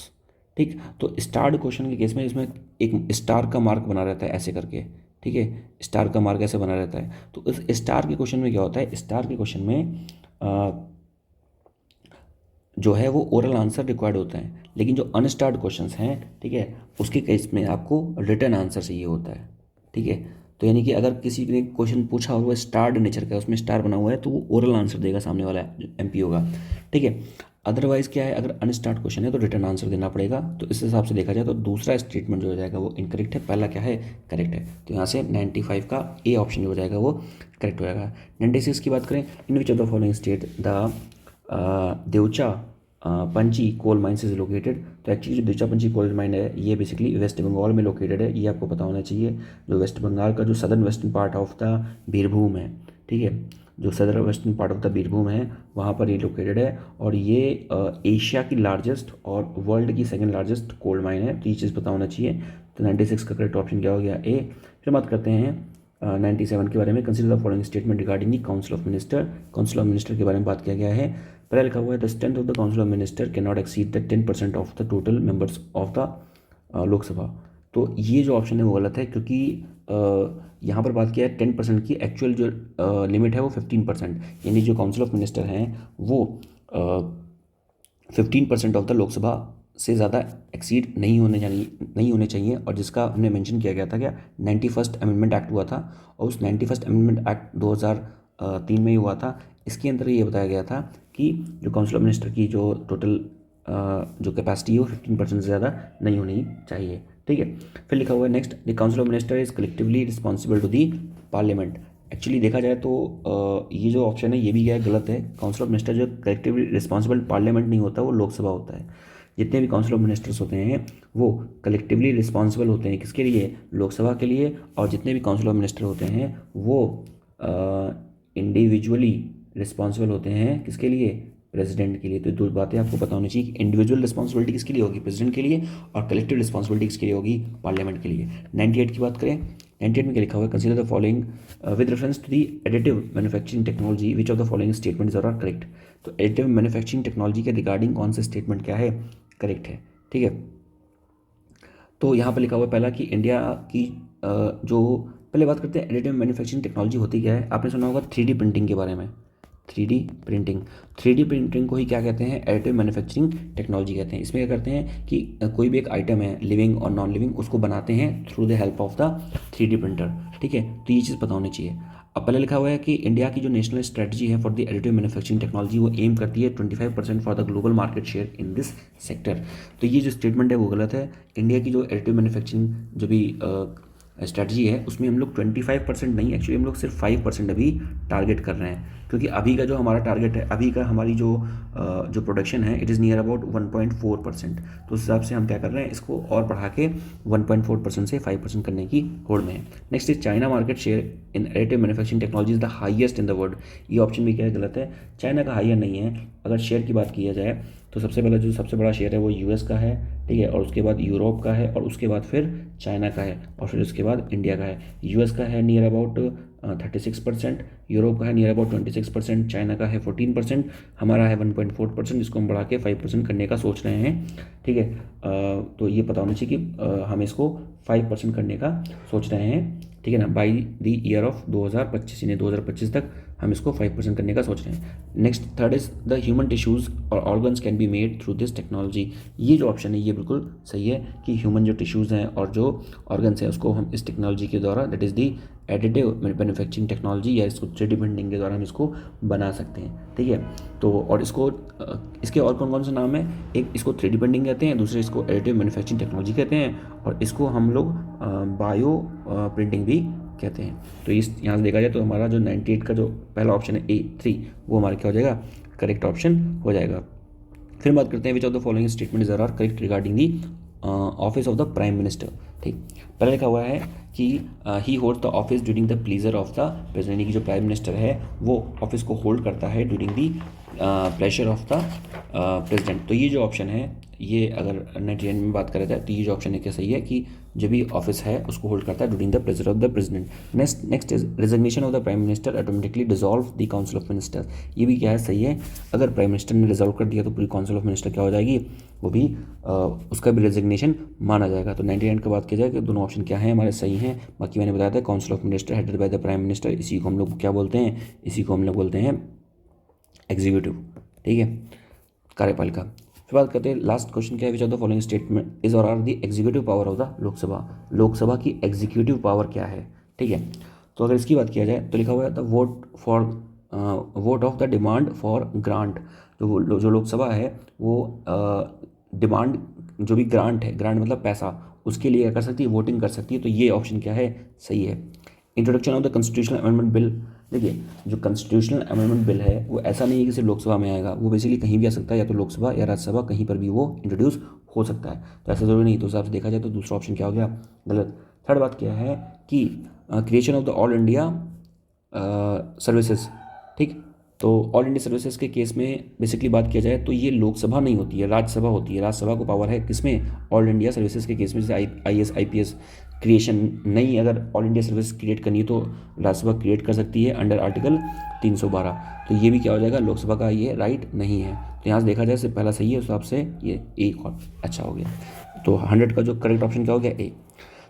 ठीक। तो स्टार्ड क्वेश्चन के केस में इसमें एक स्टार का मार्क बना रहता है ऐसे करके, ठीक है, स्टार का मार्क ऐसे बना रहता है। तो इस स्टार के क्वेश्चन में क्या होता है, स्टार के क्वेश्चन में जो है वो ओरल आंसर रिक्वायर्ड होता है, लेकिन जो अनस्टार्ड क्वेश्चंस हैं, ठीक है, उसके केस में आपको रिटर्न आंसर चाहिए होता है, ठीक है। तो यानी कि अगर किसी ने क्वेश्चन पूछा और वो स्टार्ड नेचर का है, उसमें स्टार बना हुआ है, तो वो ओरल आंसर देगा सामने वाला एमपी होगा, ठीक है। अदरवाइज क्या है, अगर अनस्टार्ड क्वेश्चन है तो रिटर्न आंसर देना पड़ेगा। तो इस हिसाब से देखा जाए तो दूसरा स्टेटमेंट जो हो जाएगा वो इनकरेक्ट है, पहला क्या है, करेक्ट है। तो यहाँ से 95 का ए ऑप्शन जो हो जाएगा वो करेक्ट हो जाएगा। 96 की बात करें, in which of the following state the Deocha पंची कोल माइंस इज लोकेटेड। तो एक्चुअली जो देवचा पंची कोल माइन है ये बेसिकली वेस्ट बंगाल में लोकेटेड है, ये आपको पता होना चाहिए। जो वेस्ट बंगाल का जो southern western part of the Birbhum है, ठीक है, जो southern western part of the Birbhum है वहाँ पर ये लोकेटेड है। और ये एशिया की लार्जेस्ट और वर्ल्ड की सेकंड लार्जेस्ट कोल माइन है, तो ये चीज़ पता होना चाहिए। तो 96 का करेक्ट ऑप्शन क्या हो गया, ए। फिर बात करते हैं 97 के बारे में, consider the following statement regarding the council of minister. Council of minister के बारे में बात किया गया है। पहला लिखा हुआ है the strength of the council of minister can not exceed the 10% of the total members of the Lok Sabha. तो ये जो ऑप्शन है वो गलत है, क्योंकि यहाँ पर बात किया है 10% की, एक्चुअल जो लिमिट है वो 15%, यानी जो काउंसिल ऑफ मिनिस्टर हैं वो 15% ऑफ द लोकसभा से ज़्यादा एक्सीड नहीं होने चाहिए। और जिसका हमने मेंशन किया गया था क्या, 91st अमेंडमेंट एक्ट हुआ था, और उस 91st अमेंडमेंट एक्ट 2003 में ही हुआ था। इसके अंदर ये बताया गया था कि जो काउंसिल ऑफ मिनिस्टर की जो टोटल जो कैपेसिटी है वो 15% से ज़्यादा नहीं होनी चाहिए, ठीक है। फिर लिखा हुआ है next, the council of minister is collectively responsible to the parliament. Actually देखा जाए तो ये जो ऑप्शन है ये भी क्या है, गलत है। काउंसिल ऑफ मिनिस्टर जो कलेक्टिवली रिस्पॉन्सिबल पार्लियामेंट नहीं होता, वो लोकसभा होता है। जितने भी काउंसिल ऑफ मिनिस्टर्स होते हैं वो कलेक्टिवली रिस्पॉन्सिबल होते हैं, किसके लिए, लोकसभा के लिए। और जितने भी काउंसिल ऑफ मिनिस्टर होते हैं वो इंडिविजुअली रिस्पॉन्सिबल होते हैं, किसके लिए, प्रेसिडेंट के लिए। तो दो बातें आपको पता होनी चाहिए कि इंडिविजुअल रिस्पॉन्सिबिलिटी किसके लिए होगी, प्रेसिडेंट के लिए, और कलेक्टिव रिस्पॉन्सिबिलिटी किसके लिए होगी, पार्लियामेंट के लिए। 98 की बात करें, 98 में क्या लिखा हुआ है, consider the following with reference to the additive manufacturing technology which of the following statements are correct. तो एडिटिव मैन्युफैक्चरिंग टेक्नोलॉजी के रिगार्डिंग कौन सा स्टेटमेंट क्या है, करेक्ट है, ठीक है। तो यहाँ पर लिखा हुआ है पहला कि इंडिया की जो, पहले बात करते हैं एडिटिव मैन्युफैक्चरिंग टेक्नोलॉजी होती क्या है। आपने सुना होगा 3D प्रिंटिंग के बारे में, 3D प्रिंटिंग। 3D प्रिंटिंग को ही क्या कहते हैं, एडिटिव मैन्युफैक्चरिंग टेक्नोलॉजी कहते हैं। इसमें क्या करते हैं कि कोई भी एक आइटम है, लिविंग और नॉन लिविंग, उसको बनाते हैं through the help of the 3D printer, ठीक है। तो ये चीज़ पता होनी चाहिए। अब पहले लिखा हुआ है कि इंडिया की जो नेशनल स्ट्रेटजी है for the additive manufacturing technology, वो एम करती है 25% for the global market share in this sector. तो ये जो स्टेटमेंट है वो गलत है। इंडिया की जो एडिटिव मैन्युफैक्चरिंग जो भी स्ट्रैटेजी है उसमें हम लोग 25% नहीं, एक्चुअली हम लोग सिर्फ 5% अभी टारगेट कर रहे हैं, क्योंकि अभी का जो हमारा टारगेट है, अभी का हमारी जो प्रोडक्शन है, इट इज़ नियर अबाउट 1.4%। तो उस हिसाब से हम क्या कर रहे हैं, इसको और बढ़ा के 1.4% से 5% करने की होड़ में है। Next is China market share in additive manufacturing technology is the highest in the world. ये ऑप्शन भी क्या है, गलत है। चाइना का हाईयर नहीं है। अगर शेयर की बात किया जाए तो सबसे पहला जो सबसे बड़ा शेयर है वो यूएस का है, ठीक है, और उसके बाद यूरोप का है, और उसके बाद फिर चाइना का है, और फिर उसके बाद इंडिया का है। यूएस का है नियर अबाउट 36%, यूरोप का है नियर अबाउट 26%, चाइना का है 14%, हमारा है 1.4%, जिसको हम बढ़ा के 5% करने का सोच रहे हैं, ठीक है। तो ये पता होना चाहिए कि हम इसको 5% करने का सोच रहे हैं, ठीक है ना, बाई द ईयर ऑफ 2025, यानी 2025 तक हम इसको 5% करने का सोच रहे हैं। Next third is the human tissues और organs can be made through this technology. ये जो ऑप्शन है ये बिल्कुल सही है कि ह्यूमन जो टिश्यूज़ हैं और जो ऑर्गन्स हैं उसको हम इस टेक्नोलॉजी के द्वारा, that is the additive manufacturing technology या इसको 3D प्रिंटिंग के द्वारा हम इसको बना सकते हैं, ठीक है। तो और इसको इसके और कौन कौन से नाम है, एक इसको 3D प्रिंटिंग कहते हैं, दूसरे इसको एडिटिव मैन्युफैक्चरिंग टेक्नोलॉजी कहते हैं, और इसको हम लोग बायो प्रिंटिंग भी कहते हैं। तो इस यहाँ से देखा जाए तो हमारा जो 98 का जो पहला ऑप्शन है A3 वो हमारा क्या हो जाएगा, करेक्ट ऑप्शन हो जाएगा। फिर बात करते हैं which of the following statement are correct regarding the office of the prime minister. ठीक, पहले लिखा हुआ है कि he hold the office during the pleasure of the president, यानी कि जो प्राइम मिनिस्टर है वो ऑफिस को होल्ड करता है during the pleasure of the president. तो ये जो ऑप्शन है ये अगर 99 में बात करें तो ये जो ऑप्शन है क्या सही है कि जो भी ऑफिस है उसको होल्ड करता है during the pleasure of the president. Next is resignation of the prime minister automatically dissolve the council of minister. ये भी क्या है, सही है। अगर प्राइम मिनिस्टर ने रिजॉल्व कर दिया तो पूरी काउंसिल ऑफ मिनिस्टर क्या हो जाएगी, वो भी उसका भी रेजिग्नेशन माना जाएगा। तो 99 का बात किया जाए कि दोनों ऑप्शन क्या हैं हमारे सही हैं। बाकी मैंने बताया था council of minister headed by the prime minister, इसी को हम लोग क्या बोलते हैं, इसी को हम लोग बोलते हैं एग्जीक्यूटिव, ठीक है, कार्यपालिका। फिर बात करते हैं लास्ट क्वेश्चन क्या है, which of the following statement is और are the executive power of the Lok Sabha. Lok Sabha की एग्जीक्यूटिव पावर क्या है, ठीक है। तो अगर इसकी बात किया जाए तो लिखा हुआ है the vote of the demand for grant. जो लोकसभा है वो डिमांड जो भी ग्रांट है, ग्रांट मतलब पैसा, उसके लिए क्या कर सकती है, वोटिंग कर सकती है। तो ये ऑप्शन क्या है, सही है। Introduction of the constitutional amendment bill, देखिए जो कॉन्स्टिट्यूशनल अमेंडमेंट बिल है वो ऐसा नहीं है कि सिर्फ लोकसभा में आएगा, वो बेसिकली कहीं भी आ सकता है, या तो लोकसभा या राज्यसभा कहीं पर भी वो इंट्रोड्यूस हो सकता है। तो ऐसा जरूरी नहीं, तो हिसाब से देखा जाए तो दूसरा ऑप्शन क्या हो गया, गलत। थर्ड बात क्या है कि creation of the all India services, ठीक। तो ऑल इंडिया सर्विसेज के केस में बेसिकली बात किया जाए तो ये लोकसभा नहीं होती है, राज्यसभा होती है। राज्यसभा को पावर है किसमें, ऑल इंडिया सर्विसेज के केस में। जैसे IAS IPS क्रिएशन नहीं, अगर ऑल इंडिया सर्विस क्रिएट करनी है तो राज्यसभा क्रिएट कर सकती है अंडर आर्टिकल 312। तो ये भी क्या हो जाएगा, लोकसभा का ये राइट नहीं है। तो यहाँ से देखा जाए सिर्फ पहला सही है, उस हिसाब से ये एक और अच्छा हो गया। तो 100 का जो करेक्ट ऑप्शन क्या हो गया, A।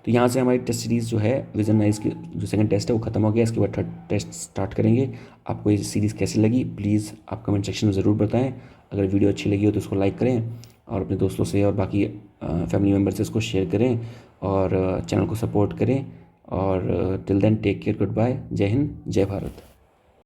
तो यहाँ से हमारी टेस्ट सीरीज़ जो है विजन नाइज की जो सेकंड टेस्ट है वो खत्म हो गया। इसके बाद थर्ड टेस्ट स्टार्ट करेंगे। आपको ये सीरीज़ कैसी लगी प्लीज़ आप कमेंट सेक्शन में ज़रूर बताएं। अगर वीडियो अच्छी लगी हो तो उसको लाइक करें और अपने दोस्तों से और बाकी फैमिली मेम्बर से इसको शेयर करें और चैनल को सपोर्ट करें। और till then take care, good bye, जय हिंद, जय भारत।